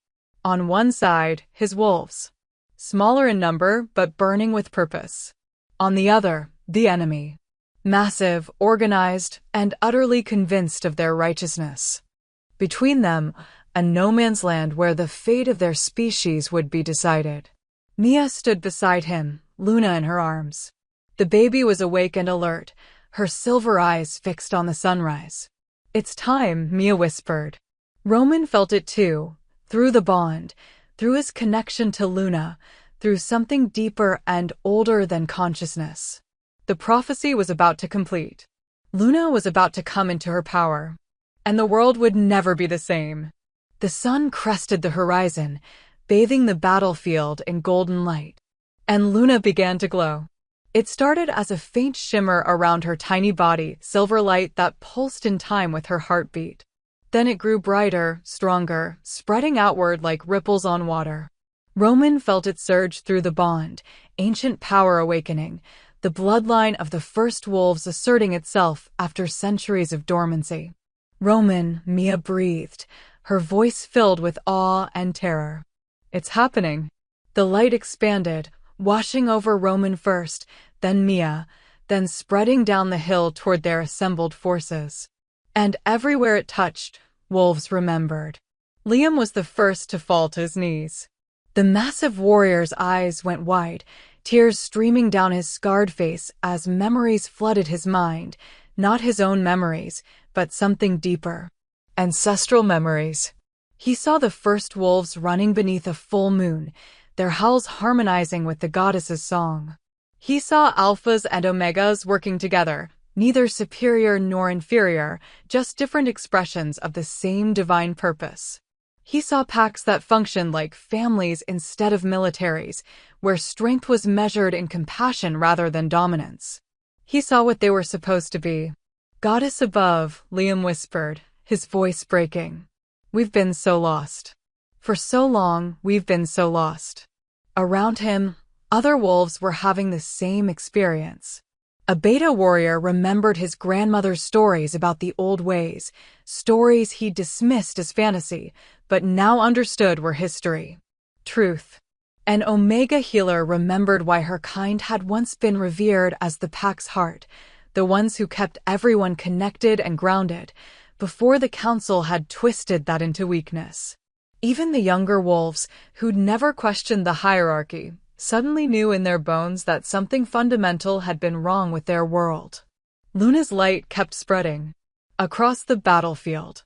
On one side, his wolves, smaller in number but burning with purpose. On the other, the enemy, massive, organized, and utterly convinced of their righteousness. Between them, a no-man's land where the fate of their species would be decided. Mia stood beside him, Luna in her arms. The baby was awake and alert, her silver eyes fixed on the sunrise. It's time, Mia whispered. Roman felt it too, through the bond, through his connection to Luna, through something deeper and older than consciousness. The prophecy was about to complete. Luna was about to come into her power, and the world would never be the same. The sun crested the horizon, bathing the battlefield in golden light, and Luna began to glow. It started as a faint shimmer around her tiny body, silver light that pulsed in time with her heartbeat. Then it grew brighter, stronger, spreading outward like ripples on water. Roman felt it surge through the bond, ancient power awakening, the bloodline of the first wolves asserting itself after centuries of dormancy. Roman, Mia breathed, her voice filled with awe and terror. It's happening. The light expanded, washing over Roman first, then Mia, then spreading down the hill toward their assembled forces. And everywhere it touched, wolves remembered. Liam was the first to fall to his knees. The massive warrior's eyes went wide, tears streaming down his scarred face as memories flooded his mind, not his own memories, but something deeper. Ancestral memories. He saw the first wolves running beneath a full moon, their howls harmonizing with the goddess's song. He saw alphas and omegas working together, neither superior nor inferior, just different expressions of the same divine purpose. He saw packs that functioned like families instead of militaries, where strength was measured in compassion rather than dominance. He saw what they were supposed to be. Goddess above, Liam whispered, his voice breaking. We've been so lost. For so long, we've been so lost. Around him, other wolves were having the same experience. A beta warrior remembered his grandmother's stories about the old ways, stories he dismissed as fantasy, but now understood were history. Truth. An omega healer remembered why her kind had once been revered as the pack's heart, the ones who kept everyone connected and grounded, before the council had twisted that into weakness. Even the younger wolves, who'd never questioned the hierarchy, suddenly knew in their bones that something fundamental had been wrong with their world. Luna's light kept spreading across the battlefield,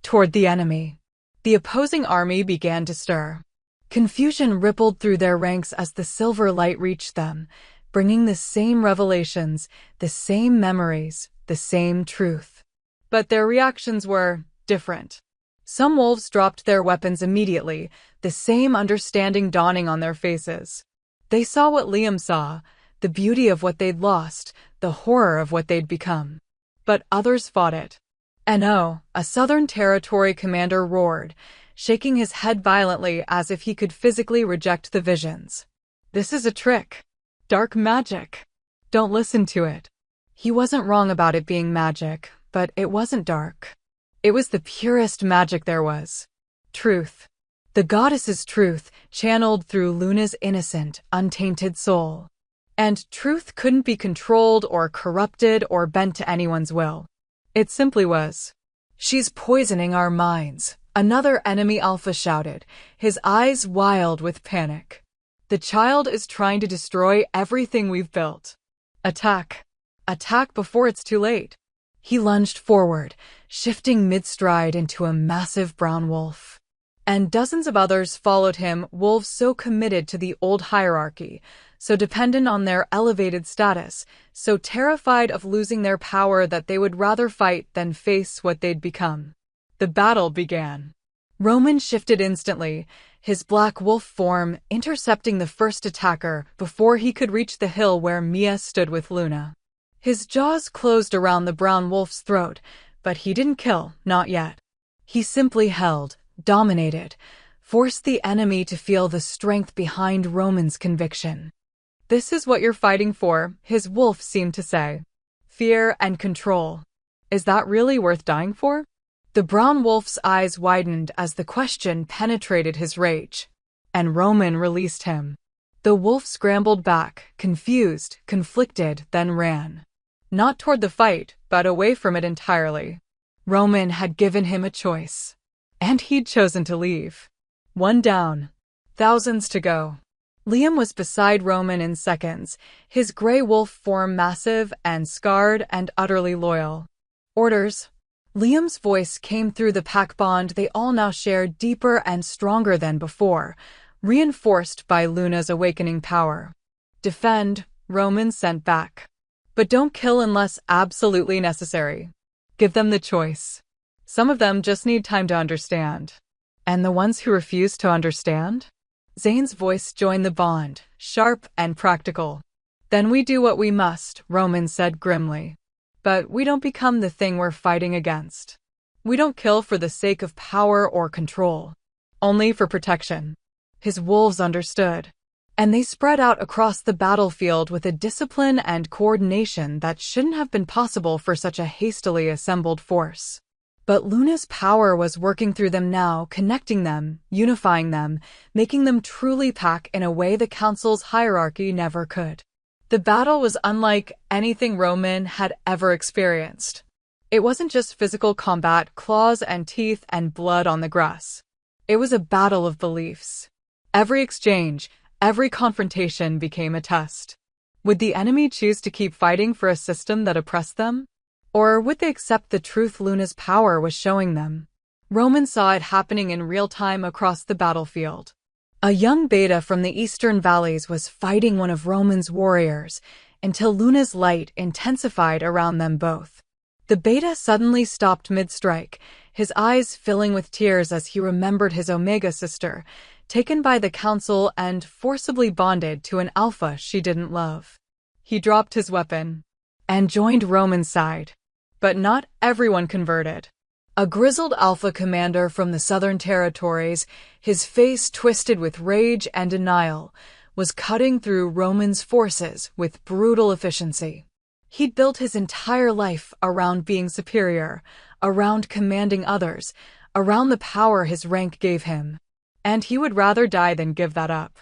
toward the enemy. The opposing army began to stir. Confusion rippled through their ranks as the silver light reached them, bringing the same revelations, the same memories, the same truth. But their reactions were different. Some wolves dropped their weapons immediately, the same understanding dawning on their faces. They saw what Liam saw, the beauty of what they'd lost, the horror of what they'd become. But others fought it. "No," a Southern Territory commander roared, shaking his head violently as if he could physically reject the visions. "This is a trick. Dark magic. Don't listen to it." He wasn't wrong about it being magic, but it wasn't dark. It was the purest magic there was. Truth. The goddess's truth, channeled through Luna's innocent, untainted soul. And truth couldn't be controlled or corrupted or bent to anyone's will. It simply was. "She's poisoning our minds," another enemy alpha shouted, his eyes wild with panic. "The child is trying to destroy everything we've built. Attack. Attack before it's too late." He lunged forward, shifting mid-stride into a massive brown wolf. And dozens of others followed him, wolves so committed to the old hierarchy, so dependent on their elevated status, so terrified of losing their power that they would rather fight than face what they'd become. The battle began. Roman shifted instantly, his black wolf form intercepting the first attacker before he could reach the hill where Mia stood with Luna. His jaws closed around the brown wolf's throat, but he didn't kill, not yet. He simply held, dominated, forced the enemy to feel the strength behind Roman's conviction. "This is what you're fighting for," his wolf seemed to say. "Fear and control. Is that really worth dying for?" The brown wolf's eyes widened as the question penetrated his rage. And Roman released him. The wolf scrambled back, confused, conflicted, then ran. Not toward the fight, but away from it entirely. Roman had given him a choice. And he'd chosen to leave. One down. Thousands to go. Liam was beside Roman in seconds, his gray wolf form massive and scarred and utterly loyal. "Orders." Liam's voice came through the pack bond they all now shared, deeper and stronger than before, reinforced by Luna's awakening power. "Defend," Roman sent back. "But don't kill unless absolutely necessary. Give them the choice. Some of them just need time to understand." "And the ones who refuse to understand?" Zane's voice joined the bond, sharp and practical. "Then we do what we must," Roman said grimly. "But we don't become the thing we're fighting against. We don't kill for the sake of power or control. Only for protection." His wolves understood. And they spread out across the battlefield with a discipline and coordination that shouldn't have been possible for such a hastily assembled force. But Luna's power was working through them now, connecting them, unifying them, making them truly pack in a way the Council's hierarchy never could. The battle was unlike anything Roman had ever experienced. It wasn't just physical combat, claws and teeth and blood on the grass. It was a battle of beliefs. Every exchange, every confrontation became a test. Would the enemy choose to keep fighting for a system that oppressed them? Or would they accept the truth Luna's power was showing them? Roman saw it happening in real time across the battlefield. A young beta from the eastern valleys was fighting one of Roman's warriors until Luna's light intensified around them both. The beta suddenly stopped mid-strike, his eyes filling with tears as he remembered his Omega sister, taken by the Council and forcibly bonded to an Alpha she didn't love. He dropped his weapon and joined Roman's side. But not everyone converted. A grizzled Alpha commander from the Southern Territories, his face twisted with rage and denial, was cutting through Roman's forces with brutal efficiency. He'd built his entire life around being superior, around commanding others, around the power his rank gave him. And he would rather die than give that up.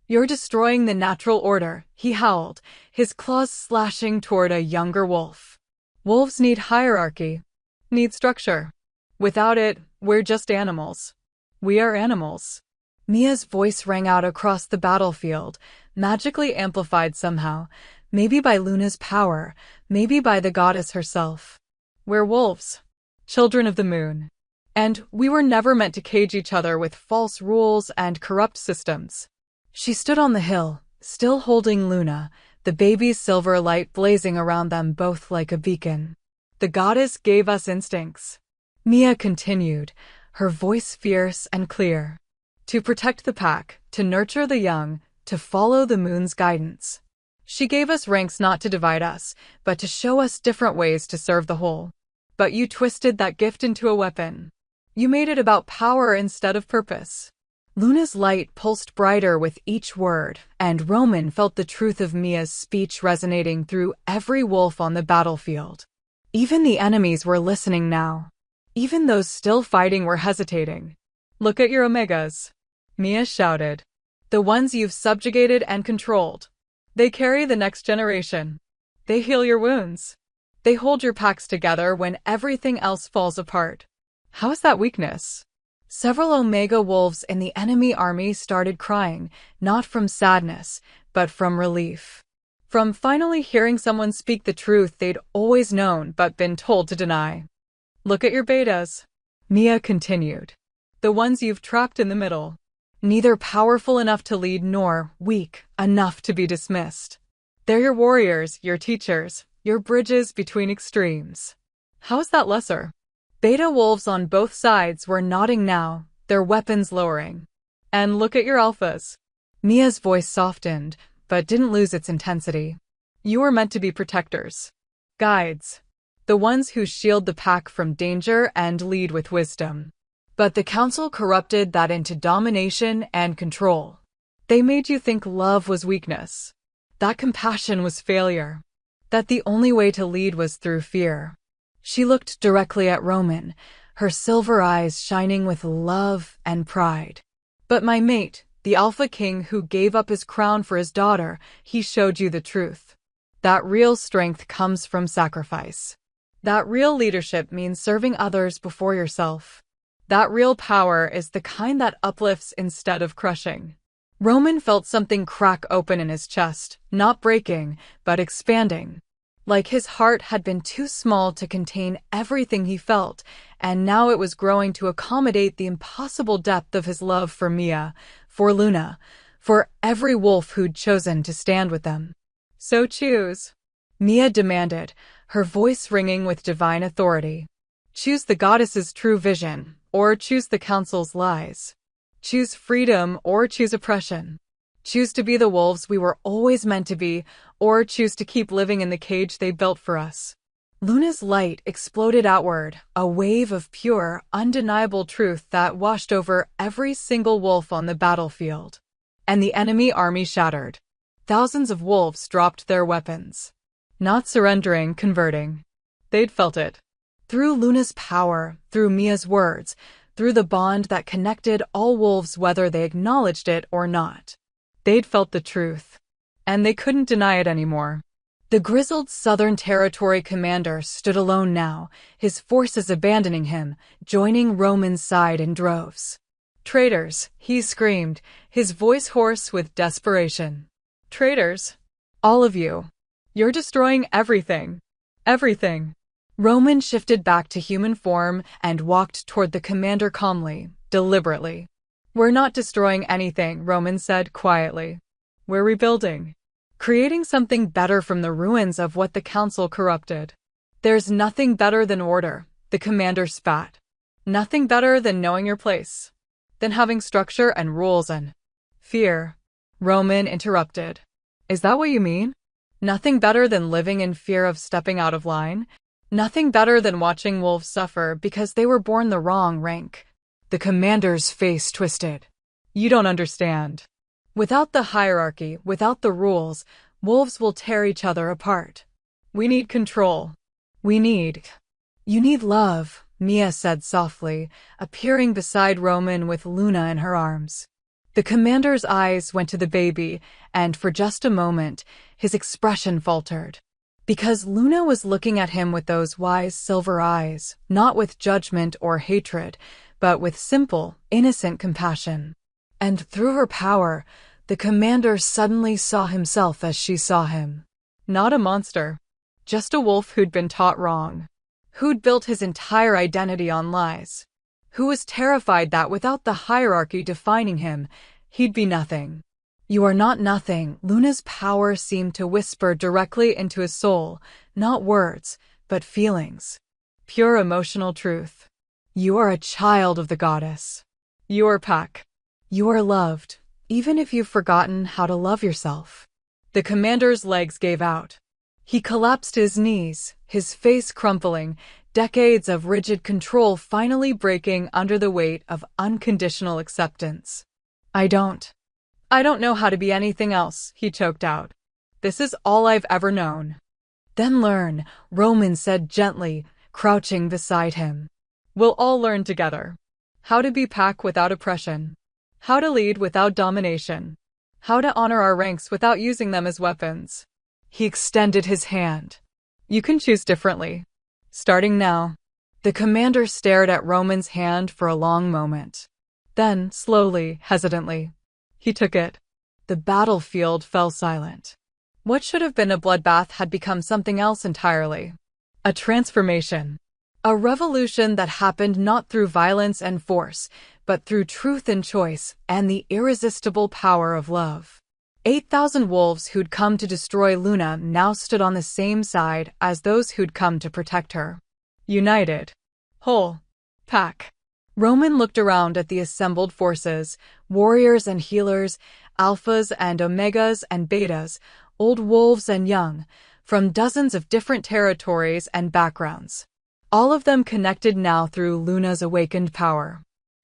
"You're destroying the natural order," he howled, his claws slashing toward a younger wolf. "Wolves need hierarchy, need structure. Without it, we're just animals. We are animals." Mia's voice rang out across the battlefield, magically amplified somehow, maybe by Luna's power, maybe by the goddess herself. "We're wolves, children of the moon. And we were never meant to cage each other with false rules and corrupt systems." She stood on the hill, still holding Luna, the baby's silver light blazing around them both like a beacon. "The goddess gave us instincts," Mia continued, her voice fierce and clear. "To protect the pack, to nurture the young, to follow the moon's guidance. She gave us ranks not to divide us, but to show us different ways to serve the whole. But you twisted that gift into a weapon. You made it about power instead of purpose." Luna's light pulsed brighter with each word, and Roman felt the truth of Mia's speech resonating through every wolf on the battlefield. Even the enemies were listening now. Even those still fighting were hesitating. "Look at your Omegas," Mia shouted. "The ones you've subjugated and controlled. They carry the next generation. They heal your wounds. They hold your packs together when everything else falls apart. How is that weakness?" Several Omega wolves in the enemy army started crying, not from sadness, but from relief. From finally hearing someone speak the truth they'd always known but been told to deny. "Look at your betas," Mia continued. "The ones you've trapped in the middle. Neither powerful enough to lead nor weak enough to be dismissed. They're your warriors, your teachers, your bridges between extremes. How is that lesser?" Beta wolves on both sides were nodding now, their weapons lowering. "And look at your alphas." Mia's voice softened, but didn't lose its intensity. "You were meant to be protectors. guides. The ones who shield the pack from danger and lead with wisdom. But the council corrupted that into domination and control. They made you think love was weakness, that compassion was failure, that the only way to lead was through fear. She looked directly at Roman, her silver eyes shining with love and pride. But my mate, the Alpha King who gave up his crown for his daughter, he showed you the truth. That real strength comes from sacrifice. That real leadership means serving others before yourself. That real power is the kind that uplifts instead of crushing. Roman felt something crack open in his chest, not breaking, but expanding. Like his heart had been too small to contain everything he felt, and now it was growing to accommodate the impossible depth of his love for Mia, for Luna, for every wolf who'd chosen to stand with them. So choose, Mia demanded, her voice ringing with divine authority. Choose the goddess's true vision, or choose the council's lies. Choose freedom or choose oppression. Choose to be the wolves we were always meant to be, or choose to keep living in the cage they built for us. Luna's light exploded outward, a wave of pure, undeniable truth that washed over every single wolf on the battlefield. And the enemy army shattered. Thousands of wolves dropped their weapons. Not surrendering, converting. They'd felt it. Through Luna's power, through Mia's words, through the bond that connected all wolves whether they acknowledged it or not. They'd felt the truth. And they couldn't deny it anymore. The grizzled Southern Territory commander stood alone now, his forces abandoning him, joining Roman's side in droves. Traitors, he screamed, his voice hoarse with desperation. Traitors. All of you. You're destroying everything. Everything. Roman shifted back to human form and walked toward the commander calmly, deliberately. We're not destroying anything, Roman said quietly. We're rebuilding. Creating something better from the ruins of what the council corrupted. There's nothing better than order, the commander spat. Nothing better than knowing your place. Than having structure and rules and fear. Roman interrupted. Is that what you mean? Nothing better than living in fear of stepping out of line? Nothing better than watching wolves suffer because they were born the wrong rank. The commander's face twisted. You don't understand. Without the hierarchy, without the rules, wolves will tear each other apart. We need control. You need love, Mia said softly, appearing beside Roman with Luna in her arms. The commander's eyes went to the baby, and for just a moment, his expression faltered. Because Luna was looking at him with those wise silver eyes, not with judgment or hatred, but with simple, innocent compassion. And through her power, the commander suddenly saw himself as she saw him. Not a monster. Just a wolf who'd been taught wrong. Who'd built his entire identity on lies. Who was terrified that without the hierarchy defining him, he'd be nothing. You are not nothing. Luna's power seemed to whisper directly into his soul, not words, but feelings. Pure emotional truth. You are a child of the goddess. You are Pac. You are loved, even if you've forgotten how to love yourself. The commander's legs gave out. He collapsed to his knees, his face crumpling, decades of rigid control finally breaking under the weight of unconditional acceptance. I don't know how to be anything else, he choked out. This is all I've ever known. Then learn, Roman said gently, crouching beside him. We'll all learn together. How to be Pac without oppression. How to lead without domination. How to honor our ranks without using them as weapons. He extended his hand. You can choose differently. Starting now. The commander stared at Roman's hand for a long moment. Then, slowly, hesitantly, he took it. The battlefield fell silent. What should have been a bloodbath had become something else entirely. A transformation. A revolution that happened not through violence and force, but through truth and choice and the irresistible power of love. 8,000 wolves who'd come to destroy Luna now stood on the same side as those who'd come to protect her. United. Whole. Pac. Roman looked around at the assembled forces, warriors and healers, alphas and omegas and betas, old wolves and young, from dozens of different territories and backgrounds. All of them connected now through Luna's awakened power.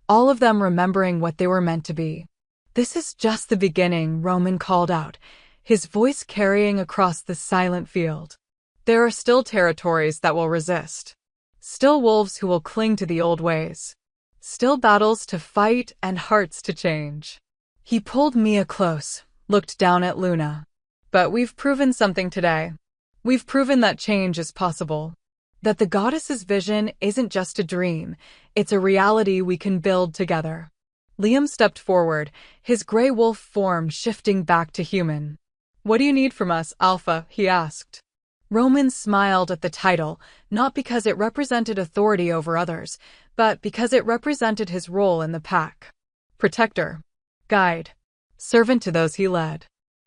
All of them remembering what they were meant to be. "This is just the beginning," Roman called out, his voice carrying across the silent field. "There are still territories that will resist. Still wolves who will cling to the old ways. Still battles to fight and hearts to change." He pulled Mia close, looked down at Luna. "But we've proven something today. We've proven that change is possible. That the goddess's vision isn't just a dream, it's a reality we can build together." Liam stepped forward, his gray wolf form shifting back to human. "What do you need from us, Alpha?" he asked. Roman smiled at the title, not because it represented authority over others, but because it represented his role in the pack. Protector, guide, servant to those he led.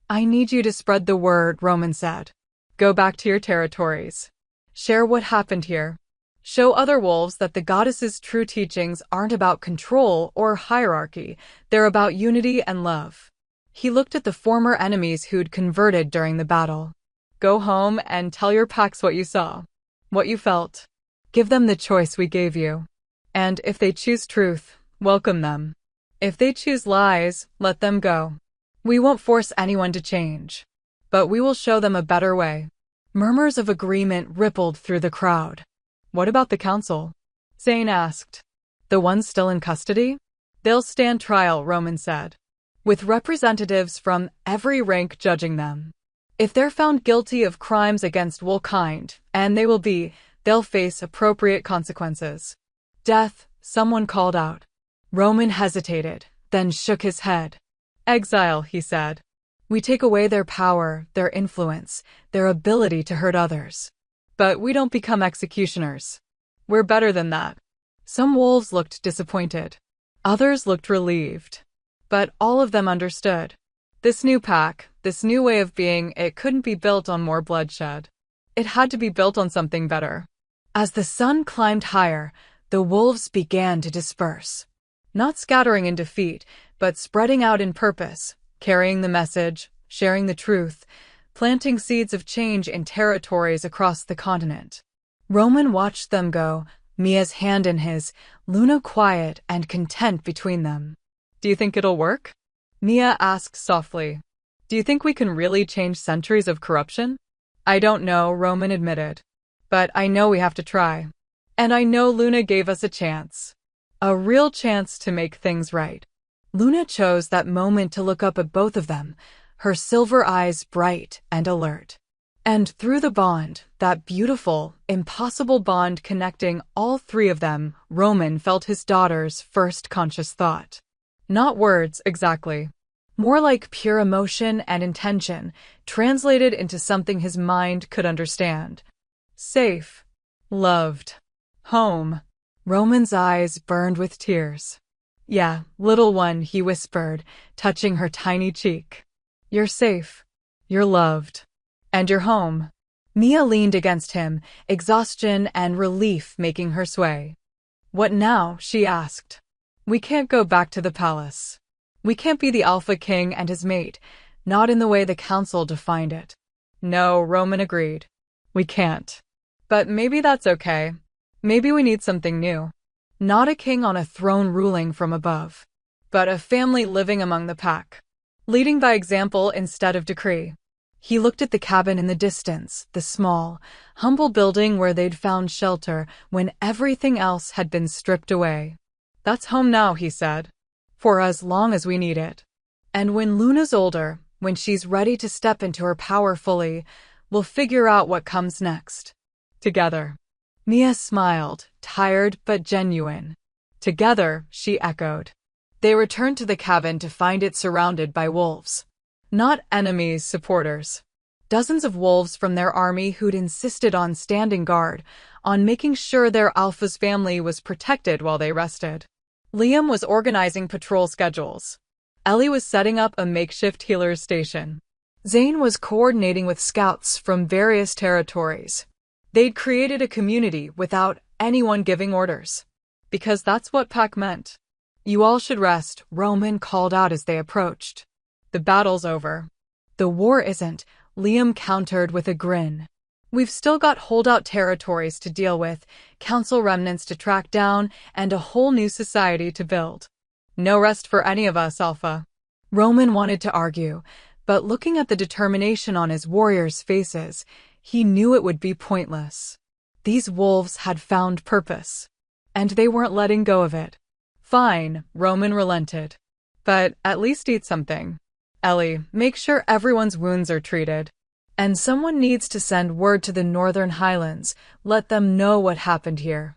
"I need you to spread the word," Roman said. "Go back to your territories. Share what happened here. Show other wolves that the goddess's true teachings aren't about control or hierarchy, they're about unity and love." He looked at the former enemies who'd converted during the battle. "Go home and tell your packs what you saw, what you felt. Give them the choice we gave you. And if they choose truth, welcome them. If they choose lies, let them go. We won't force anyone to change, but we will show them a better way." Murmurs of agreement rippled through the crowd. "What about the council?" Zane asked. "The ones still in custody?" "They'll stand trial," Roman said, "with representatives from every rank judging them. If they're found guilty of crimes against woolkind, and they will be, they'll face appropriate consequences." "Death," someone called out. Roman hesitated, then shook his head. "Exile," he said. "We take away their power, their influence, their ability to hurt others. But we don't become executioners. We're better than that." Some wolves looked disappointed. Others looked relieved. But all of them understood. This new pack, this new way of being, it couldn't be built on more bloodshed. It had to be built on something better. As the sun climbed higher, the wolves began to disperse. Not scattering in defeat, but spreading out in purpose, carrying the message, sharing the truth, planting seeds of change in territories across the continent. Roman watched them go, Mia's hand in his, Luna quiet and content between them. "Do you think it'll work?" Mia asked softly. "Do you think we can really change centuries of corruption?" "I don't know," Roman admitted. "But I know we have to try. And I know Luna gave us a chance. A real chance to make things right." Luna chose that moment to look up at both of them, her silver eyes bright and alert. And through the bond, that beautiful, impossible bond connecting all three of them, Roman felt his daughter's first conscious thought. Not words, exactly. More like pure emotion and intention, translated into something his mind could understand. Safe. Loved. Home. Roman's eyes burned with tears. "Yeah, little one," he whispered, touching her tiny cheek. "You're safe. You're loved. And you're home." Mia leaned against him, exhaustion and relief making her sway. "What now?" she asked. "We can't go back to the palace. We can't be the Alpha King and his mate, not in the way the council defined it." "No," Roman agreed. "We can't. But maybe that's okay. Maybe we need something new. Not a king on a throne ruling from above, but a family living among the pack, leading by example instead of decree." He looked at the cabin in the distance, the small, humble building where they'd found shelter when everything else had been stripped away. "That's home now," he said, "for as long as we need it. And when Luna's older, when she's ready to step into her power fully, we'll figure out what comes next. Together." Mia smiled, tired but genuine. "Together," she echoed. They returned to the cabin to find it surrounded by wolves. Not enemies, supporters. Dozens of wolves from their army who'd insisted on standing guard, on making sure their Alpha's family was protected while they rested. Liam was organizing patrol schedules. Ellie was setting up a makeshift healer's station. Zane was coordinating with scouts from various territories. They'd created a community without anyone giving orders. Because that's what pack meant. "You all should rest," Roman called out as they approached. "The battle's over. The war isn't. Liam countered with a grin. We've still got holdout territories to deal with, council remnants to track down, and a whole new society to build. No rest for any of us, Alpha. Roman wanted to argue, but looking at the determination on his warriors' faces, he knew it would be pointless. These wolves had found purpose, and they weren't letting go of it. Fine, Roman relented. But at least eat something. Ellie, make sure everyone's wounds are treated. And someone needs to send word to the Northern Highlands, let them know what happened here.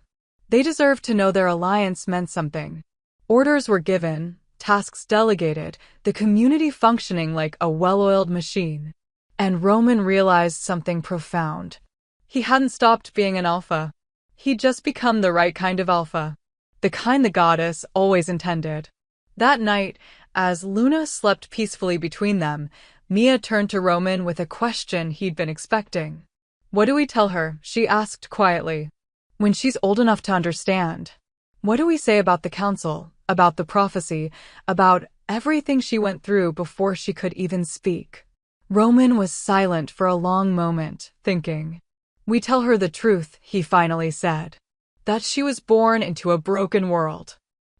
They deserve to know their alliance meant something. Orders were given, tasks delegated, the community functioning like a well-oiled machine. And Roman realized something profound. He hadn't stopped being an alpha. He'd just become the right kind of alpha. The kind the goddess always intended. That night, as Luna slept peacefully between them, Mia turned to Roman with a question he'd been expecting. What do we tell her? She asked quietly. When she's old enough to understand. What do we say about the council, about the prophecy, about everything she went through before she could even speak? Roman was silent for a long moment, thinking. We tell her the truth, he finally said. That she was born into a broken world.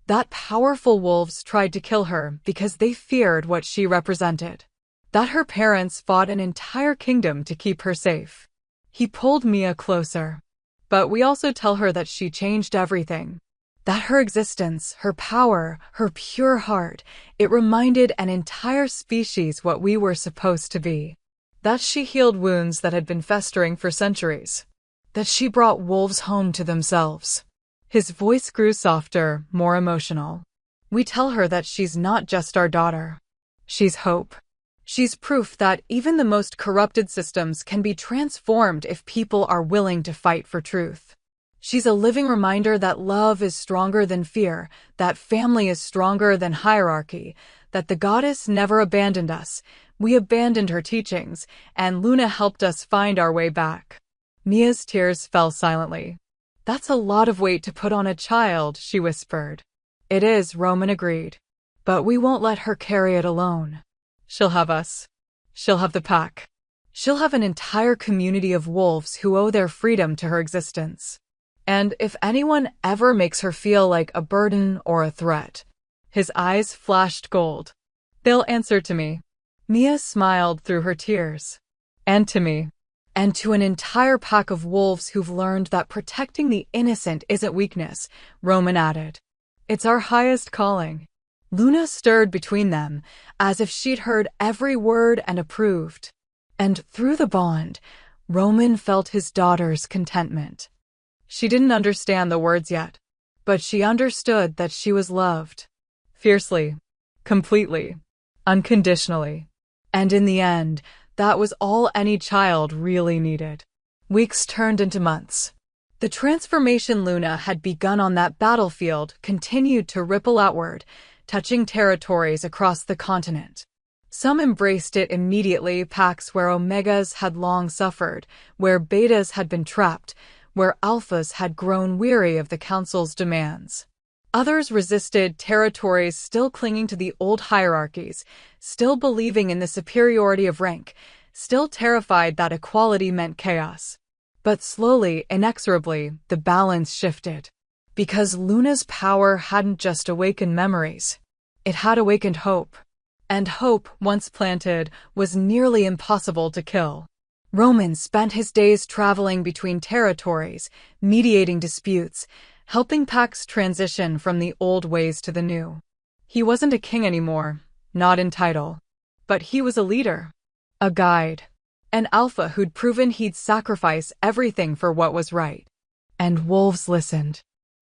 That powerful wolves tried to kill her because they feared what she represented. That her parents fought an entire kingdom to keep her safe. He pulled Mia closer. But we also tell her that she changed everything. That her existence, her power, her pure heart, it reminded an entire species what we were supposed to be. That she healed wounds that had been festering for centuries. That she brought wolves home to themselves. His voice grew softer, more emotional. We tell her that she's not just our daughter. She's hope. She's proof that even the most corrupted systems can be transformed if people are willing to fight for truth. She's a living reminder that love is stronger than fear, that family is stronger than hierarchy, that the goddess never abandoned us. We abandoned her teachings, and Luna helped us find our way back. Mia's tears fell silently. That's a lot of weight to put on a child, she whispered. It is, Roman agreed. But we won't let her carry it alone. She'll have us. She'll have the pack. She'll have an entire community of wolves who owe their freedom to her existence. And if anyone ever makes her feel like a burden or a threat, his eyes flashed gold. They'll answer to me. Mia smiled through her tears. And to me. And to an entire pack of wolves who've learned that protecting the innocent isn't weakness, Roman added. It's our highest calling. Luna stirred between them, as if she'd heard every word and approved. And through the bond, Roman felt his daughter's contentment. She didn't understand the words yet, but she understood that she was loved. Fiercely, completely, unconditionally. And in the end, that was all any child really needed. Weeks turned into months. The transformation Luna had begun on that battlefield continued to ripple outward, touching territories across the continent. Some embraced it immediately, packs where omegas had long suffered, where betas had been trapped, where alphas had grown weary of the council's demands. Others resisted, territories still clinging to the old hierarchies, still believing in the superiority of rank, still terrified that equality meant chaos. But slowly, inexorably, the balance shifted. Because Luna's power hadn't just awakened memories. It had awakened hope. And hope, once planted, was nearly impossible to kill. Roman spent his days traveling between territories, mediating disputes, helping packs transition from the old ways to the new. He wasn't a king anymore, not in title. But he was a leader. A guide. An alpha who'd proven he'd sacrifice everything for what was right. And wolves listened.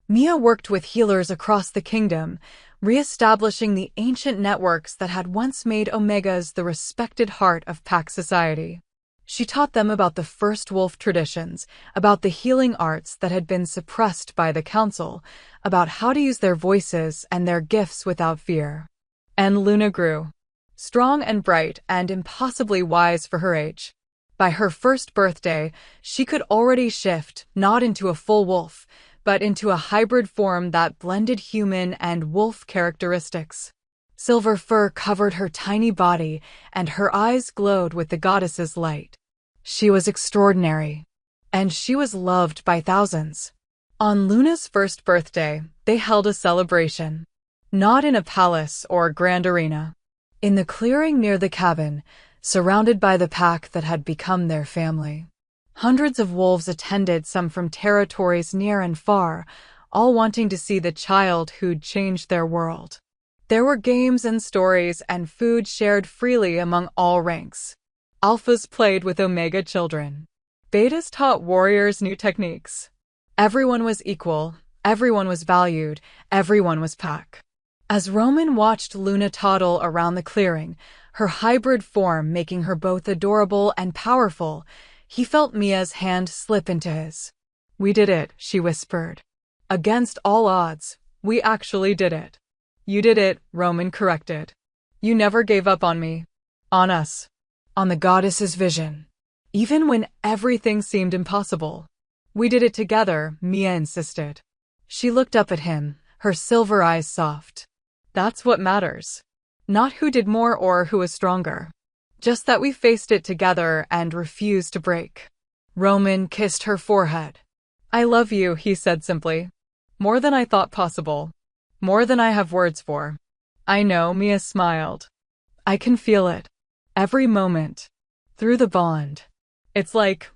Mia worked with healers across the kingdom, re-establishing the ancient networks that had once made omegas the respected heart of pack society. She taught them about the first wolf traditions, about the healing arts that had been suppressed by the council, about how to use their voices and their gifts without fear. And Luna grew. Strong and bright and impossibly wise for her age. By her first birthday, she could already shift, not into a full wolf, but into a hybrid form that blended human and wolf characteristics. Silver fur covered her tiny body, and her eyes glowed with the goddess's light. She was extraordinary, and she was loved by thousands. On Luna's first birthday, they held a celebration. Not in a palace or grand arena. In the clearing near the cabin, surrounded by the pack that had become their family. Hundreds of wolves attended, some from territories near and far, all wanting to see the child who'd changed their world. There were games and stories and food shared freely among all ranks. Alphas played with Omega children. Betas taught warriors new techniques. Everyone was equal, everyone was valued, everyone was pack. As Roman watched Luna toddle around the clearing, her hybrid form making her both adorable and powerful, he felt Mia's hand slip into his. "We did it," she whispered. "Against all odds, we actually did it." "You did it," Roman corrected. "You never gave up on me. On us. On the goddess's vision. Even when everything seemed impossible. We did it together," Mia insisted. She looked up at him, her silver eyes soft. "That's what matters. Not who did more or who was stronger. Just that we faced it together and refused to break." Roman kissed her forehead. "I love you," he said simply. "More than I thought possible. More than I have words for." "I know," Mia smiled. "I can feel it. Every moment. Through the bond. It's like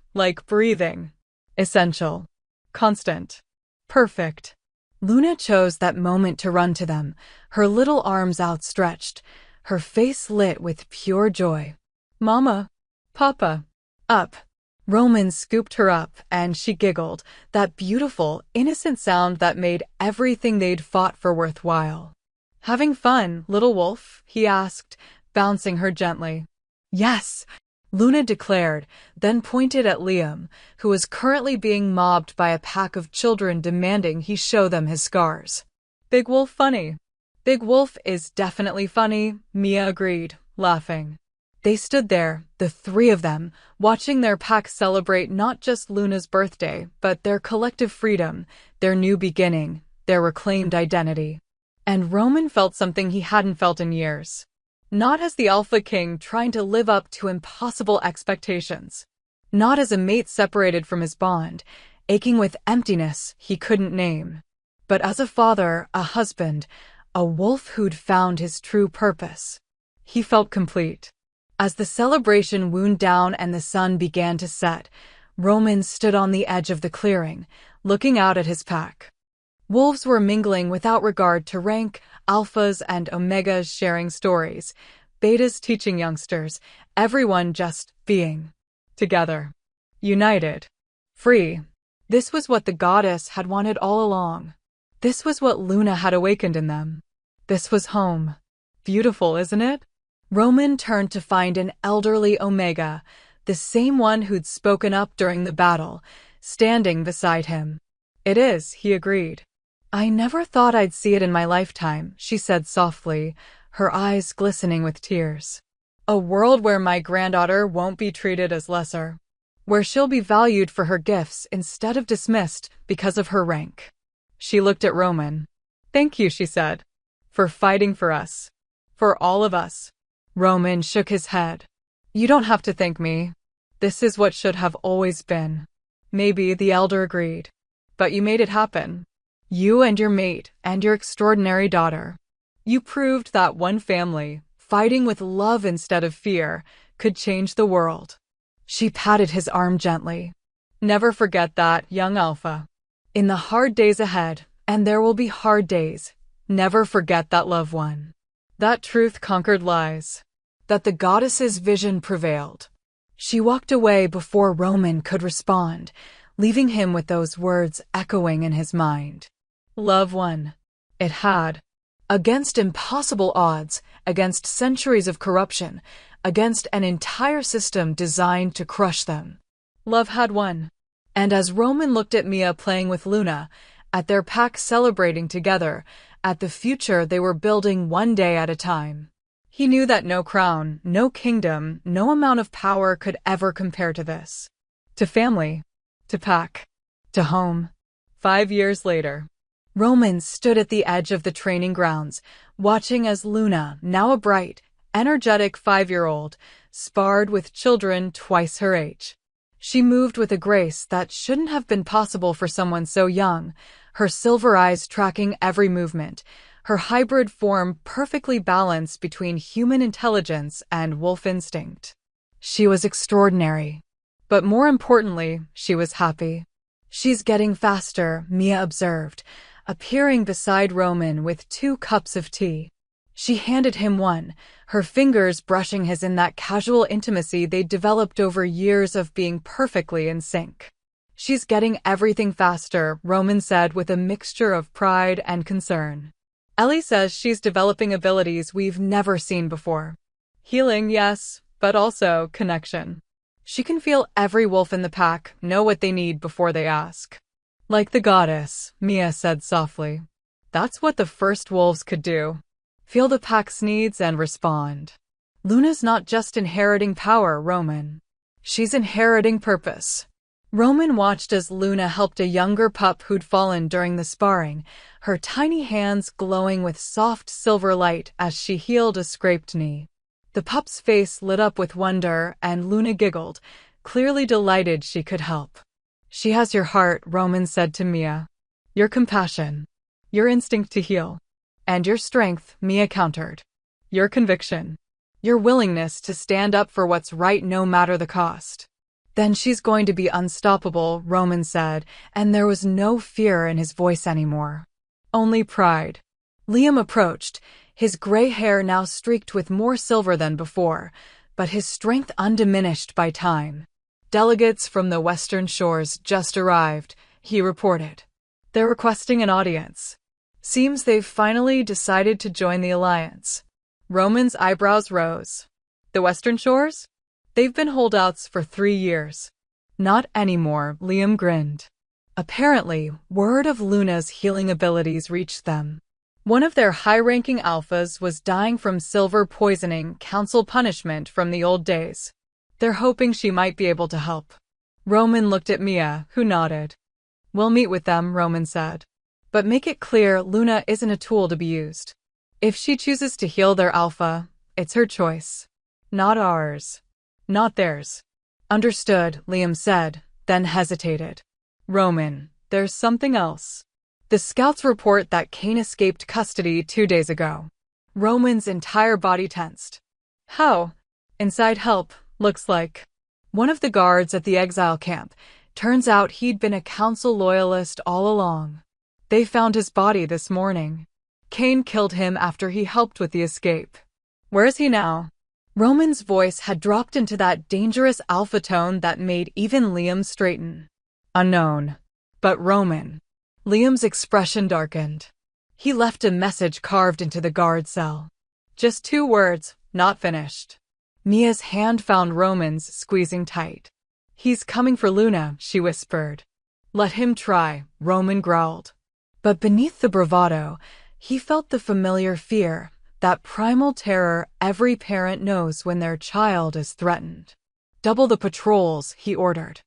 breathing. Essential. Constant. Perfect." Luna chose that moment to run to them, her little arms outstretched, her face lit with pure joy. "Mama. Papa. Up." Roman scooped her up, and she giggled, that beautiful, innocent sound that made everything they'd fought for worthwhile. "Having fun, little wolf?" he asked, bouncing her gently. "Yes," Luna declared, then pointed at Liam, who was currently being mobbed by a pack of children demanding he show them his scars. "Big Wolf funny." "Big Wolf is definitely funny," Mia agreed, laughing. They stood there, the three of them, watching their pack celebrate not just Luna's birthday, but their collective freedom, their new beginning, their reclaimed identity. And Roman felt something he hadn't felt in years. Not as the Alpha King trying to live up to impossible expectations. Not as a mate separated from his bond, aching with emptiness he couldn't name. But as a father, a husband, a wolf who'd found his true purpose. He felt complete. As the celebration wound down and the sun began to set, Roman stood on the edge of the clearing, looking out at his pack. Wolves were mingling without regard to rank, alphas and omegas sharing stories, betas teaching youngsters, everyone just being. Together. United. Free. This was what the goddess had wanted all along. This was what Luna had awakened in them. This was home. Beautiful, isn't it? Roman turned to find an elderly Omega, the same one who'd spoken up during the battle, standing beside him. "It is," he agreed. "I never thought I'd see it in my lifetime," she said softly, her eyes glistening with tears. "A world where my granddaughter won't be treated as lesser. Where she'll be valued for her gifts instead of dismissed because of her rank." She looked at Roman. "Thank you," she said. "For fighting for us. For all of us." Roman shook his head. "You don't have to thank me. This is what should have always been." "Maybe," the elder agreed. "But you made it happen. You and your mate and your extraordinary daughter. You proved that one family, fighting with love instead of fear, could change the world." She patted his arm gently. "Never forget that, young Alpha. In the hard days ahead, and there will be hard days, never forget that loved one. That truth conquered lies. That the goddess's vision prevailed." She walked away before Roman could respond, leaving him with those words echoing in his mind. Love won. It had. Against impossible odds, against centuries of corruption, against an entire system designed to crush them. Love had won. And as Roman looked at Mia playing with Luna, at their pack celebrating together, at the future they were building one day at a time, he knew that no crown, no kingdom, no amount of power could ever compare to this. To family. To pack. To home. 5 years later. Roman stood at the edge of the training grounds, watching as Luna, now a bright, energetic 5-year-old, sparred with children twice her age. She moved with a grace that shouldn't have been possible for someone so young, her silver eyes tracking every movement, her hybrid form perfectly balanced between human intelligence and wolf instinct. She was extraordinary. But more importantly, she was happy. "She's getting faster," Mia observed, appearing beside Roman with 2 cups of tea. She handed him one, her fingers brushing his in that casual intimacy they'd developed over years of being perfectly in sync. "She's getting everything faster," Roman said with a mixture of pride and concern. "Ellie says she's developing abilities we've never seen before. Healing, yes, but also connection. She can feel every wolf in the pack, know what they need before they ask." "Like the goddess," Mia said softly. "That's what the first wolves could do. Feel the pack's needs and respond." "Luna's not just inheriting power, Roman. She's inheriting purpose." Roman watched as Luna helped a younger pup who'd fallen during the sparring, her tiny hands glowing with soft silver light as she healed a scraped knee. The pup's face lit up with wonder, and Luna giggled, clearly delighted she could help. "She has your heart," Roman said to Mia. "Your compassion. Your instinct to heal. And your strength," Mia countered. "Your conviction. Your willingness to stand up for what's right no matter the cost." "Then she's going to be unstoppable," Roman said, and there was no fear in his voice anymore. Only pride. Liam approached, his gray hair now streaked with more silver than before, but his strength undiminished by time. "Delegates from the Western Shores just arrived," he reported. "They're requesting an audience. Seems they've finally decided to join the alliance." Roman's eyebrows rose. "The Western Shores? They've been holdouts for 3 years. Not anymore," Liam grinned. Apparently, word of Luna's healing abilities reached them. One of their high-ranking alphas was dying from silver poisoning, council punishment from the old days. They're hoping she might be able to help. Roman looked at Mia, who nodded. "We'll meet with them," Roman said. "But make it clear Luna isn't a tool to be used. If she chooses to heal their alpha, it's her choice. Not ours. Not theirs." "Understood," Liam said, then hesitated. "Roman, there's something else. The scouts report that Kane escaped custody 2 days ago." Roman's entire body tensed. "How?" "Inside help, looks like. One of the guards at the exile camp. Turns out he'd been a council loyalist all along. They found his body this morning. Kane killed him after he helped with the escape." "Where is he now?" Roman's voice had dropped into that dangerous alpha tone that made even Liam straighten. "Unknown. But Roman." Liam's expression darkened. "He left a message carved into the guard cell. Just 2 words, not finished." Mia's hand found Roman's, squeezing tight. "He's coming for Luna," she whispered. "Let him try," Roman growled. But beneath the bravado, he felt the familiar fear, that primal terror every parent knows when their child is threatened. "Double the patrols," he ordered.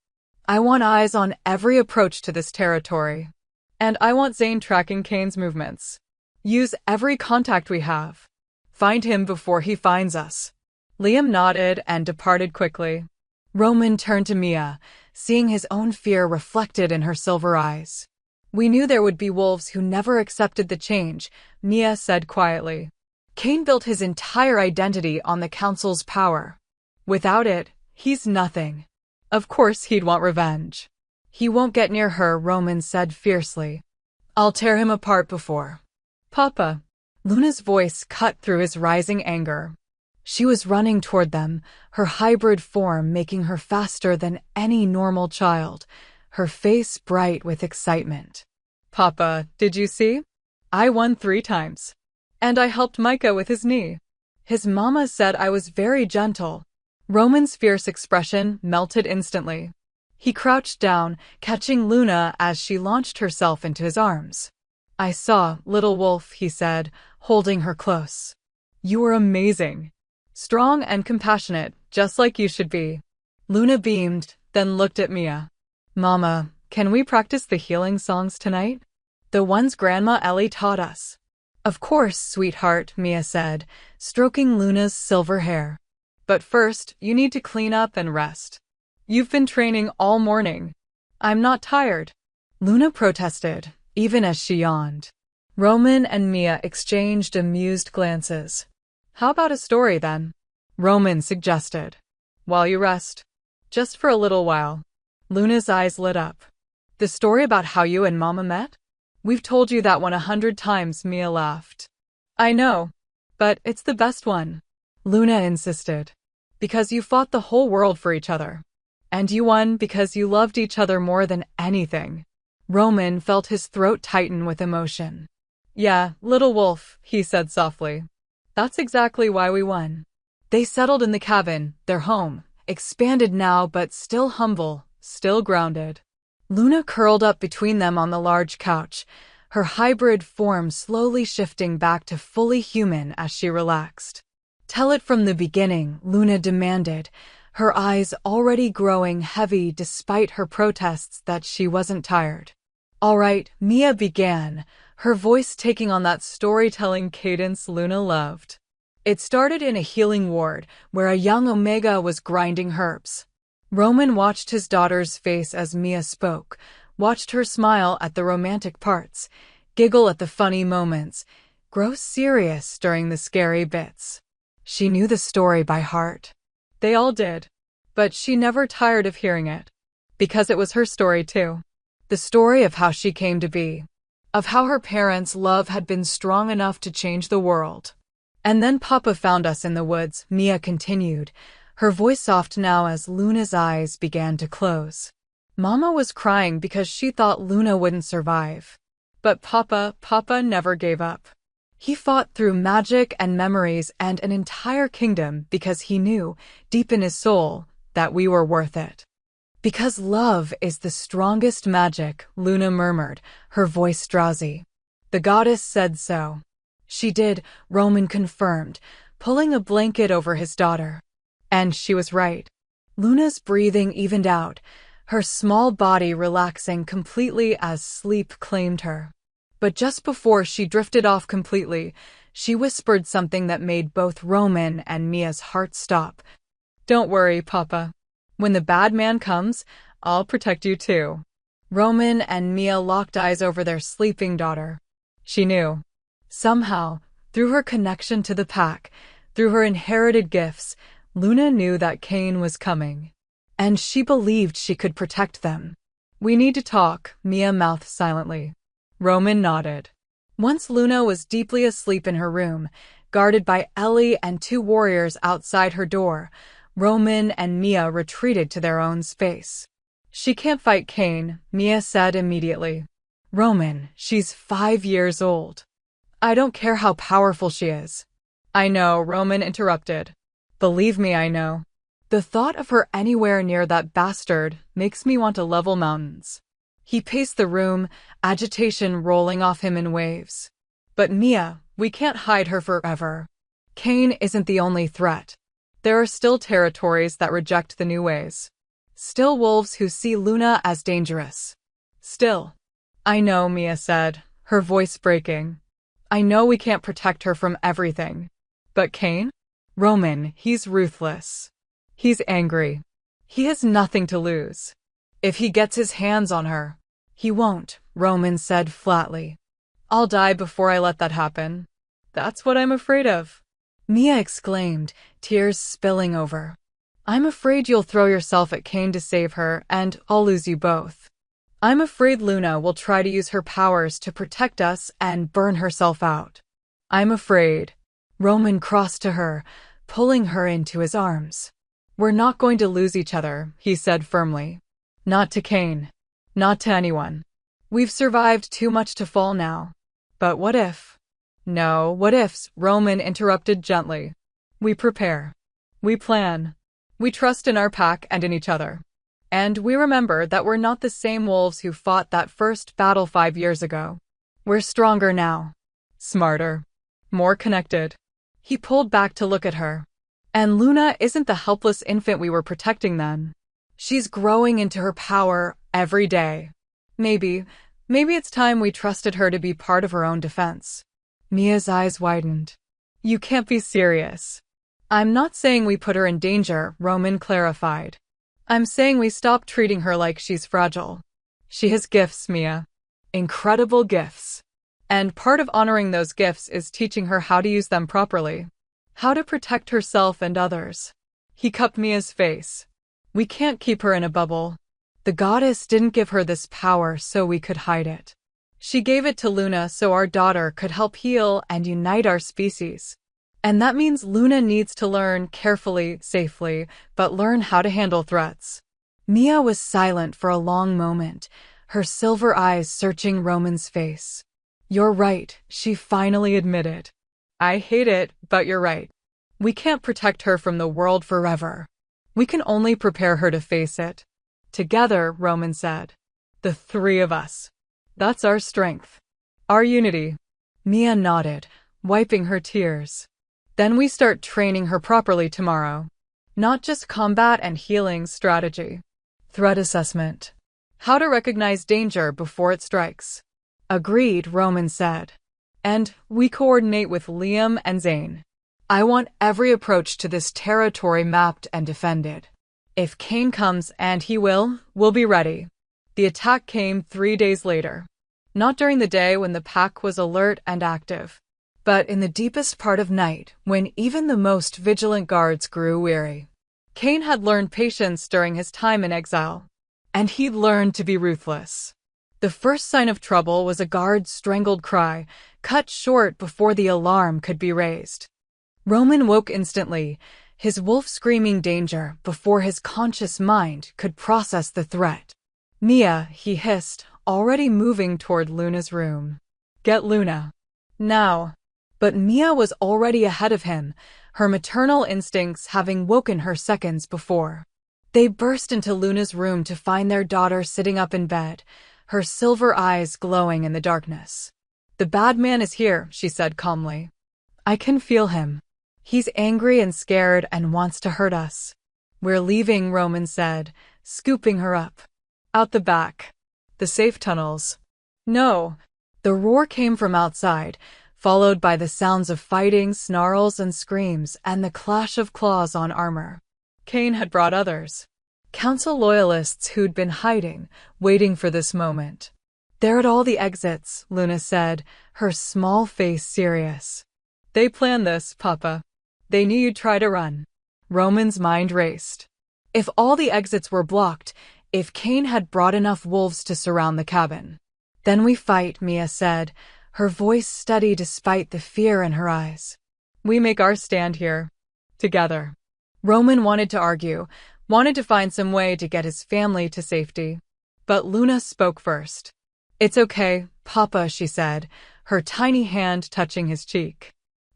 "I want eyes on every approach to this territory. And I want Zane tracking Kane's movements. Use every contact we have. Find him before he finds us." Liam nodded and departed quickly. Roman turned to Mia, seeing his own fear reflected in her silver eyes. "We knew there would be wolves who never accepted the change," Mia said quietly. "Kane built his entire identity on the Council's power. Without it, he's nothing. Of course he'd want revenge." "He won't get near her," Roman said fiercely. "I'll tear him apart before." "Papa." Luna's voice cut through his rising anger. She was running toward them, her hybrid form making her faster than any normal child, her face bright with excitement. "Papa, did you see? I won 3 times. And I helped Micah with his knee. His mama said I was very gentle." Roman's fierce expression melted instantly. He crouched down, catching Luna as she launched herself into his arms. "I saw, little wolf," he said, holding her close. "You were amazing. Strong and compassionate, just like you should be." Luna beamed, then looked at Mia. "Mama, can we practice the healing songs tonight?" The ones Grandma Ellie taught us. Of course, sweetheart, Mia said, stroking Luna's silver hair. But first, you need to clean up and rest. You've been training all morning. I'm not tired. Luna protested, even as she yawned. Roman and Mia exchanged amused glances. How about a story, then? Roman suggested. While you rest. Just for a little while. Luna's eyes lit up. The story about how you and Mama met? We've told you that one 100 times, Mia laughed. I know. But it's the best one. Luna insisted. Because you fought the whole world for each other. And you won because you loved each other more than anything. Roman felt his throat tighten with emotion. Yeah, little wolf, he said softly. That's exactly why we won. They settled in the cabin, their home, expanded now but still humble, still grounded. Luna curled up between them on the large couch, her hybrid form slowly shifting back to fully human as she relaxed. Tell it from the beginning, Luna demanded, her eyes already growing heavy despite her protests that she wasn't tired. All right, Mia began, her voice taking on that storytelling cadence Luna loved. It started in a healing ward, where a young Omega was grinding herbs. Roman watched his daughter's face as Mia spoke, watched her smile at the romantic parts, giggle at the funny moments, grow serious during the scary bits. She knew the story by heart. They all did. But she never tired of hearing it. Because it was her story too. The story of how she came to be. Of how her parents' love had been strong enough to change the world. And then Papa found us in the woods, Mia continued, her voice soft now as Luna's eyes began to close. Mama was crying because she thought Luna wouldn't survive. But Papa never gave up. He fought through magic and memories and an entire kingdom because he knew, deep in his soul, that we were worth it. Because love is the strongest magic, Luna murmured, her voice drowsy. The goddess said so. She did, Roman confirmed, pulling a blanket over his daughter. And she was right. Luna's breathing evened out, her small body relaxing completely as sleep claimed her. But just before she drifted off completely, she whispered something that made both Roman and Mia's hearts stop. Don't worry, Papa. When the bad man comes, I'll protect you too. Roman and Mia locked eyes over their sleeping daughter. She knew. Somehow, through her connection to the pack, through her inherited gifts, Luna knew that Cain was coming. And she believed she could protect them. We need to talk, Mia mouthed silently. Roman nodded. Once Luna was deeply asleep in her room, guarded by Ellie and 2 warriors outside her door, Roman and Mia retreated to their own space. She can't fight Cain, Mia said immediately. Roman, she's 5 years old. I don't care how powerful she is. I know, Roman interrupted. Believe me, I know. The thought of her anywhere near that bastard makes me want to level mountains. He paced the room, agitation rolling off him in waves. But Mia, we can't hide her forever. Cain isn't the only threat. There are still territories that reject the new ways. Still wolves who see Luna as dangerous. Still. I know, Mia said, her voice breaking. I know we can't protect her from everything. But Cain? Roman, he's ruthless. He's angry. He has nothing to lose. If he gets his hands on her, he won't, Roman said flatly. I'll die before I let that happen. That's what I'm afraid of. Mia exclaimed, tears spilling over. I'm afraid you'll throw yourself at Cain to save her, and I'll lose you both. I'm afraid Luna will try to use her powers to protect us and burn herself out. I'm afraid. Roman crossed to her, pulling her into his arms. We're not going to lose each other, he said firmly. Not to Cain. Not to anyone. We've survived too much to fall now. But what if? No, what ifs, Roman interrupted gently. We prepare. We plan. We trust in our pack and in each other. And we remember that we're not the same wolves who fought that first battle 5 years ago. We're stronger now. Smarter. More connected. He pulled back to look at her. And Luna isn't the helpless infant we were protecting then. She's growing into her power every day. Maybe Maybe it's time we trusted her to be part of her own defense. Mia's eyes widened. You can't be serious. I'm not saying we put her in danger, Roman clarified. I'm saying we stop treating her like she's fragile. She has gifts, Mia. Incredible gifts. And part of honoring those gifts is teaching her how to use them properly. How to protect herself and others. He cupped Mia's face. We can't keep her in a bubble. The goddess didn't give her this power so we could hide it. She gave it to Luna so our daughter could help heal and unite our species. And that means Luna needs to learn carefully, safely, but learn how to handle threats. Mia was silent for a long moment, her silver eyes searching Roman's face. You're right, she finally admitted. I hate it, but you're right. We can't protect her from the world forever. We can only prepare her to face it. Together, Roman said. The three of us. That's our strength. Our unity. Mia nodded, wiping her tears. Then we start training her properly tomorrow. Not just combat and healing strategy. Threat assessment. How to recognize danger before it strikes. Agreed, Roman said. And we coordinate with Liam and Zane. I want every approach to this territory mapped and defended. If Cain comes, and he will, we'll be ready. The attack came 3 days later. Not during the day when the pack was alert and active, but in the deepest part of night when even the most vigilant guards grew weary. Cain had learned patience during his time in exile, and he'd learned to be ruthless. The first sign of trouble was a guard's strangled cry, cut short before the alarm could be raised. Roman woke instantly, his wolf screaming danger before his conscious mind could process the threat. Mia, he hissed, already moving toward Luna's room. Get Luna. Now. But Mia was already ahead of him, her maternal instincts having woken her seconds before. They burst into Luna's room to find their daughter sitting up in bed, her silver eyes glowing in the darkness. The bad man is here, she said calmly. I can feel him. He's angry and scared and wants to hurt us. We're leaving, Roman said, scooping her up. Out the back. The safe tunnels. No. The roar came from outside, followed by the sounds of fighting, snarls and screams, and the clash of claws on armor. Cain had brought others. Council loyalists who'd been hiding, waiting for this moment. They're at all the exits, Luna said, her small face serious. They planned this, Papa. They knew you'd try to run. Roman's mind raced. If all the exits were blocked, if Cain had brought enough wolves to surround the cabin. Then we fight, Mia said, her voice steady despite the fear in her eyes. We make our stand here. Together. Roman wanted to argue, wanted to find some way to get his family to safety. But Luna spoke first. It's okay, Papa, she said, her tiny hand touching his cheek.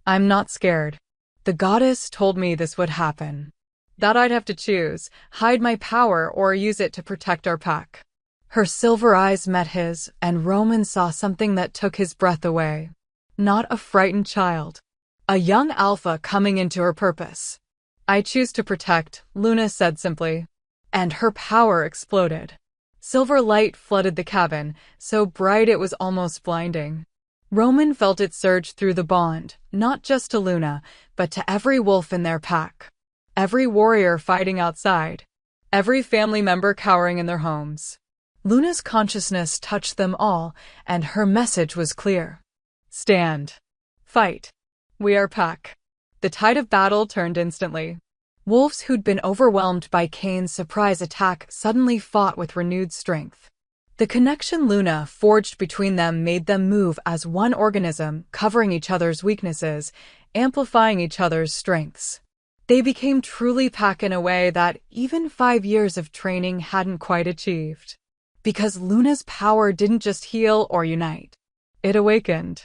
I'm not scared. The goddess told me this would happen. That I'd have to choose, hide my power or use it to protect our pack. Her silver eyes met his, and Roman saw something that took his breath away. Not a frightened child. A young alpha coming into her purpose. I choose to protect, Luna said simply. And her power exploded. Silver light flooded the cabin, so bright it was almost blinding. Roman felt it surge through the bond, not just to Luna, but to every wolf in their pack. Every warrior fighting outside. Every family member cowering in their homes. Luna's consciousness touched them all, and her message was clear. Stand. Fight. We are pack. The tide of battle turned instantly. Wolves who'd been overwhelmed by Cain's surprise attack suddenly fought with renewed strength. The connection Luna forged between them made them move as one organism, covering each other's weaknesses, amplifying each other's strengths. They became truly pack in a way that even 5 years of training hadn't quite achieved. Because Luna's power didn't just heal or unite. It awakened.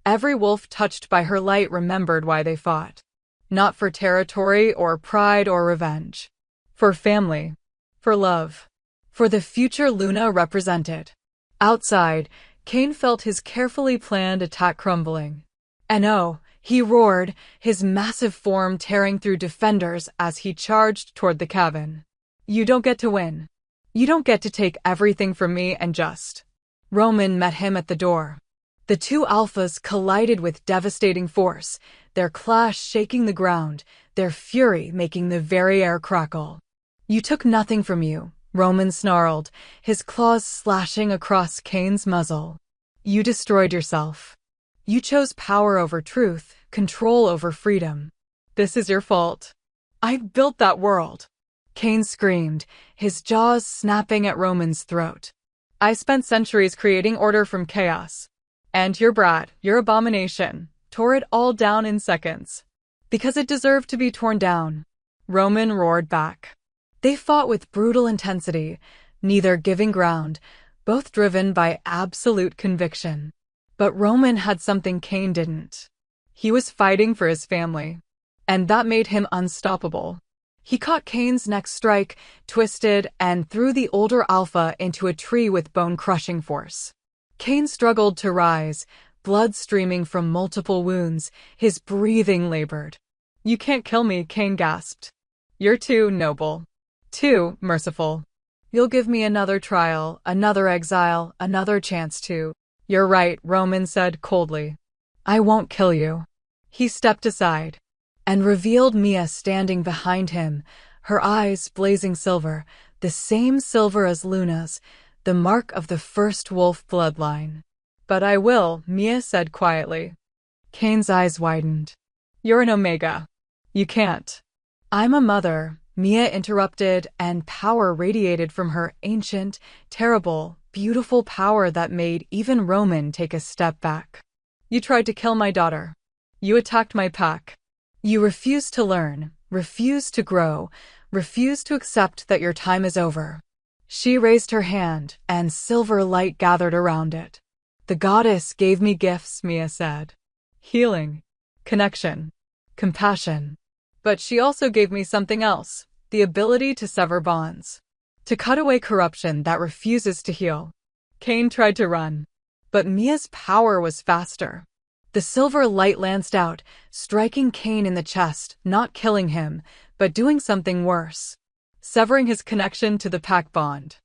Every wolf touched by her light remembered why they fought. Not for territory or pride or revenge. For family. For love. For the future Luna represented. Outside, Cain felt his carefully planned attack crumbling. And oh, he roared, his massive form tearing through defenders as he charged toward the cabin. You don't get to win. You don't get to take everything from me and just. Roman met him at the door. The two alphas collided with devastating force, their clash shaking the ground, their fury making the very air crackle. "You took nothing from you," Roman snarled, his claws slashing across Kane's muzzle. "You destroyed yourself. You chose power over truth, control over freedom. This is your fault. I built that world." Kane screamed, his jaws snapping at Roman's throat. "I spent centuries creating order from chaos. And your brat, your abomination, tore it all down in seconds. Because it deserved to be torn down." Roman roared back. They fought with brutal intensity, neither giving ground, both driven by absolute conviction. But Roman had something Kane didn't. He was fighting for his family. And that made him unstoppable. He caught Kane's next strike, twisted, and threw the older alpha into a tree with bone-crushing force. Kane struggled to rise, blood streaming from multiple wounds, his breathing labored. "You can't kill me," Kane gasped. "You're too noble. Too merciful. You'll give me another trial, another exile, another chance to." "You're right," Roman said coldly. "I won't kill you." He stepped aside and revealed Mia standing behind him, her eyes blazing silver, the same silver as Luna's, the mark of the first wolf bloodline. "But I will," Mia said quietly. Kane's eyes widened. "You're an Omega. You can't." "I'm a mother," Mia interrupted, and power radiated from her, ancient, terrible, beautiful power that made even Roman take a step back. "You tried to kill my daughter. You attacked my pack. You refuse to learn, refuse to grow, refuse to accept that your time is over." She raised her hand, and silver light gathered around it. "The goddess gave me gifts," Mia said. "Healing, connection, compassion. But she also gave me something else, the ability to sever bonds, to cut away corruption that refuses to heal." Kane tried to run, but Mia's power was faster. The silver light lanced out, striking Kane in the chest, not killing him, but doing something worse. Severing his connection to the pack bond.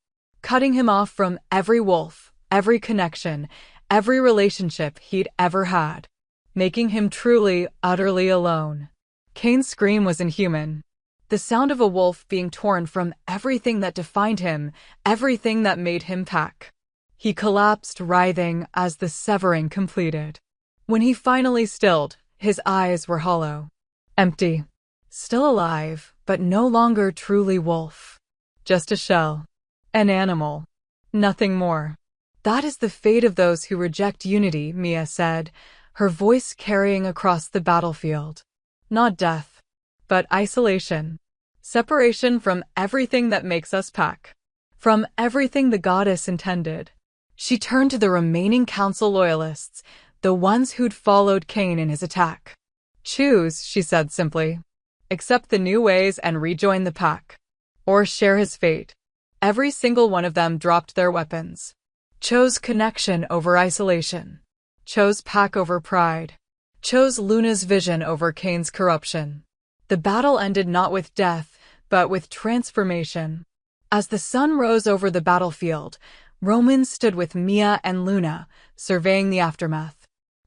Cutting him off from every wolf, every connection, every relationship he'd ever had. Making him truly, utterly alone. Kane's scream was inhuman. The sound of a wolf being torn from everything that defined him, everything that made him pack. He collapsed, writhing, as the severing completed. When he finally stilled, his eyes were hollow. Empty. Still alive, but no longer truly wolf. Just a shell. An animal. Nothing more. "That is the fate of those who reject unity," Mia said, her voice carrying across the battlefield. "Not death, but isolation. Separation from everything that makes us pack. From everything the goddess intended." She turned to the remaining council loyalists, the ones who'd followed Kane in his attack. "Choose," she said simply. "Accept the new ways and rejoin the pack. Or share his fate." Every single one of them dropped their weapons. Chose connection over isolation. Chose pack over pride. Chose Luna's vision over Kane's corruption. The battle ended not with death, but with transformation. As the sun rose over the battlefield, Roman stood with Mia and Luna, surveying the aftermath.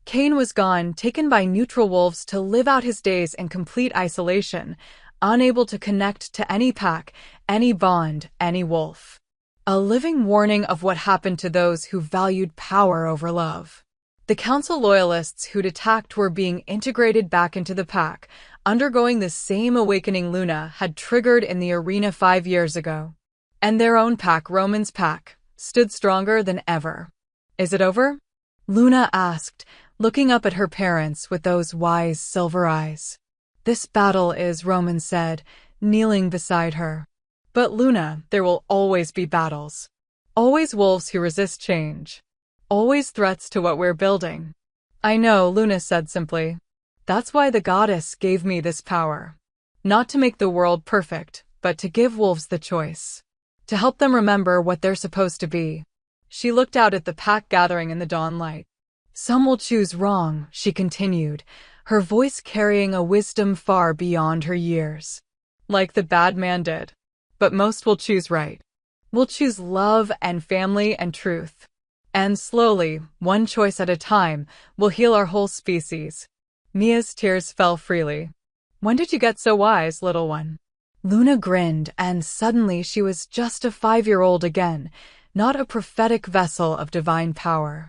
Kane was gone, taken by neutral wolves to live out his days in complete isolation, unable to connect to any pack, any bond, any wolf. A living warning of what happened to those who valued power over love. The council loyalists who'd attacked were being integrated back into the pack, undergoing the same awakening Luna had triggered in the arena 5 years ago. And their own pack, Roman's pack, stood stronger than ever. "Is it over?" Luna asked, looking up at her parents with those wise silver eyes. "This battle is," Roman said, kneeling beside her. "But Luna, there will always be battles. Always wolves who resist change. Always threats to what we're building." "I know," Luna said simply. "That's why the goddess gave me this power. Not to make the world perfect, but to give wolves the choice. To help them remember what they're supposed to be." She looked out at the pack gathering in the dawn light. "Some will choose wrong," she continued, her voice carrying a wisdom far beyond her years. "Like the bad man did. But most will choose right. Will choose love and family and truth. And slowly, one choice at a time, we'll heal our whole species. Mia's tears fell freely. When did you get so wise, little one? Luna grinned, and suddenly she was just a 5-year-old again, not a prophetic vessel of divine power.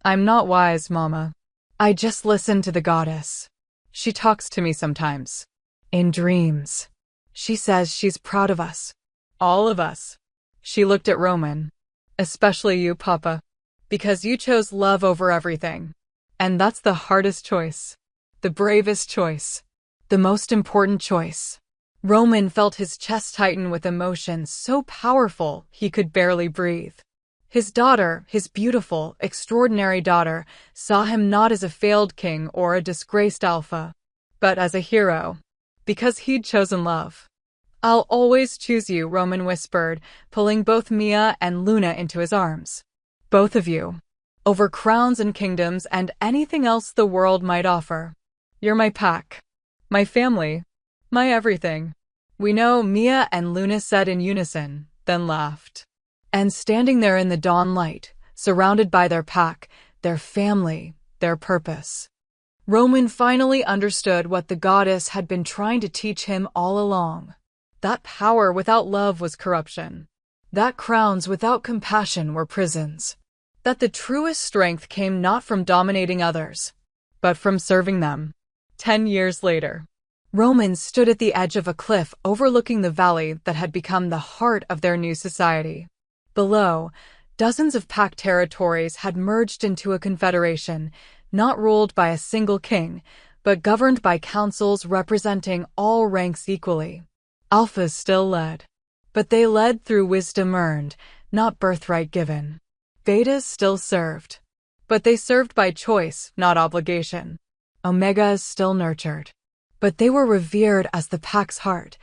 I'm not wise, Mama. I just listen to the goddess. She talks to me sometimes. In dreams. She says she's proud of us. All of us. She looked at Roman. Especially you, Papa. Because you chose love over everything. And that's the hardest choice. The bravest choice. The most important choice. Roman felt his chest tighten with emotion so powerful he could barely breathe. His daughter, his beautiful, extraordinary daughter, saw him not as a failed king or a disgraced alpha, but as a hero. Because he'd chosen love. I'll always choose you, Roman whispered, pulling both Mia and Luna into his arms. Both of you. Over crowns and kingdoms and anything else the world might offer. You're my pack. My family. My everything. We know, Mia and Luna said in unison, then laughed. And standing there in the dawn light, surrounded by their pack, their family, their purpose. Roman finally understood what the goddess had been trying to teach him all along. That power without love was corruption. That crowns without compassion were prisons. That the truest strength came not from dominating others, but from serving them. 10 years later, Roman stood at the edge of a cliff overlooking the valley that had become the heart of their new society. Below, dozens of pack territories had merged into a confederation, not ruled by a single king, but governed by councils representing all ranks equally. Alphas still led, but they led through wisdom earned, not birthright given. Betas still served, but they served by choice, not obligation. Omegas still nurtured, but they were revered as the pack's heart,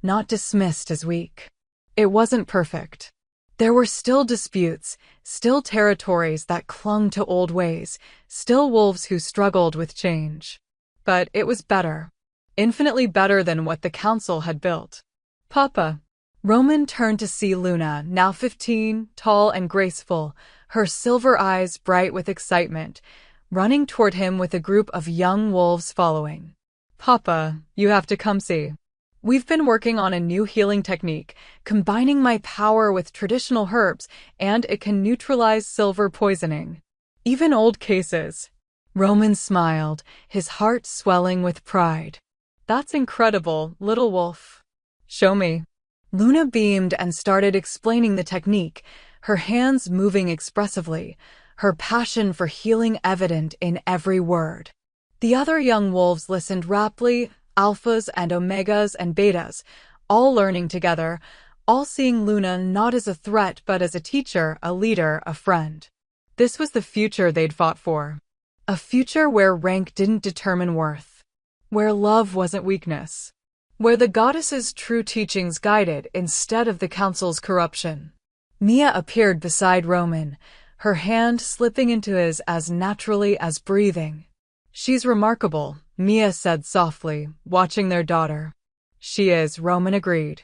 not dismissed as weak. It wasn't perfect. There were still disputes, still territories that clung to old ways, still wolves who struggled with change. But it was better. Infinitely better than what the council had built. Papa. Roman turned to see Luna, now 15, tall and graceful, her silver eyes bright with excitement, running toward him with a group of young wolves following. Papa, you have to come see. We've been working on a new healing technique, combining my power with traditional herbs, and it can neutralize silver poisoning. Even old cases. Roman smiled, his heart swelling with pride. That's incredible, little wolf. Show me. Luna beamed and started explaining the technique, her hands moving expressively, her passion for healing evident in every word. The other young wolves listened raptly, alphas and omegas and betas, all learning together, all seeing Luna not as a threat but as a teacher, a leader, a friend. This was the future they'd fought for. A future where rank didn't determine worth. Where love wasn't weakness. Where the goddess's true teachings guided instead of the council's corruption. Mia appeared beside Roman, her hand slipping into his as naturally as breathing. She's remarkable, Mia said softly, watching their daughter. She is, Roman agreed.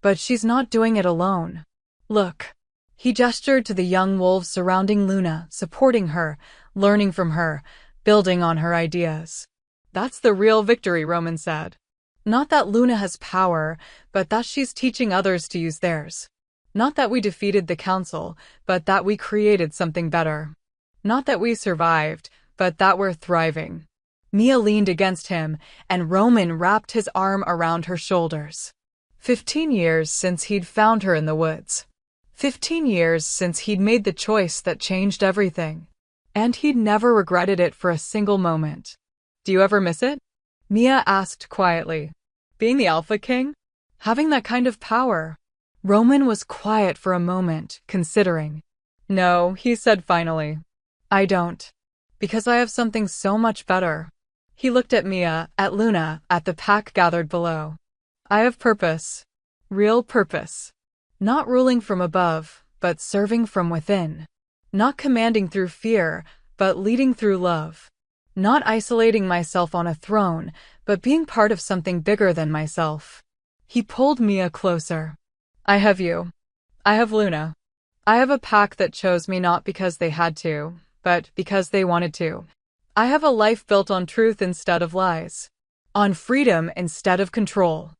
But she's not doing it alone. Look. He gestured to the young wolves surrounding Luna, supporting her, learning from her, building on her ideas. That's the real victory, Roman said. Not that Luna has power, but that she's teaching others to use theirs. Not that we defeated the council, but that we created something better. Not that we survived, but that we're thriving. Mia leaned against him, and Roman wrapped his arm around her shoulders. 15 years since he'd found her in the woods. 15 years since he'd made the choice that changed everything. And he'd never regretted it for a single moment. Do you ever miss it? Mia asked quietly. Being the Alpha King? Having that kind of power? Roman was quiet for a moment, considering. No, he said finally. I don't. Because I have something so much better. He looked at Mia, at Luna, at the pack gathered below. I have purpose. Real purpose. Not ruling from above, but serving from within. Not commanding through fear, but leading through love. Not isolating myself on a throne, but being part of something bigger than myself. He pulled Mia closer. I have you. I have Luna. I have a pack that chose me not because they had to, but because they wanted to. I have a life built on truth instead of lies, on freedom instead of control,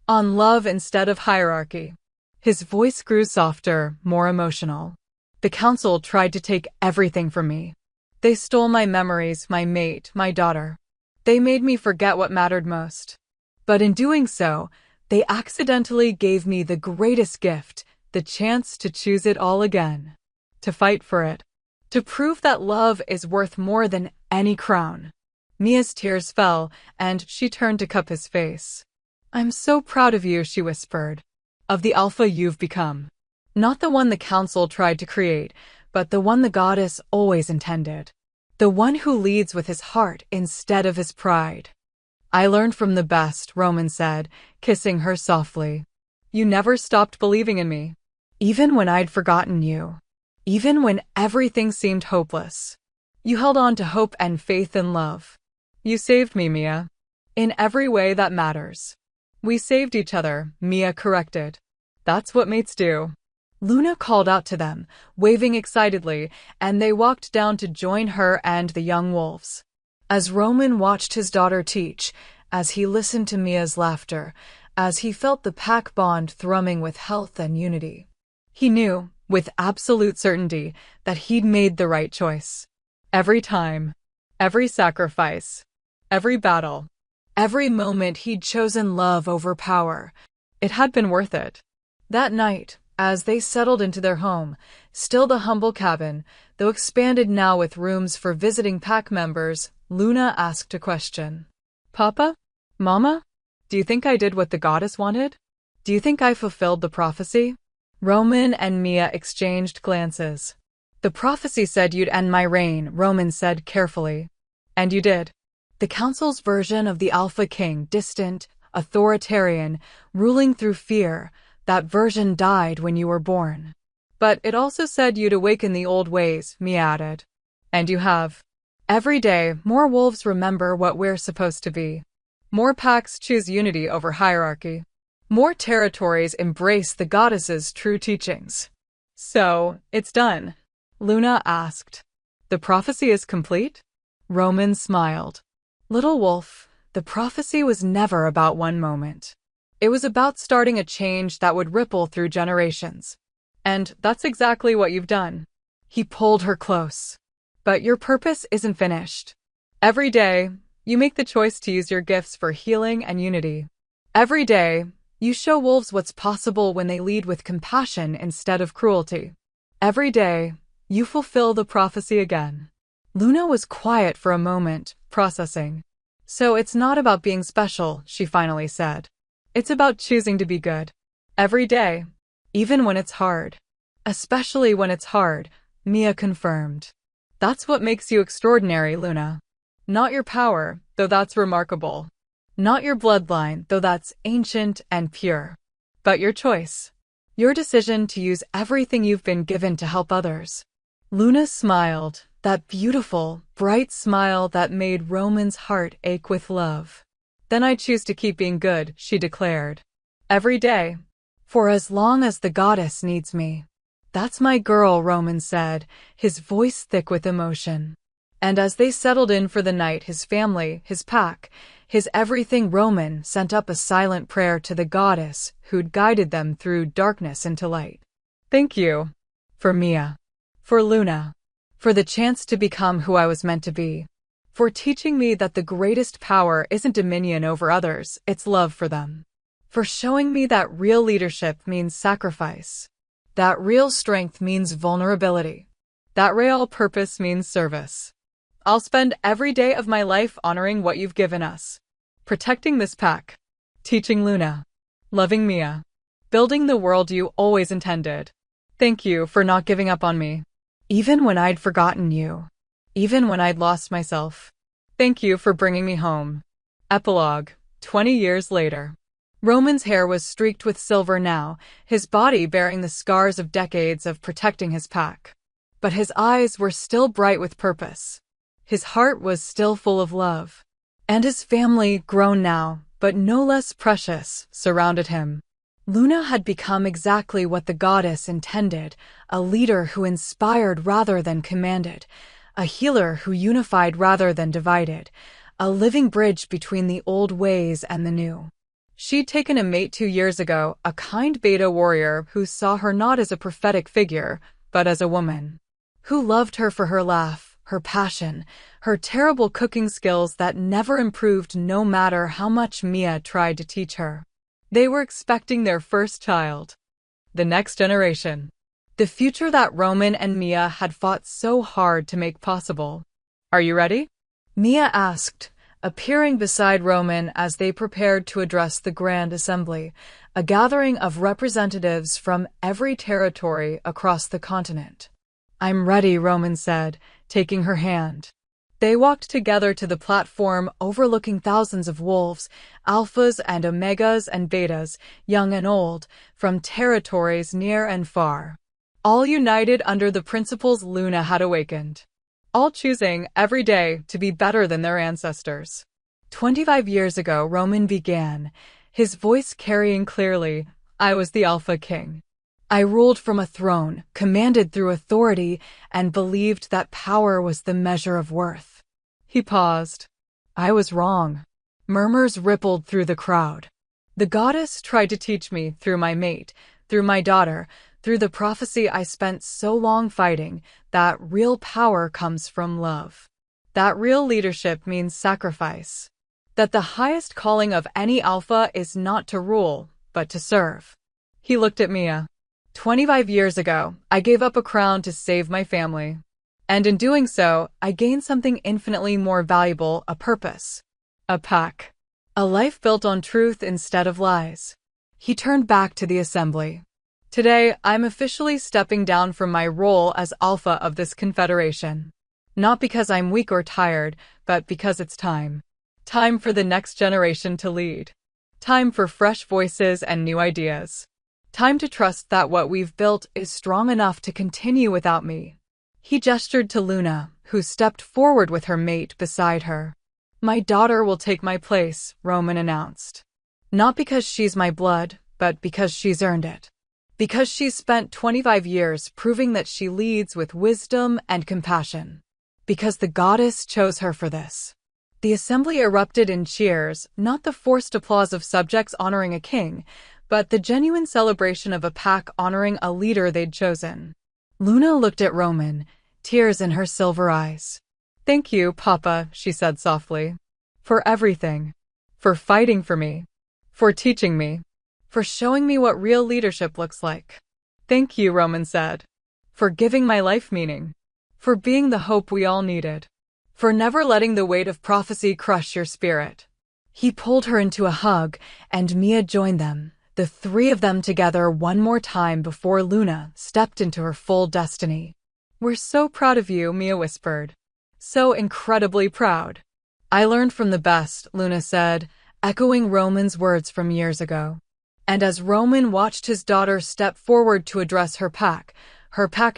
on love instead of hierarchy. His voice grew softer, more emotional. The council tried to take everything from me. They stole my memories, my mate, my daughter. They made me forget what mattered most. But in doing so, they accidentally gave me the greatest gift, the chance to choose it all again, to fight for it, to prove that love is worth more than any crown. Mia's tears fell, and she turned to cup his face. I'm so proud of you, she whispered, of the Alpha you've become. Not the one the council tried to create, but the one the goddess always intended. The one who leads with his heart instead of his pride. I learned from the best, Roman said, kissing her softly. You never stopped believing in me. Even when I'd forgotten you. Even when everything seemed hopeless. You held on to hope and faith and love. You saved me, Mia. In every way that matters. We saved each other, Mia corrected. That's what mates do. Luna called out to them, waving excitedly, and they walked down to join her and the young wolves. As Roman watched his daughter teach, as he listened to Mia's laughter, as he felt the pack bond thrumming with health and unity, he knew, with absolute certainty, that he'd made the right choice. Every time, every sacrifice, every battle, every moment he'd chosen love over power, it had been worth it. That night, as they settled into their home, still the humble cabin, though expanded now with rooms for visiting pack members, Luna asked a question. Papa? Mama? Do you think I did what the goddess wanted? Do you think I fulfilled the prophecy? Roman and Mia exchanged glances. The prophecy said you'd end my reign, Roman said carefully. And you did. The council's version of the Alpha King, distant, authoritarian, ruling through fear, that version died when you were born. But it also said you'd awaken the old ways, Mia added. And you have. Every day, more wolves remember what we're supposed to be. More packs choose unity over hierarchy. More territories embrace the goddess's true teachings. So, it's done? Luna asked. The prophecy is complete? Roman smiled. Little wolf, the prophecy was never about one moment. It was about starting a change that would ripple through generations. And that's exactly what you've done. He pulled her close. But your purpose isn't finished. Every day, you make the choice to use your gifts for healing and unity. Every day, you show wolves what's possible when they lead with compassion instead of cruelty. Every day, you fulfill the prophecy again. Luna was quiet for a moment, processing. So it's not about being special, she finally said. It's about choosing to be good. Every day. Even when it's hard. Especially when it's hard, Mia confirmed. That's what makes you extraordinary, Luna. Not your power, though that's remarkable. Not your bloodline, though that's ancient and pure. But your choice. Your decision to use everything you've been given to help others. Luna smiled, that beautiful, bright smile that made Roman's heart ache with love. Then I choose to keep being good, she declared. Every day. For as long as the goddess needs me. That's my girl, Roman said, his voice thick with emotion. And as they settled in for the night, his family, his pack, his everything, Roman sent up a silent prayer to the goddess who'd guided them through darkness into light. Thank you. For Mia. For Luna. For the chance to become who I was meant to be. For teaching me that the greatest power isn't dominion over others, it's love for them. For showing me that real leadership means sacrifice. That real strength means vulnerability. That real purpose means service. I'll spend every day of my life honoring what you've given us. Protecting this pack. Teaching Luna. Loving Mia. Building the world you always intended. Thank you for not giving up on me. Even when I'd forgotten you. Even when I'd lost myself. Thank you for bringing me home. Epilogue, 20 years later. Roman's hair was streaked with silver now, his body bearing the scars of decades of protecting his pack. But his eyes were still bright with purpose. His heart was still full of love. And his family, grown now, but no less precious, surrounded him. Luna had become exactly what the goddess intended, a leader who inspired rather than commanded, a healer who unified rather than divided, a living bridge between the old ways and the new. She'd taken a mate 2 years ago, a kind beta warrior who saw her not as a prophetic figure, but as a woman, who loved her for her laugh, her passion, her terrible cooking skills that never improved no matter how much Mia tried to teach her. They were expecting their first child. The next generation. The future that Roman and Mia had fought so hard to make possible. Are you ready? Mia asked, appearing beside Roman as they prepared to address the Grand Assembly, a gathering of representatives from every territory across the continent. I'm ready, Roman said, taking her hand. They walked together to the platform overlooking thousands of wolves, alphas and omegas and betas, young and old, from territories near and far. All united under the principles Luna had awakened. All choosing, every day, to be better than their ancestors. 25 years ago, Roman began, his voice carrying clearly, I was the Alpha King. I ruled from a throne, commanded through authority, and believed that power was the measure of worth. He paused. I was wrong. Murmurs rippled through the crowd. The goddess tried to teach me through my mate, through my daughter, through the prophecy I spent so long fighting, that real power comes from love. That real leadership means sacrifice. That the highest calling of any alpha is not to rule, but to serve. He looked at Mia. 25 years ago, I gave up a crown to save my family. And in doing so, I gained something infinitely more valuable, a purpose. A pack. A life built on truth instead of lies. He turned back to the assembly. Today, I'm officially stepping down from my role as alpha of this confederation. Not because I'm weak or tired, but because it's time. Time for the next generation to lead. Time for fresh voices and new ideas. Time to trust that what we've built is strong enough to continue without me. He gestured to Luna, who stepped forward with her mate beside her. My daughter will take my place, Roman announced. Not because she's my blood, but because she's earned it. Because she's spent 25 years proving that she leads with wisdom and compassion. Because the goddess chose her for this. The assembly erupted in cheers, not the forced applause of subjects honoring a king, but the genuine celebration of a pack honoring a leader they'd chosen. Luna looked at Roman, tears in her silver eyes. Thank you, Papa, she said softly. For everything. For fighting for me. For teaching me. For showing me what real leadership looks like. Thank you, Roman said. For giving my life meaning. For being the hope we all needed. For never letting the weight of prophecy crush your spirit. He pulled her into a hug, and Mia joined them, the three of them together one more time before Luna stepped into her full destiny. We're so proud of you, Mia whispered. So incredibly proud. I learned from the best, Luna said, echoing Roman's words from years ago. And as Roman watched his daughter step forward to address her pack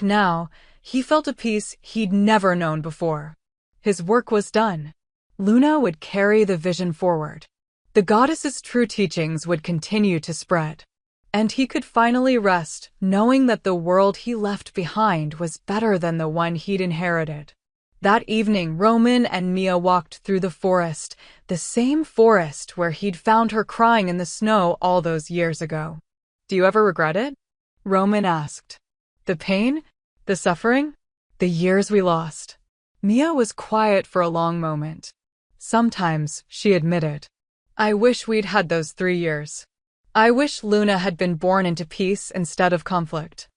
now, he felt a peace he'd never known before. His work was done. Luna would carry the vision forward. The goddess's true teachings would continue to spread. And he could finally rest, knowing that the world he left behind was better than the one he'd inherited. That evening, Roman and Mia walked through the forest, the same forest where he'd found her crying in the snow all those years ago. Do you ever regret it? Roman asked. The pain? The suffering? The years we lost? Mia was quiet for a long moment. Sometimes, she admitted. I wish we'd had those 3 years. I wish Luna had been born into peace instead of conflict.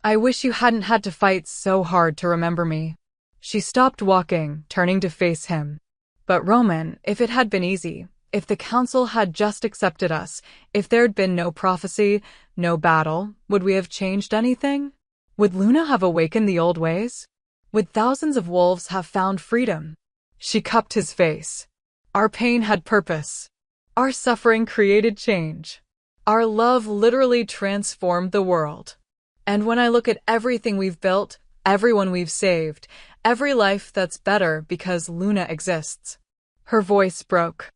I wish you hadn't had to fight so hard to remember me. She stopped walking, turning to face him. But Roman, if it had been easy, if the council had just accepted us, if there'd been no prophecy, no battle, would we have changed anything? Would Luna have awakened the old ways? Would thousands of wolves have found freedom? She cupped his face. Our pain had purpose. Our suffering created change. Our love literally transformed the world. And when I look at everything we've built, everyone we've saved, every life that's better because Luna exists. Her voice broke.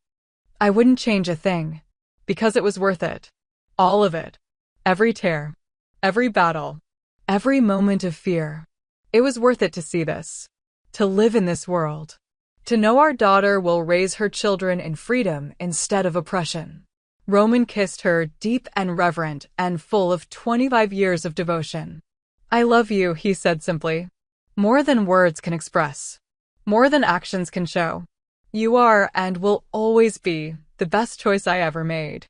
I wouldn't change a thing. Because it was worth it. All of it. Every tear. Every battle. Every moment of fear. It was worth it to see this. To live in this world. To know our daughter will raise her children in freedom instead of oppression. Roman kissed her, deep and reverent and full of 25 years of devotion. I love you, he said simply. More than words can express. More than actions can show. You are and will always be the best choice I ever made.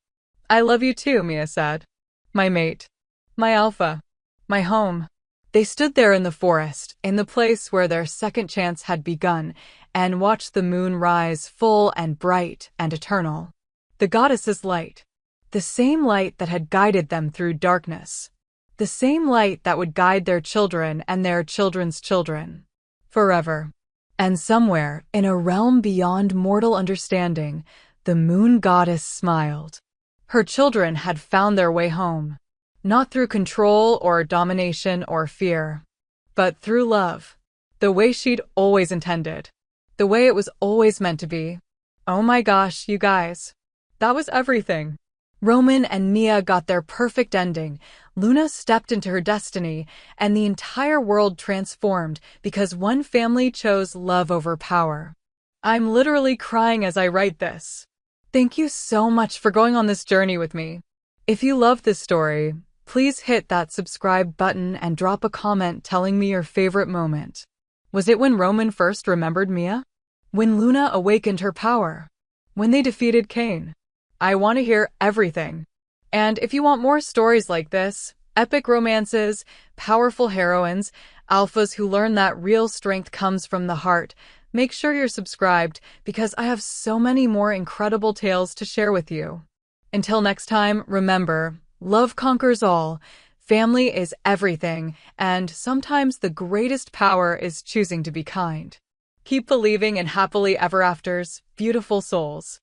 I love you too, Mia said. My mate. My alpha. My home. They stood there in the forest, in the place where their second chance had begun, and watched the moon rise full and bright and eternal. The goddess's light. The same light that had guided them through darkness. The same light that would guide their children and their children's children. Forever. And somewhere, in a realm beyond mortal understanding, the moon goddess smiled. Her children had found their way home. Not through control or domination or fear, but through love. The way she'd always intended. The way it was always meant to be. Oh my gosh, you guys. That was everything. Roman and Mia got their perfect ending. Luna stepped into her destiny, and the entire world transformed because one family chose love over power. I'm literally crying as I write this. Thank you so much for going on this journey with me. If you love this story, please hit that subscribe button and drop a comment telling me your favorite moment. Was it when Roman first remembered Mia? When Luna awakened her power? When they defeated Cain? I want to hear everything. And if you want more stories like this, epic romances, powerful heroines, alphas who learn that real strength comes from the heart, make sure you're subscribed because I have so many more incredible tales to share with you. Until next time, remember, love conquers all, family is everything, and sometimes the greatest power is choosing to be kind. Keep believing in happily ever afters, beautiful souls.